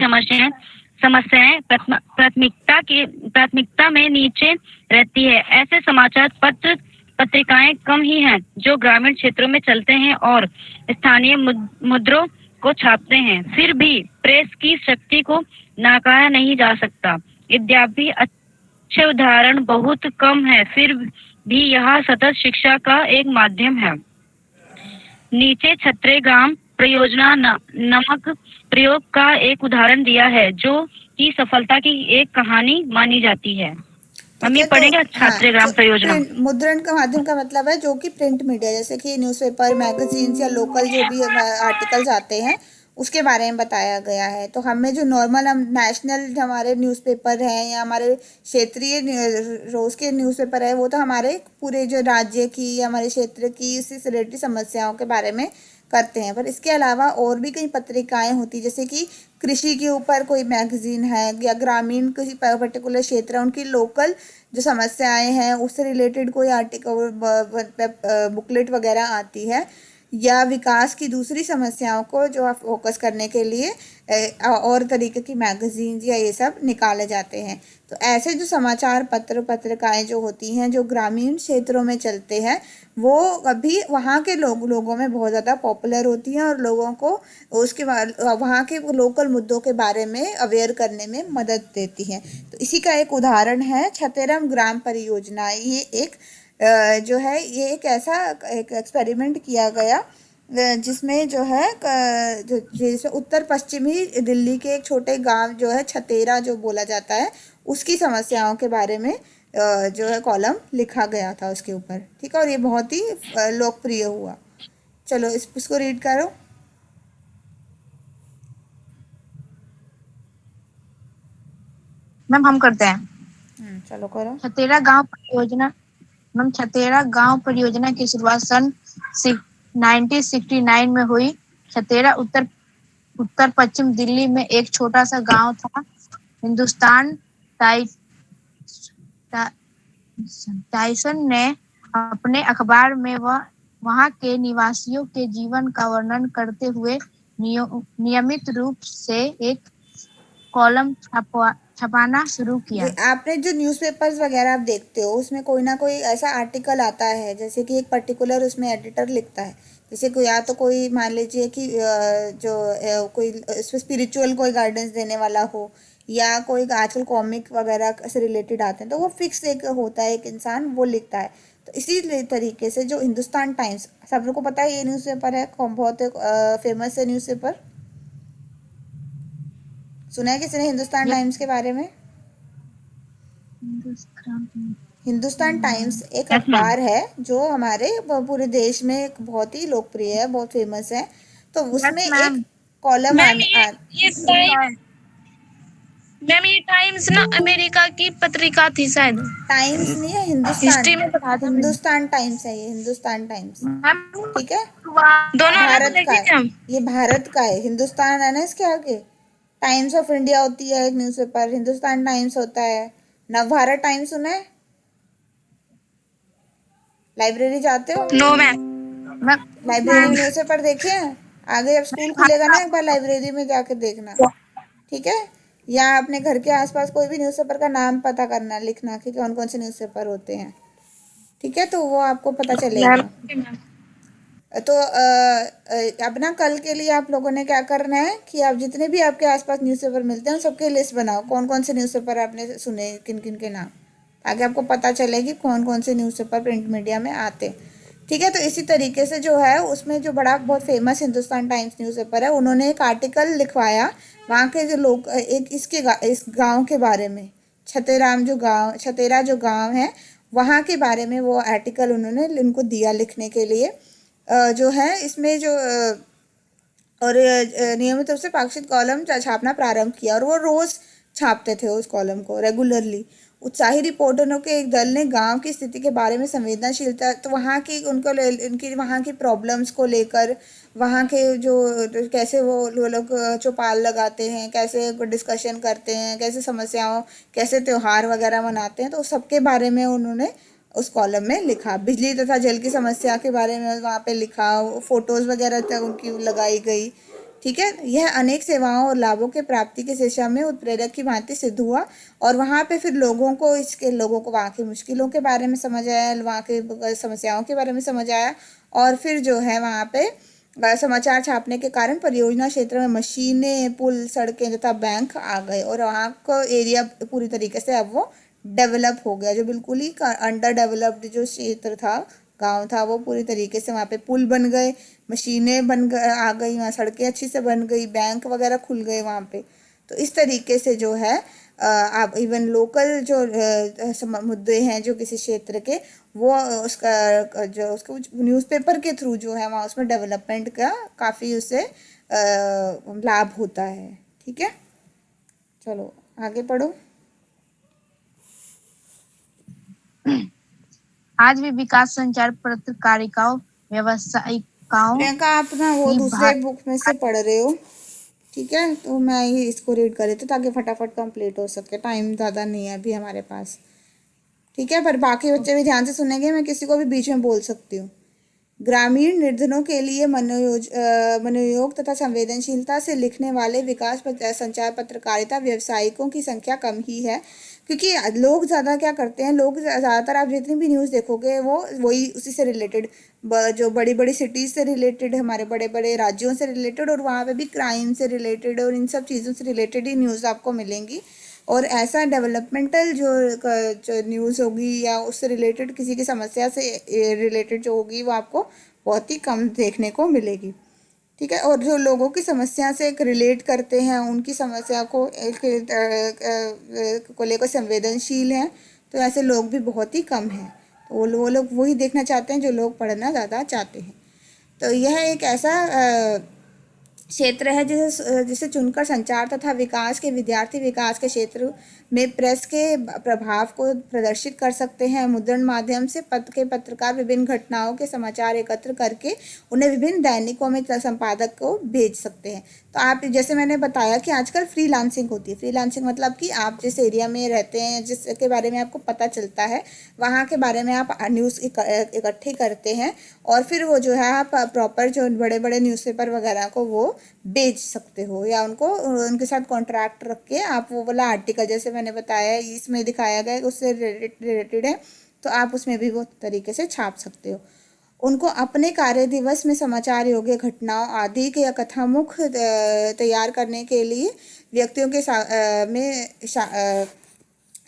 समस्याएं प्राथमिकता में नीचे रहती है। ऐसे समाचार पत्रिकाएं कम ही हैं जो ग्रामीण क्षेत्रों में चलते हैं और स्थानीय मुद्रों को छापते हैं। फिर भी प्रेस की शक्ति को नकारा नहीं जा सकता। यद्यपि अच्छे उदाहरण बहुत कम है, फिर भी यह सतत शिक्षा का एक माध्यम है। नीचे छत्रेगाम परियोजना नमक प्रयोग का एक उदाहरण दिया है, जो कि सफलता की एक कहानी मानी जाती है। हम ये पढ़ेंगे छात्रेग्राम परियोजना। मुद्रण का माध्यम का मतलब है जो कि प्रिंट मीडिया, जैसे कि न्यूज़पेपर, मैगजीन्स या लोकल जो भी आर्टिकल्स आते हैं उसके बारे में बताया गया है। तो हमें जो नॉर्मल हम नेशनल हमारे न्यूज़पेपर हैं या हमारे क्षेत्रीय रोज़ के न्यूज़पेपर है, वो तो हमारे पूरे जो राज्य की या हमारे क्षेत्र की इससे रिलेटेड समस्याओं के बारे में करते हैं। पर इसके अलावा और भी कई पत्रिकाएं होती, जैसे कि कृषि के ऊपर कोई मैगजीन है या ग्रामीण किसी पर्टिकुलर क्षेत्र है उनकी लोकल जो समस्याएं हैं उससे रिलेटेड कोई आर्टिकल बुकलेट वगैरह आती है, या विकास की दूसरी समस्याओं को जो आप फोकस करने के लिए और तरीके की मैगजीन या ये सब निकाले जाते हैं। तो ऐसे जो समाचार पत्रिकाएं जो होती हैं जो ग्रामीण क्षेत्रों में चलते हैं वो अभी वहाँ के लोगों में बहुत ज़्यादा पॉपुलर होती हैं और लोगों को उसके वहाँ के लोकल मुद्दों के बारे में अवेयर करने में मदद देती हैं। तो इसी का एक उदाहरण है छतेरम ग्राम परियोजना। ये एक जो है ये एक ऐसा एक एक्सपेरिमेंट किया गया जिसमें जो है जैसे उत्तर पश्चिमी दिल्ली के एक छोटे गांव जो है छतेरा जो बोला जाता है उसकी समस्याओं के बारे में जो है कॉलम लिखा गया था उसके ऊपर। ठीक है, और ये बहुत ही लोकप्रिय हुआ। चलो इसको रीड करो। मैम हम करते हैं। चलो करो। छतेरा गांव परियोजना। मैम छतेरा गांव परियोजना की शुरुआत सन 1969 में हुई। छतेरा उत्तर पश्चिम दिल्ली में एक छोटा सा गांव था। हिंदुस्तान टाइसन ने अपने अखबार में वहां के निवासियों के जीवन का वर्णन करते हुए नियमित रूप से एक कॉलम छपाना शुरू किया। आपने जो न्यूज़पेपर्स वगैरह आप देखते हो उसमें कोई ना कोई ऐसा आर्टिकल आता है, जैसे कि एक पर्टिकुलर उसमें एडिटर लिखता है, जैसे कोई या तो कोई मान लीजिए कि जो कोई इसमें स्पिरिचुअल कोई गाइडेंस देने वाला हो या कोई आजकल कॉमिक वगैरह से रिलेटेड आते हैं, तो वो फिक्स एक होता है, एक इंसान वो लिखता है। तो इसी तरीके से जो हिंदुस्तान टाइम्स, सब लोग को पता है ये न्यूज़पेपर है, बहुत फेमस है न्यूज़पेपर। सुना है किसी ने हिंदुस्तान टाइम्स के बारे में? हिंदुस्तान टाइम्स एक अखबार है जो हमारे पूरे देश में एक बहुत ही लोकप्रिय है, बहुत फेमस है। तो उसमें एक कॉलम मैम ये टाइम्स ना अमेरिका की पत्रिका थी शायद। टाइम्स नहीं है, हिंदुस्तान टाइम्स है, ये हिंदुस्तान टाइम्स। ठीक है, दोनों भारत का है, ये भारत का है। हिंदुस्तान है ना इसके आगे, टाइम्स ऑफ इंडिया होती है एक न्यूज़पेपर, हिंदुस्तान टाइम्स होता है। नवभारत टाइम्स सुना है? लाइब्रेरी जाते हो? No ma'am. लाइब्रेरी में न्यूज़पेपर देखे हैं? आगे जब स्कूल खुलेगा ना एक बार लाइब्रेरी में जाके देखना, ठीक है? या अपने घर के आसपास कोई भी न्यूज़पेपर का नाम पता करना, लिखना कि कौन कौन से न्यूज़पेपर होते हैं, ठीक है? तो वो आपको पता चलेगा। तो अब ना कल के लिए आप लोगों ने क्या करना है कि आप जितने भी आपके आसपास न्यूज़पेपर मिलते हैं सबके लिस्ट बनाओ, कौन कौन से न्यूज़पेपर आपने सुने, किन किन के नाम, ताकि आपको पता चले कि कौन कौन से न्यूज़पेपर प्रिंट मीडिया में आते हैं। ठीक है, तो इसी तरीके से जो है उसमें जो बड़ा बहुत फेमस हिंदुस्तान टाइम्स न्यूज़पेपर है, उन्होंने एक आर्टिकल लिखवाया वहाँ के जो लोग एक इस गाँव के बारे में, छतेरा जो गाँव है वहाँ के बारे में वो आर्टिकल उन्होंने उनको दिया लिखने के लिए। जो है इसमें जो और नियमित रूप से पाक्षिक कॉलम छापना प्रारंभ किया और वो रोज़ छापते थे उस कॉलम को रेगुलरली। उत्साही रिपोर्टरों के एक दल ने गांव की स्थिति के बारे में संवेदनशीलता, तो वहाँ की उनकी वहाँ की प्रॉब्लम्स को लेकर, वहाँ के जो कैसे वो लोग चौपाल लगाते हैं, कैसे डिस्कशन करते हैं, कैसे समस्याओं, कैसे त्यौहार वगैरह मनाते हैं, तो सबके बारे में उन्होंने उस कॉलम में लिखा। बिजली तथा जल की समस्या के बारे में वहाँ पे लिखा, फोटोज़ वगैरह तक उनकी लगाई गई। ठीक है, यह अनेक सेवाओं और लाभों के प्राप्ति की दिशा में उत्प्रेरक की भांति सिद्ध हुआ। और वहाँ पे फिर लोगों को वहाँ की मुश्किलों के बारे में समझ आया, वहाँ के समस्याओं के बारे में समझ आया। और फिर जो है वहाँ पे समाचार छापने के कारण परियोजना क्षेत्र में मशीनें, पुल, सड़कें तथा बैंक आ गए और वहाँ का एरिया पूरी तरीके से अब वो डेवलप हो गया। जो बिल्कुल ही अंडर डेवलप्ड जो क्षेत्र था, गांव था, वो पूरी तरीके से वहाँ पे पुल बन गए, मशीनें आ गई, वहाँ सड़कें अच्छी से बन गई, बैंक वगैरह खुल गए वहाँ पे। तो इस तरीके से जो है आप इवन लोकल जो मुद्दे हैं जो किसी क्षेत्र के, वो उसका जो उसको न्यूज़पेपर के थ्रू जो है वहाँ उसमें डेवलपमेंट का काफ़ी उससे लाभ होता है। ठीक है, चलो आगे पढ़ो। आज भी विकास संचार पत्रकारिताओं व्यावसायिकाओं प्रियंका, आप ना वो की दूसरे बुक में से पढ़ रहे हो, ठीक है, तो मैं ही इसको रीड कर लेती हूँ ताकि फटाफट कंप्लीट हो सके, टाइम ज़्यादा नहीं है अभी हमारे पास। ठीक है, पर बाकी बच्चे भी ध्यान से सुनेंगे, मैं किसी को भी बीच में बोल सकती हूँ। ग्रामीण निर्धनों के लिए मनोयोग तथा संवेदनशीलता से लिखने वाले विकास संचार पत्रकारिता व्यवसायिकों की संख्या कम ही है, क्योंकि लोग ज़्यादा क्या करते हैं, लोग ज़्यादातर आप जितनी भी न्यूज़ देखोगे वो वही उसी से रिलेटेड, जो बड़ी बड़ी सिटीज़ से रिलेटेड, हमारे बड़े बड़े राज्यों से रिलेटेड, और वहाँ पे भी क्राइम से रिलेटेड और इन सब चीज़ों से रिलेटेड ही न्यूज़ आपको मिलेंगी। और ऐसा डेवलपमेंटल जो न्यूज़ होगी या उससे रिलेटेड किसी की समस्या से रिलेटेड जो होगी वो आपको बहुत ही कम देखने को मिलेगी। ठीक है, और जो लोगों की समस्या से रिलेट करते हैं, उनकी समस्या को लेकर संवेदनशील हैं, तो ऐसे लोग भी बहुत ही कम हैं। तो वो लोग वही देखना चाहते हैं जो लोग पढ़ना ज़्यादा चाहते हैं। तो यह एक ऐसा क्षेत्र है जिसे चुनकर संचार तथा विकास के विद्यार्थी विकास के क्षेत्र में प्रेस के प्रभाव को प्रदर्शित कर सकते हैं। मुद्रण माध्यम से पत्रकार विभिन्न घटनाओं के समाचार एकत्र करके उन्हें विभिन्न दैनिकों में संपादक को भेज सकते हैं। तो आप, जैसे मैंने बताया कि आजकल फ्रीलांसिंग होती है। फ्रीलांसिंग मतलब कि आप जिस एरिया में रहते हैं, जिसके बारे में आपको पता चलता है, वहाँ के बारे में आप न्यूज़ इकट्ठी करते हैं और फिर वो जो है आप प्रॉपर जो बड़े बड़े न्यूज़पेपर वगैरह को वो बेच सकते हो, या उनको उनके साथ कॉन्ट्रैक्ट रख के आप वो वाला आर्टिकल, जैसे मैंने बताया इसमें दिखाया गया उससे रिलेटेड है, तो आप उसमें भी वो तरीके से छाप सकते हो। उनको अपने कार्य दिवस में समाचार योग्य घटनाओं आदि के कथामुख तैयार करने के लिए व्यक्तियों के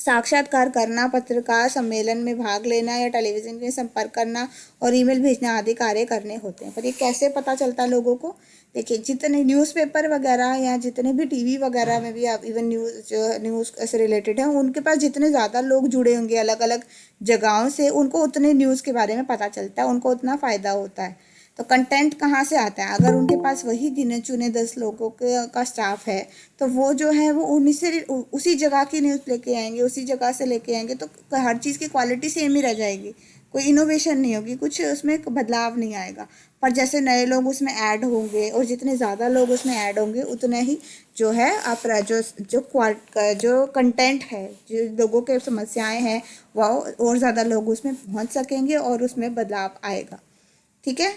साक्षात्कार करना, पत्रकार सम्मेलन में भाग लेना या टेलीविज़न में संपर्क करना और ईमेल भेजना आदि कार्य करने होते हैं। पर ये कैसे पता चलता है लोगों को? देखिए, जितने न्यूज़पेपर वगैरह या जितने भी टीवी वगैरह में भी आप इवन न्यूज़ से रिलेटेड हैं, उनके पास जितने ज़्यादा लोग जुड़े होंगे अलग अलग जगहों से, उनको उतने न्यूज़ के बारे में पता चलता है, उनको उतना फ़ायदा होता है। तो कंटेंट कहाँ से आता है? अगर उनके पास वही गिने चुने 10 लोगों का स्टाफ है, तो वो जो है वो उन्हीं से उसी जगह की न्यूज़ लेके आएंगे, उसी जगह से लेके आएंगे, तो हर चीज़ की क्वालिटी सेम ही रह जाएगी, कोई इनोवेशन नहीं होगी, कुछ उसमें बदलाव नहीं आएगा। पर जैसे नए लोग उसमें ऐड होंगे और जितने ज़्यादा लोग उसमें ऐड होंगे, उतने ही जो है आप जो कंटेंट है, जो लोगों के समस्याएं हैं, वह और ज़्यादा लोग उसमें पहुंच सकेंगे और उसमें बदलाव आएगा। ठीक है,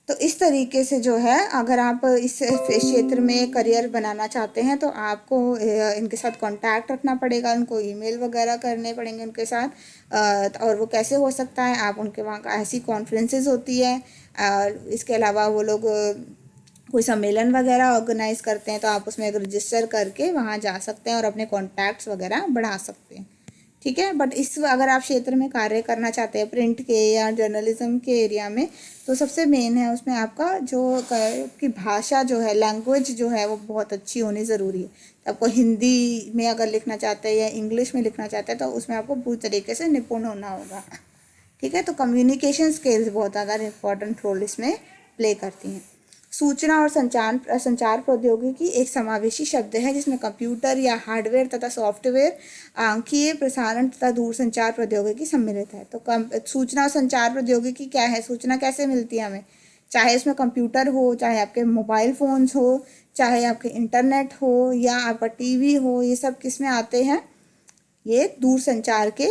तो इस तरीके से जो है, अगर आप इस क्षेत्र में करियर बनाना चाहते हैं तो आपको इनके साथ कांटेक्ट रखना पड़ेगा, उनको ईमेल वगैरह करने पड़ेंगे उनके साथ। और वो कैसे हो सकता है? आप उनके वहाँ का ऐसी कॉन्फ्रेंसेस होती है, इसके अलावा वो लोग कोई सम्मेलन वगैरह ऑर्गेनाइज करते हैं, तो आप उसमें रजिस्टर करके वहाँ जा सकते हैं और अपने कॉन्टैक्ट्स वगैरह बढ़ा सकते हैं। ठीक है, बट अगर आप क्षेत्र में कार्य करना चाहते हैं प्रिंट के या जर्नलिज्म के एरिया में, तो सबसे मेन है उसमें आपका जो की भाषा जो है, लैंग्वेज जो है, वो बहुत अच्छी होनी ज़रूरी है। तो आपको हिंदी में अगर लिखना चाहते हैं या इंग्लिश में लिखना चाहते हैं, तो उसमें आपको पूरी तरीके से निपुण होना होगा। ठीक है, तो कम्युनिकेशन स्किल्स बहुत ज़्यादा इम्पोर्टेंट रोल इसमें प्ले करती हैं। सूचना और संचार प्रौद्योगिकी एक समावेशी शब्द है जिसमें कंप्यूटर या हार्डवेयर तथा सॉफ्टवेयर, आंखीय प्रसारण तथा दूरसंचार प्रौद्योगिकी सम्मिलित है। तो सूचना और संचार प्रौद्योगिकी क्या है? सूचना कैसे मिलती है हमें? चाहे उसमें कंप्यूटर हो, चाहे आपके मोबाइल फ़ोन्स हो, चाहे आपके इंटरनेट हो या आपका टीवी हो, ये सब किस में आते हैं? ये दूरसंचार के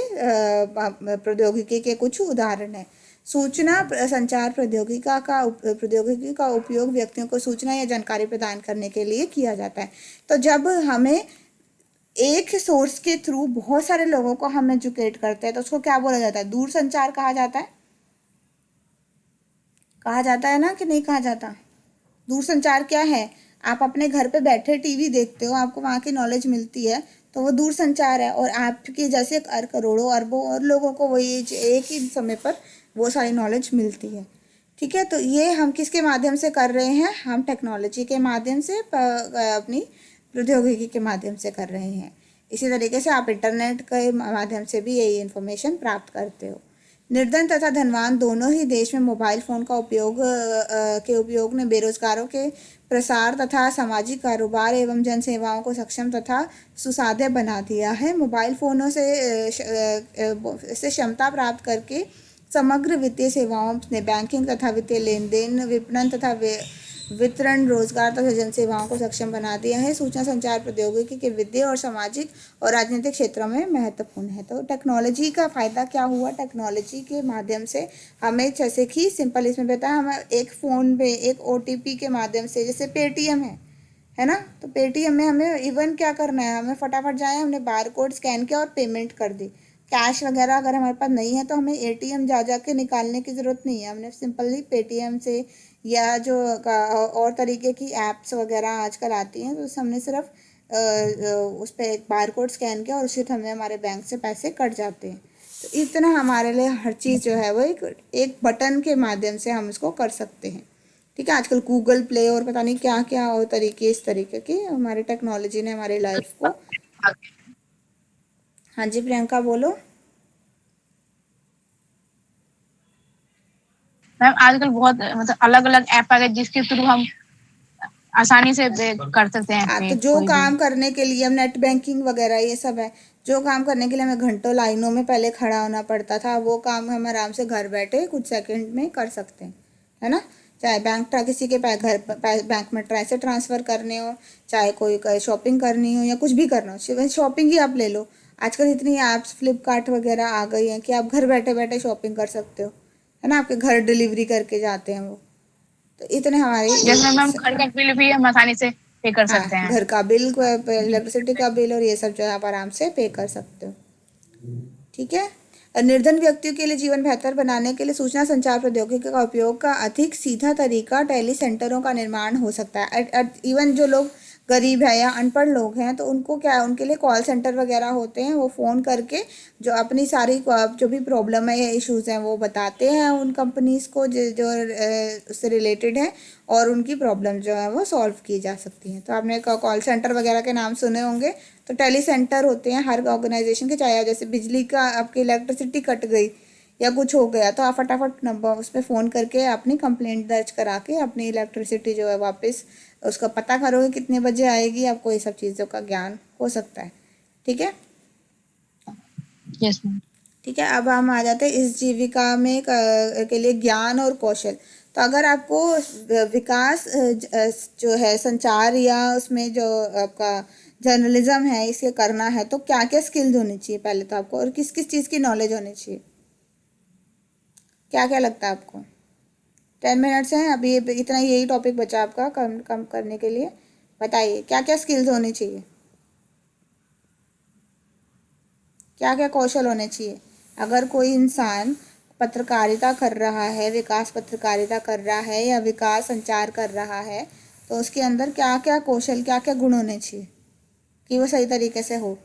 प्रौद्योगिकी के कुछ उदाहरण हैं। सूचना संचार प्रौद्योगिकी का उपयोग व्यक्तियों को सूचना या जानकारी प्रदान करने के लिए किया जाता है। तो जब हमें एक सोर्स के थ्रू बहुत सारे लोगों को हम एजुकेट करते हैं, तो उसको क्या बोला जाता है? दूरसंचार कहा जाता है। कहा जाता है ना कि नहीं कहा जाता? दूरसंचार क्या है? आप अपने घर पे बैठे टीवी देखते हो, आपको वहाँ की नॉलेज मिलती है, तो वो दूरसंचार है। और आपके जैसे करोड़ों अरबों और लोगों को वही एक ही समय पर वो सारी नॉलेज मिलती है। ठीक है, तो ये हम किसके माध्यम से कर रहे हैं? हम टेक्नोलॉजी के माध्यम से, अपनी प्रौद्योगिकी के माध्यम से कर रहे हैं। इसी तरीके से आप इंटरनेट के माध्यम से भी यही इन्फॉर्मेशन प्राप्त करते हो। निर्धन तथा धनवान दोनों ही देश में मोबाइल फ़ोन का उपयोग ने बेरोजगारों के प्रसार तथा सामाजिक कारोबार एवं जन सेवाओं को सक्षम तथा सुसाध्य बना दिया है। मोबाइल फ़ोनों से क्षमता प्राप्त करके समग्र वित्तीय सेवाओं ने बैंकिंग तथा वित्तीय लेन देन, विपणन तथा वितरण, रोजगार तथा जन सेवाओं को सक्षम बना दिया है। सूचना संचार प्रौद्योगिकी के वित्तीय और सामाजिक और राजनीतिक क्षेत्रों में महत्वपूर्ण है। तो टेक्नोलॉजी का फ़ायदा क्या हुआ? टेक्नोलॉजी के माध्यम से हमें, जैसे कि सिंपल इसमें बताया, हमें एक फ़ोन पे एक OTP के माध्यम से, जैसे पेटीएम है ना, तो पेटीएम में हमें इवन क्या करना है, हमें फटाफट जाए, हमने बार कोड स्कैन किया और पेमेंट कर दी। कैश वगैरह अगर हमारे पास नहीं है तो हमें ATM जा के निकालने की ज़रूरत नहीं है। हमने सिंपली पेटीएम से या जो और तरीके की ऐप्स वगैरह आजकल आती हैं, तो उससे हमने सिर्फ उस पर एक बार कोड स्कैन किया और उससे हमें हमारे बैंक से पैसे कट जाते हैं। तो इतना हमारे लिए हर चीज़ जो है वो एक बटन के माध्यम से हम इसको कर सकते हैं। ठीक है, आजकल गूगल प्ले और पता नहीं क्या क्या और तरीके, इस तरीके की हमारी टेक्नोलॉजी ने हमारी लाइफ को। हाँ जी प्रियंका बोलो। मैम आजकल बहुत मतलब अलग अलग ऐप आ गए जिसके थ्रू हम आसानी से कर सकते हैं। हाँ, तो जो काम करने के लिए हम नेट बैंकिंग वगैरह ये सब है, जो काम करने के लिए हमें घंटों लाइनों में पहले खड़ा होना पड़ता था, वो काम हम आराम से घर बैठे कुछ सेकंड में कर सकते हैं, है ना। चाहे किसी के बैंक में पैसे ट्रांसफ़र करने हो, चाहे कोई शॉपिंग करनी हो या कुछ भी करना हो। शॉपिंग ही आप ले लो, आजकल इतनी ऐप्स फ्लिपकार्ट वगैरह आ गई हैं कि आप घर बैठे बैठे शॉपिंग कर सकते हो, है ना। आपके घर डिलीवरी करके जाते हैं वो। तो इतने हमारे, जैसे मैम घर का बिल भी हम आसानी से पे कर सकते हैं। घर का बिल, इलेक्ट्रिसिटी का बिल और ये सब जो है आप आराम से पे कर सकते हो। ठीक है। निर्धन व्यक्तियों के लिए जीवन बेहतर बनाने के लिए सूचना संचार प्रौद्योगिकी का उपयोग का अधिक सीधा तरीका टेली सेंटरों का निर्माण हो सकता है। इवन जो लोग गरीब है या अनपढ़ लोग हैं, तो उनको क्या है, उनके लिए कॉल सेंटर वगैरह होते हैं, वो फ़ोन करके जो अपनी सारी जो भी प्रॉब्लम है या इश्यूज़ हैं वो बताते हैं उन कंपनीज़ को जो उससे रिलेटेड है, और उनकी प्रॉब्लम जो है वो सॉल्व की जा सकती हैं। तो आपने कॉल सेंटर वगैरह के नाम सुने होंगे, तो टेली सेंटर होते हैं हर ऑर्गेनाइजेशन के। चाहे जैसे बिजली का, आपकी इलेक्ट्रिसिटी कट गई या कुछ हो गया, तो आप फटाफट नंबर उस पर फ़ोन करके अपनी कंप्लेंट दर्ज करा के अपनी इलेक्ट्रिसिटी जो है वापस उसका पता करोगे कितने बजे आएगी, आपको ये सब चीज़ों का ज्ञान हो सकता है। ठीक है। Yes ma'am. ठीक है, अब हम आ जाते हैं इस जीविका में के लिए ज्ञान और कौशल। तो अगर आपको विकास जो है संचार या उसमें जो आपका जर्नलिज्म है इसे करना है, तो क्या क्या स्किल्स होनी चाहिए पहले तो आपको, और किस किस चीज़ की नॉलेज होनी चाहिए? क्या क्या लगता है आपको? 10 मिनट्स हैं अभी, इतना यही टॉपिक बचा आपका कम करने के लिए। बताइए क्या क्या स्किल्स होनी चाहिए, क्या क्या कौशल होने चाहिए। अगर कोई इंसान पत्रकारिता कर रहा है, विकास पत्रकारिता कर रहा है या विकास संचार कर रहा है, तो उसके अंदर क्या क्या कौशल, क्या क्या गुण होने चाहिए कि वो सही तरीके से हो?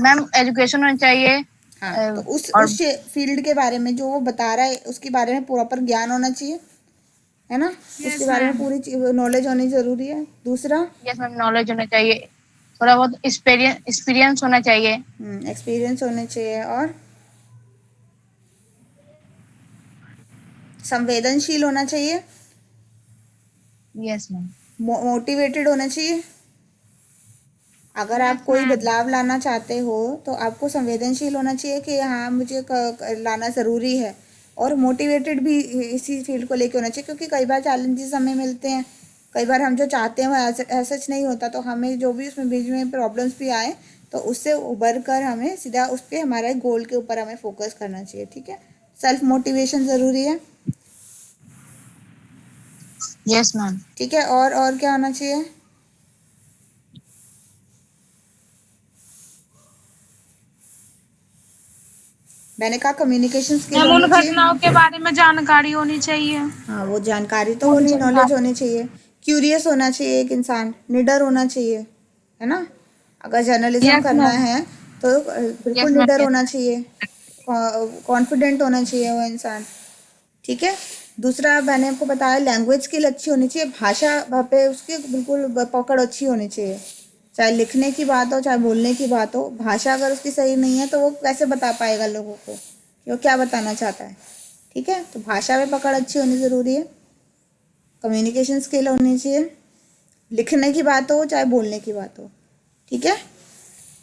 मैम एजुकेशन होनी चाहिए। हाँ, तो उस फील्ड के बारे में जो वो बता रहा है उसके बारे में प्रॉपर ज्ञान होना चाहिए, है ना। उसके बारे में पूरी नॉलेज होनी जरूरी है। दूसरा, यस मैम, नॉलेज होना चाहिए, थोड़ा बहुत एक्सपीरियंस होना चाहिए। एक्सपीरियंस होने चाहिए। और संवेदनशील होना चाहिए। Yes ma'am. मोटिवेटेड होना चाहिए। अगर आप कोई बदलाव लाना चाहते हो तो आपको संवेदनशील होना चाहिए कि हाँ मुझे लाना ज़रूरी है, और मोटिवेटेड भी इसी फील्ड को लेके होना चाहिए, क्योंकि कई बार चैलेंजेस हमें मिलते हैं, कई बार हम जो चाहते हैं वो ऐसा नहीं होता, तो हमें जो भी उसमें बीच में प्रॉब्लम्स भी आए तो उससे उबर कर हमें सीधा उस पर हमारे गोल के ऊपर हमें फोकस करना चाहिए। ठीक है, सेल्फ मोटिवेशन ज़रूरी है। Yes ma'am. ठीक है, और क्या होना चाहिए? मैंने कहा कम्युनिकेशन स्किल उन होनी चाहिए। घटनाओं के बारे में जानकारी होनी चाहिए। हाँ, वो जानकारी तो होनी, नॉलेज होनी चाहिए। क्यूरियस होना चाहिए एक इंसान, निडर होना चाहिए, है ना। अगर जर्नलिज्म करना है तो बिल्कुल निडर होना चाहिए, कॉन्फिडेंट होना चाहिए वो इंसान। ठीक है। दूसरा मैंने आपको बताया लैंग्वेज स्किल अच्छी होनी चाहिए, भाषा पे उसकी बिल्कुल पकड़ अच्छी होनी चाहिए, चाहे लिखने की बात हो चाहे बोलने की बात हो, भाषा अगर उसकी सही नहीं है तो वो कैसे बता पाएगा लोगों को कि वो क्या बताना चाहता है। ठीक है, तो भाषा में पकड़ अच्छी होनी ज़रूरी है, कम्युनिकेशन स्किल होनी चाहिए, लिखने की बात हो चाहे बोलने की बात हो। ठीक है,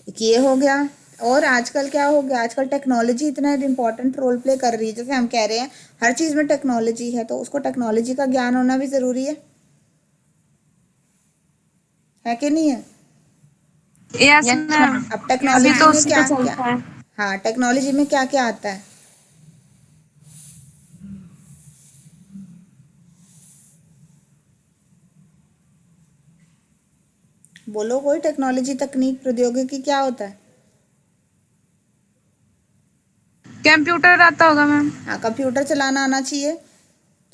एक ये हो गया। और आजकल क्या हो गया, आजकल टेक्नोलॉजी इतना इम्पोर्टेंट रोल प्ले कर रही है। जैसे हम कह रहे हैं हर चीज़ में टेक्नोलॉजी है, तो उसको टेक्नोलॉजी का ज्ञान होना भी ज़रूरी है कि नहीं है? Yes yes ma'am. मैम। अब अभी टेक्नोलॉजी तो में उसी क्या पे क्या, चलता है। हाँ टेक्नोलॉजी में क्या क्या आता है? बोलो कोई, टेक्नोलॉजी तकनीक प्रौद्योगिकी क्या होता है? कंप्यूटर आता होगा मैम। हाँ, कंप्यूटर चलाना आना चाहिए।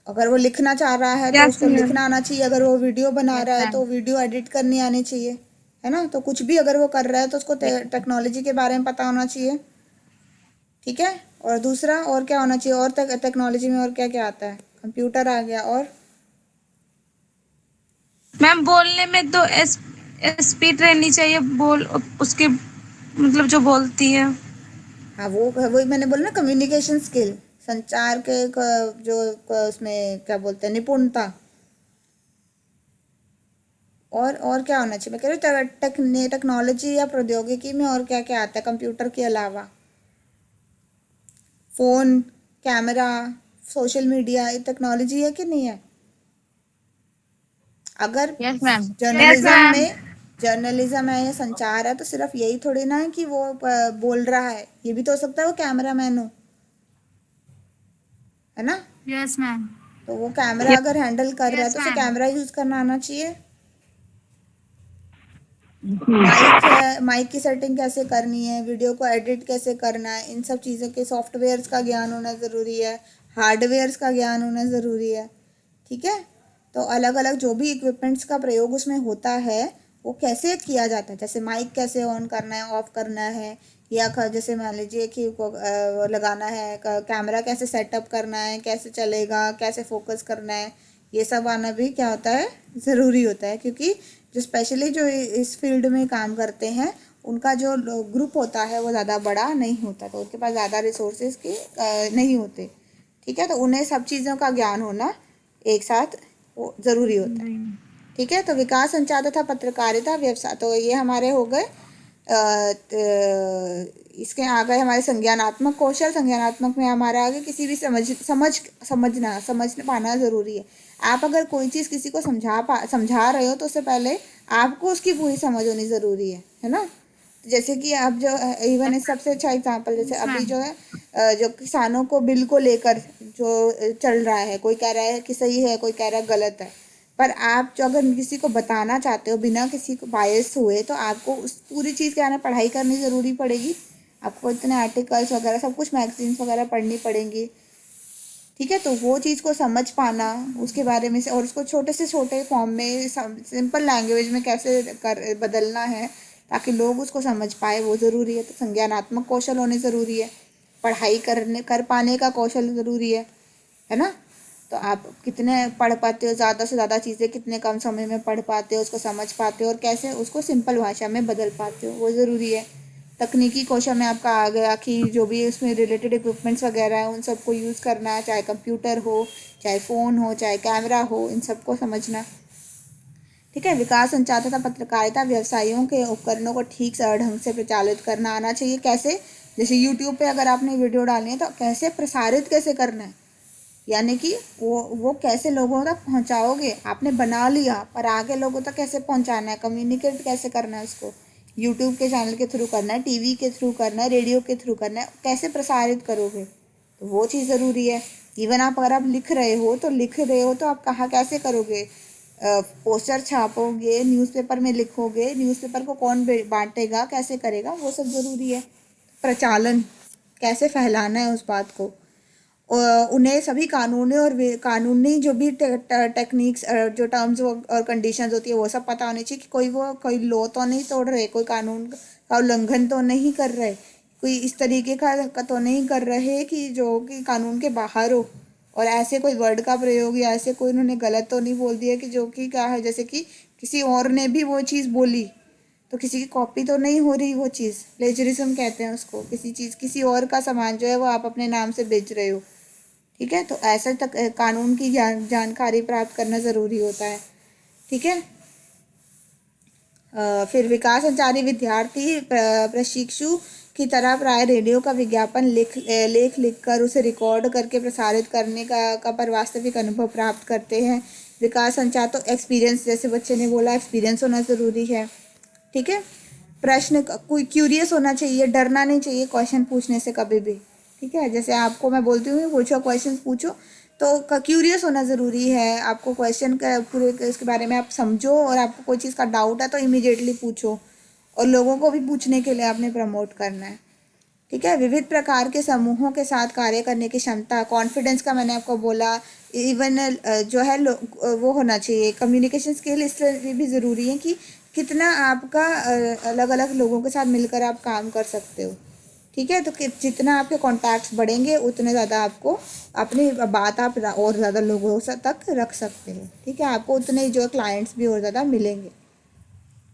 अगर वो लिखना चाह रहा है तो यस उसको मैम। लिखना आना चाहिए। अगर वो वीडियो बना यस रहा है मैम। तो वीडियो एडिट करनी आनी चाहिए, है ना? तो कुछ भी अगर वो कर रहा है तो उसको टेक्नोलॉजी के बारे में पता होना चाहिए। ठीक है, और दूसरा और क्या होना चाहिए? और टेक्नोलॉजी में और क्या क्या आता है? कंप्यूटर आ गया, और मैम बोलने में तो स्पीड रहनी चाहिए, बोल उसके मतलब जो बोलती है। हाँ वो वही मैंने बोला ना, कम्युनिकेशन स्किल, संचार के उसमें क्या बोलते हैं, निपुणता। और क्या होना चाहिए? मैं कह रही हूँ टेक्नोलॉजी या प्रौद्योगिकी में और क्या क्या आता है कंप्यूटर के अलावा? फ़ोन, कैमरा, सोशल मीडिया, ये टेक्नोलॉजी है कि नहीं है? अगर yes ma'am. Yes journalism ma'am. में जर्नलिज्म है या संचार है तो सिर्फ यही थोड़ी ना है कि वो बोल रहा है, ये भी तो हो सकता है वो कैमरा मैन हो, है ना? Yes ma'am. तो वो कैमरा अगर हैंडल कर रहा है यस तो उसे मैम। कैमरा यूज करना आना चाहिए। माइक है, माइक की सेटिंग कैसे करनी है, वीडियो को एडिट कैसे करना है, इन सब चीज़ों के सॉफ्टवेयर्स का ज्ञान होना ज़रूरी है, हार्डवेयर्स का ज्ञान होना ज़रूरी है। ठीक है, तो अलग अलग जो भी इक्विपमेंट्स का प्रयोग उसमें होता है वो कैसे किया जाता है, जैसे माइक कैसे ऑन करना है, ऑफ करना है, या जैसे मान लीजिए कि वो लगाना है, कैमरा कैसे सेटअप करना है, कैसे चलेगा, कैसे फोकस करना है, ये सब आना भी क्या होता है, ज़रूरी होता है। क्योंकि जो स्पेशली जो इस फील्ड में काम करते हैं उनका जो ग्रुप होता है वो ज़्यादा बड़ा नहीं होता, तो उनके पास ज़्यादा रिसोर्सेज की नहीं होते। ठीक है, तो उन्हें सब चीज़ों का ज्ञान होना एक साथ वो ज़रूरी होता है। ठीक है, तो विकास, संचार तथा पत्रकारिता व्यवसाय, तो ये हमारे हो गए। इसके आ गए हमारे संज्ञानात्मक कौशल। संज्ञानात्मक में हमारा आगे किसी भी समझ पाना ज़रूरी है। आप अगर कोई चीज़ किसी को समझा रहे हो तो उससे पहले आपको उसकी पूरी समझ होनी ज़रूरी है ना? जैसे कि आप जो इवन इस सबसे अच्छा एग्जांपल, जैसे अभी जो है जो किसानों को बिल को लेकर जो चल रहा है, कोई कह रहा है कि सही है, कोई कह रहा है गलत है, पर आप जो अगर किसी को बताना चाहते हो बिना किसी को बायस हुए तो आपको उस पूरी चीज़ के बारे में पढ़ाई करनी ज़रूरी पड़ेगी। आपको इतने आर्टिकल्स वगैरह सब कुछ, मैगजीन्स वगैरह पढ़नी पड़ेंगी। ठीक है, तो वो चीज़ को समझ पाना उसके बारे में से, और उसको छोटे से छोटे फॉर्म में सिंपल लैंग्वेज में कैसे बदलना है ताकि लोग उसको समझ पाए, वो ज़रूरी है। तो संज्ञानात्मक कौशल होने ज़रूरी है, पढ़ाई कर पाने का कौशल ज़रूरी है ना? तो आप कितने पढ़ पाते हो, ज़्यादा से ज़्यादा चीज़ें कितने कम समय में पढ़ पाते हो, उसको समझ पाते हो और कैसे उसको सिंपल भाषा में बदल पाते हो, वो ज़रूरी है। तकनीकी कौशल में आपका आ गया कि जो भी उसमें रिलेटेड इक्विपमेंट्स वगैरह हैं उन सबको यूज़ करना, चाहे कंप्यूटर हो, चाहे फ़ोन हो, चाहे कैमरा हो, इन सबको समझना। ठीक है, विकास, संचार तथा पत्रकारिता व्यवसायों के उपकरणों को ठीक से ढंग से प्रचालित करना आना चाहिए। कैसे? जैसे यूट्यूब पे अगर आपने वीडियो डालनी है तो कैसे प्रसारित कैसे करना है, यानी कि वो कैसे लोगों तक पहुंचाओगे। आपने बना लिया पर आगे लोगों तक कैसे पहुंचाना है, कम्युनिकेट कैसे करना है, उसको यूट्यूब के चैनल के थ्रू करना है, टीवी के थ्रू करना है, रेडियो के थ्रू करना है, कैसे प्रसारित करोगे, तो वो चीज़ ज़रूरी है। इवन आप अगर आप लिख रहे हो तो आप कहाँ कैसे करोगे, पोस्टर छापोगे, न्यूज़पेपर में लिखोगे, न्यूज़पेपर को कौन बांटेगा, कैसे करेगा, वो सब ज़रूरी है। प्रचालन कैसे फैलाना है उस बात को, उन्हें सभी कानूनी जो भी टेक्निक्स, जो टर्म्स और कंडीशंस होती है वो सब पता होनी चाहिए कि कोई लॉ तो नहीं तोड़ रहे, कोई कानून का उल्लंघन तो नहीं कर रहे, कोई इस तरीके का तो नहीं कर रहे कि जो कि कानून के बाहर हो, और ऐसे कोई वर्ड का प्रयोग या ऐसे कोई उन्होंने गलत तो नहीं बोल दिया कि जो कि क्या है, जैसे कि किसी और ने भी वो चीज़ बोली तो किसी की कॉपी तो नहीं हो रही वो चीज़, प्लेजरिज्म कहते हैं उसको। किसी चीज़, किसी और का सामान जो है वो आप अपने नाम से बेच रहे हो, ठीक है। तो ऐसा तक कानून की जानकारी प्राप्त करना ज़रूरी होता है, ठीक है। फिर विकास संचारी विद्यार्थी प्रशिक्षु की तरह प्राय रेडियो का विज्ञापन लेख लिखकर उसे रिकॉर्ड करके प्रसारित करने का पर वास्तविक अनुभव प्राप्त करते हैं। विकास संचार तो एक्सपीरियंस, जैसे बच्चे ने बोला, एक्सपीरियंस होना ज़रूरी है, ठीक है। प्रश्न कोई क्यूरियस होना चाहिए, डरना नहीं चाहिए क्वेश्चन पूछने से कभी भी, ठीक है। जैसे आपको मैं बोलती हूँ पूछो, क्वेश्चन पूछो, तो क्यूरियस होना ज़रूरी है। आपको क्वेश्चन का पूरे इसके बारे में आप समझो, और आपको कोई चीज़ का डाउट है तो इमीडिएटली पूछो, और लोगों को भी पूछने के लिए आपने प्रमोट करना है, ठीक है। विविध प्रकार के समूहों के साथ कार्य करने की क्षमता, कॉन्फिडेंस का मैंने आपको बोला, इवन जो है वो होना चाहिए। कम्युनिकेशन स्किल इसलिए भी ज़रूरी है कि कितना आपका अलग अलग लोगों के साथ मिलकर आप काम कर सकते हो, ठीक है। तो जितना आपके कॉन्टैक्ट्स बढ़ेंगे उतने ज़्यादा आपको अपनी बात आप और ज़्यादा लोगों तक रख सकते हो, ठीक है। आपको उतने जो क्लाइंट्स भी और ज़्यादा मिलेंगे,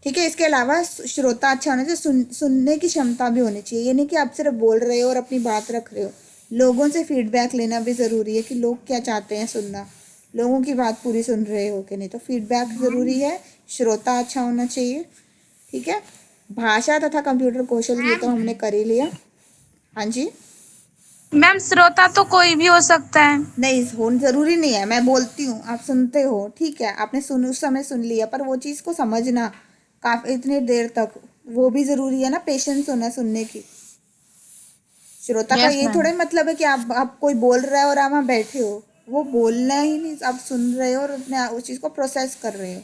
ठीक है। इसके अलावा श्रोता अच्छा होना चाहिए, सुनने की क्षमता भी होनी चाहिए। ये नहीं कि आप सिर्फ बोल रहे हो और अपनी बात रख रहे हो, लोगों से फीडबैक लेना भी ज़रूरी है कि लोग क्या चाहते हैं सुनना, लोगों की बात पूरी सुन रहे हो कि नहीं, तो फीडबैक ज़रूरी है। श्रोता अच्छा होना चाहिए, ठीक है। भाषा तथा कंप्यूटर कौशल, ये तो हमने कर ही लिया। हाँ जी, मैम श्रोता तो कोई भी हो सकता है। नहीं हो ज़रूरी नहीं है, मैं बोलती हूँ आप सुनते हो, ठीक है। आपने उस समय सुन लिया, पर वो चीज़ को समझना काफ़ी इतनी देर तक, वो भी ज़रूरी है ना, पेशेंस होना सुनने की। श्रोता का यस ये मैम। थोड़ा मतलब है कि आप कोई बोल रहा है और आप वहाँ बैठे हो, वो बोलना ही नहीं, आप सुन रहे हो और अपने उस चीज़ को प्रोसेस कर रहे हो,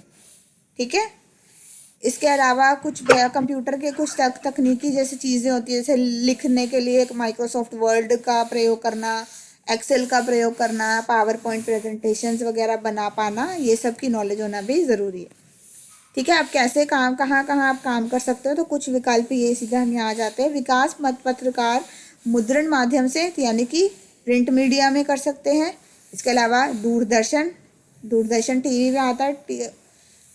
ठीक है। इसके अलावा कुछ कंप्यूटर के कुछ तकनीकी जैसी चीज़ें होती है, जैसे लिखने के लिए माइक्रोसॉफ्ट वर्ड का प्रयोग करना, एक्सेल का प्रयोग करना, पावर पॉइंट प्रेजेंटेशंस वगैरह बना पाना, ये सब की नॉलेज होना भी ज़रूरी है, ठीक है। आप कैसे काम, कहाँ कहाँ आप काम कर सकते हो, तो कुछ विकल्प ये सीधा हम यहाँ आ जाते हैं। विकास मत पत्रकार मुद्रण माध्यम से, यानी कि प्रिंट मीडिया में कर सकते हैं। इसके अलावा दूरदर्शन टीवी में आता है,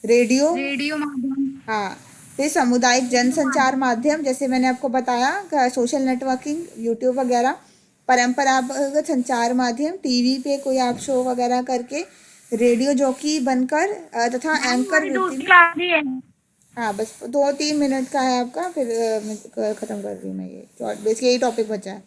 रेडियो माध्यम। हाँ। फिर सामुदायिक जनसंचार माध्यम, जैसे मैंने आपको बताया, सोशल नेटवर्किंग, यूट्यूब वगैरह। परंपरागत संचार माध्यम, टीवी पे कोई आप शो वगैरह करके, रेडियो जॉकी बनकर तथा एंकर वृत्ति। क्लास भी है। हाँ, बस 2-3 मिनट का है आपका, फिर मैं ख़त्म कर रही हूँ। मैं ये बस यही टॉपिक बचा है,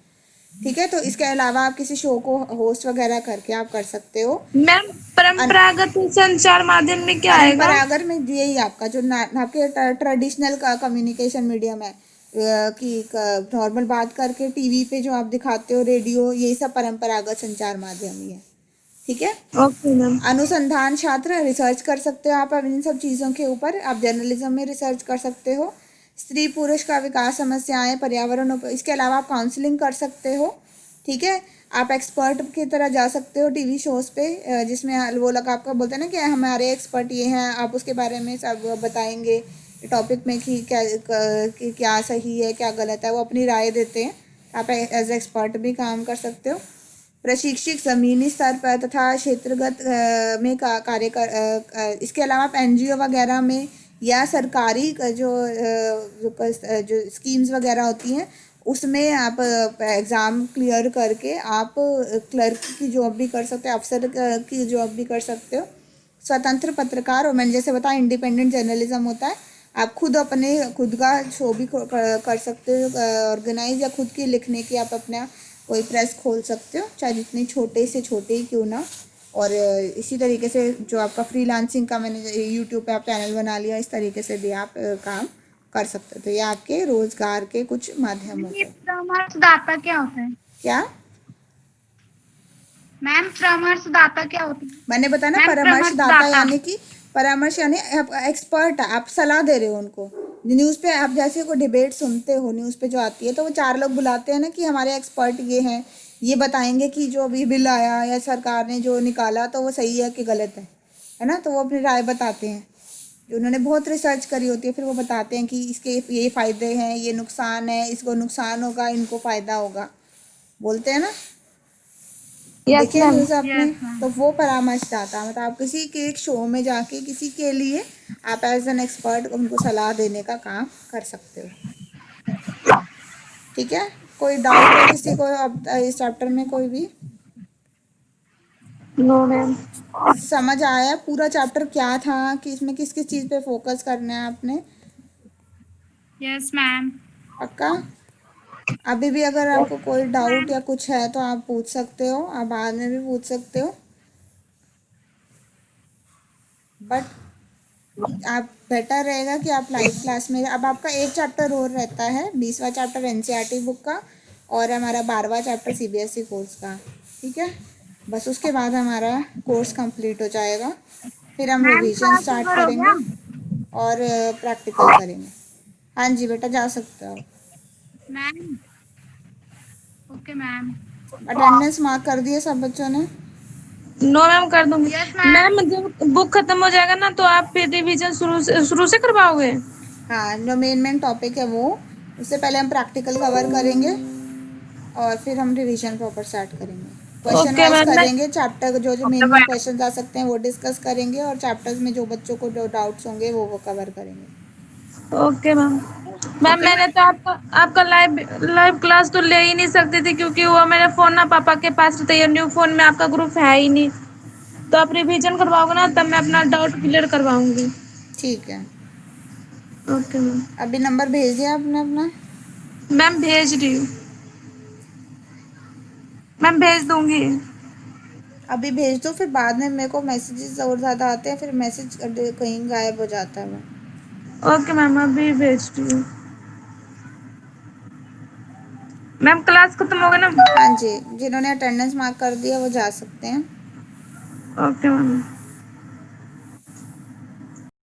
ठीक है। तो इसके अलावा आप किसी शो को होस्ट वगैरह करके आप कर सकते हो। मैम परंपरागत संचार माध्यम में क्या आएगा? परंपरागत में यही आपका जो आपके ट्रेडिशनल का कम्युनिकेशन मीडियम है, कि नॉर्मल बात करके टीवी पे जो आप दिखाते हो, रेडियो, यही सब परंपरागत संचार माध्यम ही है, ठीक है। Okay ma'am. अनुसंधान छात्र, रिसर्च कर सकते हो आप इन सब चीज़ों के ऊपर, आप जर्नलिज्म में रिसर्च कर सकते हो। स्त्री पुरुष का विकास, समस्याएं, पर्यावरण, इसके अलावा आप काउंसलिंग कर सकते हो, ठीक है। आप एक्सपर्ट की तरह जा सकते हो टीवी शोज़ पे, जिसमें वो लोग आपका बोलते हैं ना कि हमारे एक्सपर्ट ये हैं, आप उसके बारे में सब बताएंगे टॉपिक में कि क्या सही है क्या गलत है, वो अपनी राय देते हैं। आप एज एक्सपर्ट भी काम कर सकते हो। प्रशिक्षक ज़मीनी स्तर पर तथा क्षेत्रगत में कार्य कर, इसके अलावा आप एनजीओ वगैरह में या सरकारी जो स्कीम्स वगैरह होती हैं उसमें आप एग्ज़ाम क्लियर करके आप क्लर्क की जॉब भी कर सकते हो, अफसर की जॉब भी कर सकते हो। स्वतंत्र पत्रकार, और मैंने जैसे बताया इंडिपेंडेंट जर्नलिज्म होता है, आप खुद का शो भी कर सकते हो ऑर्गेनाइज, या खुद की लिखने की आप अपना कोई प्रेस खोल सकते हो, चाहे जितनी छोटे से छोटे ही क्यों ना। और इसी तरीके से जो आपका फ्रीलांसिंग का, मैंने यूट्यूब पे आप चैनल बना लिया, इस तरीके से भी आप काम कर सकते हो। तो ये आपके रोजगार के कुछ माध्यम होते हैं। परामर्शदाता क्या होता है? क्या मैम परामर्शदाता क्या होता है? मैंने बताया ना, परामर्शदाता यानी कि परामर्श यानी एक्सपर्ट, आप सलाह दे रहे हो उनको। न्यूज़ पे आप जैसे कोई डिबेट सुनते हो, न्यूज़ पे जो आती है, तो वो 4 लोग बुलाते हैं ना कि हमारे एक्सपर्ट ये हैं, ये बताएंगे कि जो अभी बिल आया या सरकार ने जो निकाला तो वो सही है कि गलत है ना। तो वो अपनी राय बताते हैं, जो उन्होंने बहुत रिसर्च करी होती है, फिर वो बताते हैं कि इसके ये फ़ायदे हैं, ये नुकसान है, इसको नुकसान होगा, इनको फ़ायदा होगा, बोलते हैं ना। यस देखिए मैम। न्यूज आपने। Yes, ma'am. तो वो परामर्शदाता मतलब आप किसी के एक शो में जाके किसी के लिए आप एज एन एक्सपर्ट उनको सलाह देने का काम कर सकते हो। ठीक है, कोई डाउट है किसी को अब इस चैप्टर में कोई भी? No ma'am. समझ आया पूरा चैप्टर क्या था कि इसमें किस किस चीज़ पे फोकस करना है आपने? Yes, ma'am. पक्का? अभी भी अगर आपको कोई डाउट या कुछ है तो आप पूछ सकते हो, आप बाद में भी पूछ सकते हो, बट आप बेटर रहेगा कि आप लाइव क्लास में। अब आपका एक चैप्टर और रहता है, 20वां चैप्टर एनसीईआरटी बुक का और हमारा 12वां चैप्टर सीबीएसई कोर्स का। ठीक है, बस उसके बाद हमारा कोर्स कंप्लीट हो जाएगा, फिर हम ma'am revision class start over हो करेंगे गया? और प्रैक्टिकल करेंगे। हाँ जी बेटा, जा सकते हो। Ma'am okay ma'am. Attendance mark कर दिए सब बच्चों ने? नो मैम, कर दूंगी। Yes, ma'am. मैम जब बुक खत्म हो जाएगा ना तो आप फिर रिवीजन शुरू से करवाओगे? हाँ, जो मेन टॉपिक है वो, उससे पहले हम प्रैक्टिकल कवर करेंगे और फिर हम रिवीजन प्रॉपर स्टार्ट करेंगे। Question okay wise ma'am. करेंगे, चैप्टर जो जो मेन क्वेश्चन आ सकते हैं वो डिस्कस करेंगे और चैप्टर्स में जो बच्चों को जो डाउट्स होंगे वो कवर करेंगे। Okay ma'am. मैम ओके, मैंने तो आपका लाइव लाइव क्लास तो ले ही नहीं सकती थी क्योंकि वो मेरा फोन ना पापा के पास रहता है, न्यू फोन में आपका ग्रुप है ही नहीं। तो आप रिवीजन करवाओगे ना तब मैं अपना डाउट क्लियर करवाऊंगी। ठीक है। Okay ma'am. अभी नंबर भेज दिया आपने अपना? मैम भेज रही हूँ। मैम भेज दूंगी। अभी भेज दो, फिर बाद में मेरे को मैसेजेस और ज़्यादा आते हैं, फिर मैसेज कहीं गायब हो जाता है वो। ओके मैम, अभी भेज रही हूँ। मैम क्लास खत्म हो गया ना? हाँ जी, जिन्होंने अटेंडेंस मार्क कर दिया वो जा सकते हैं। Okay ma'am.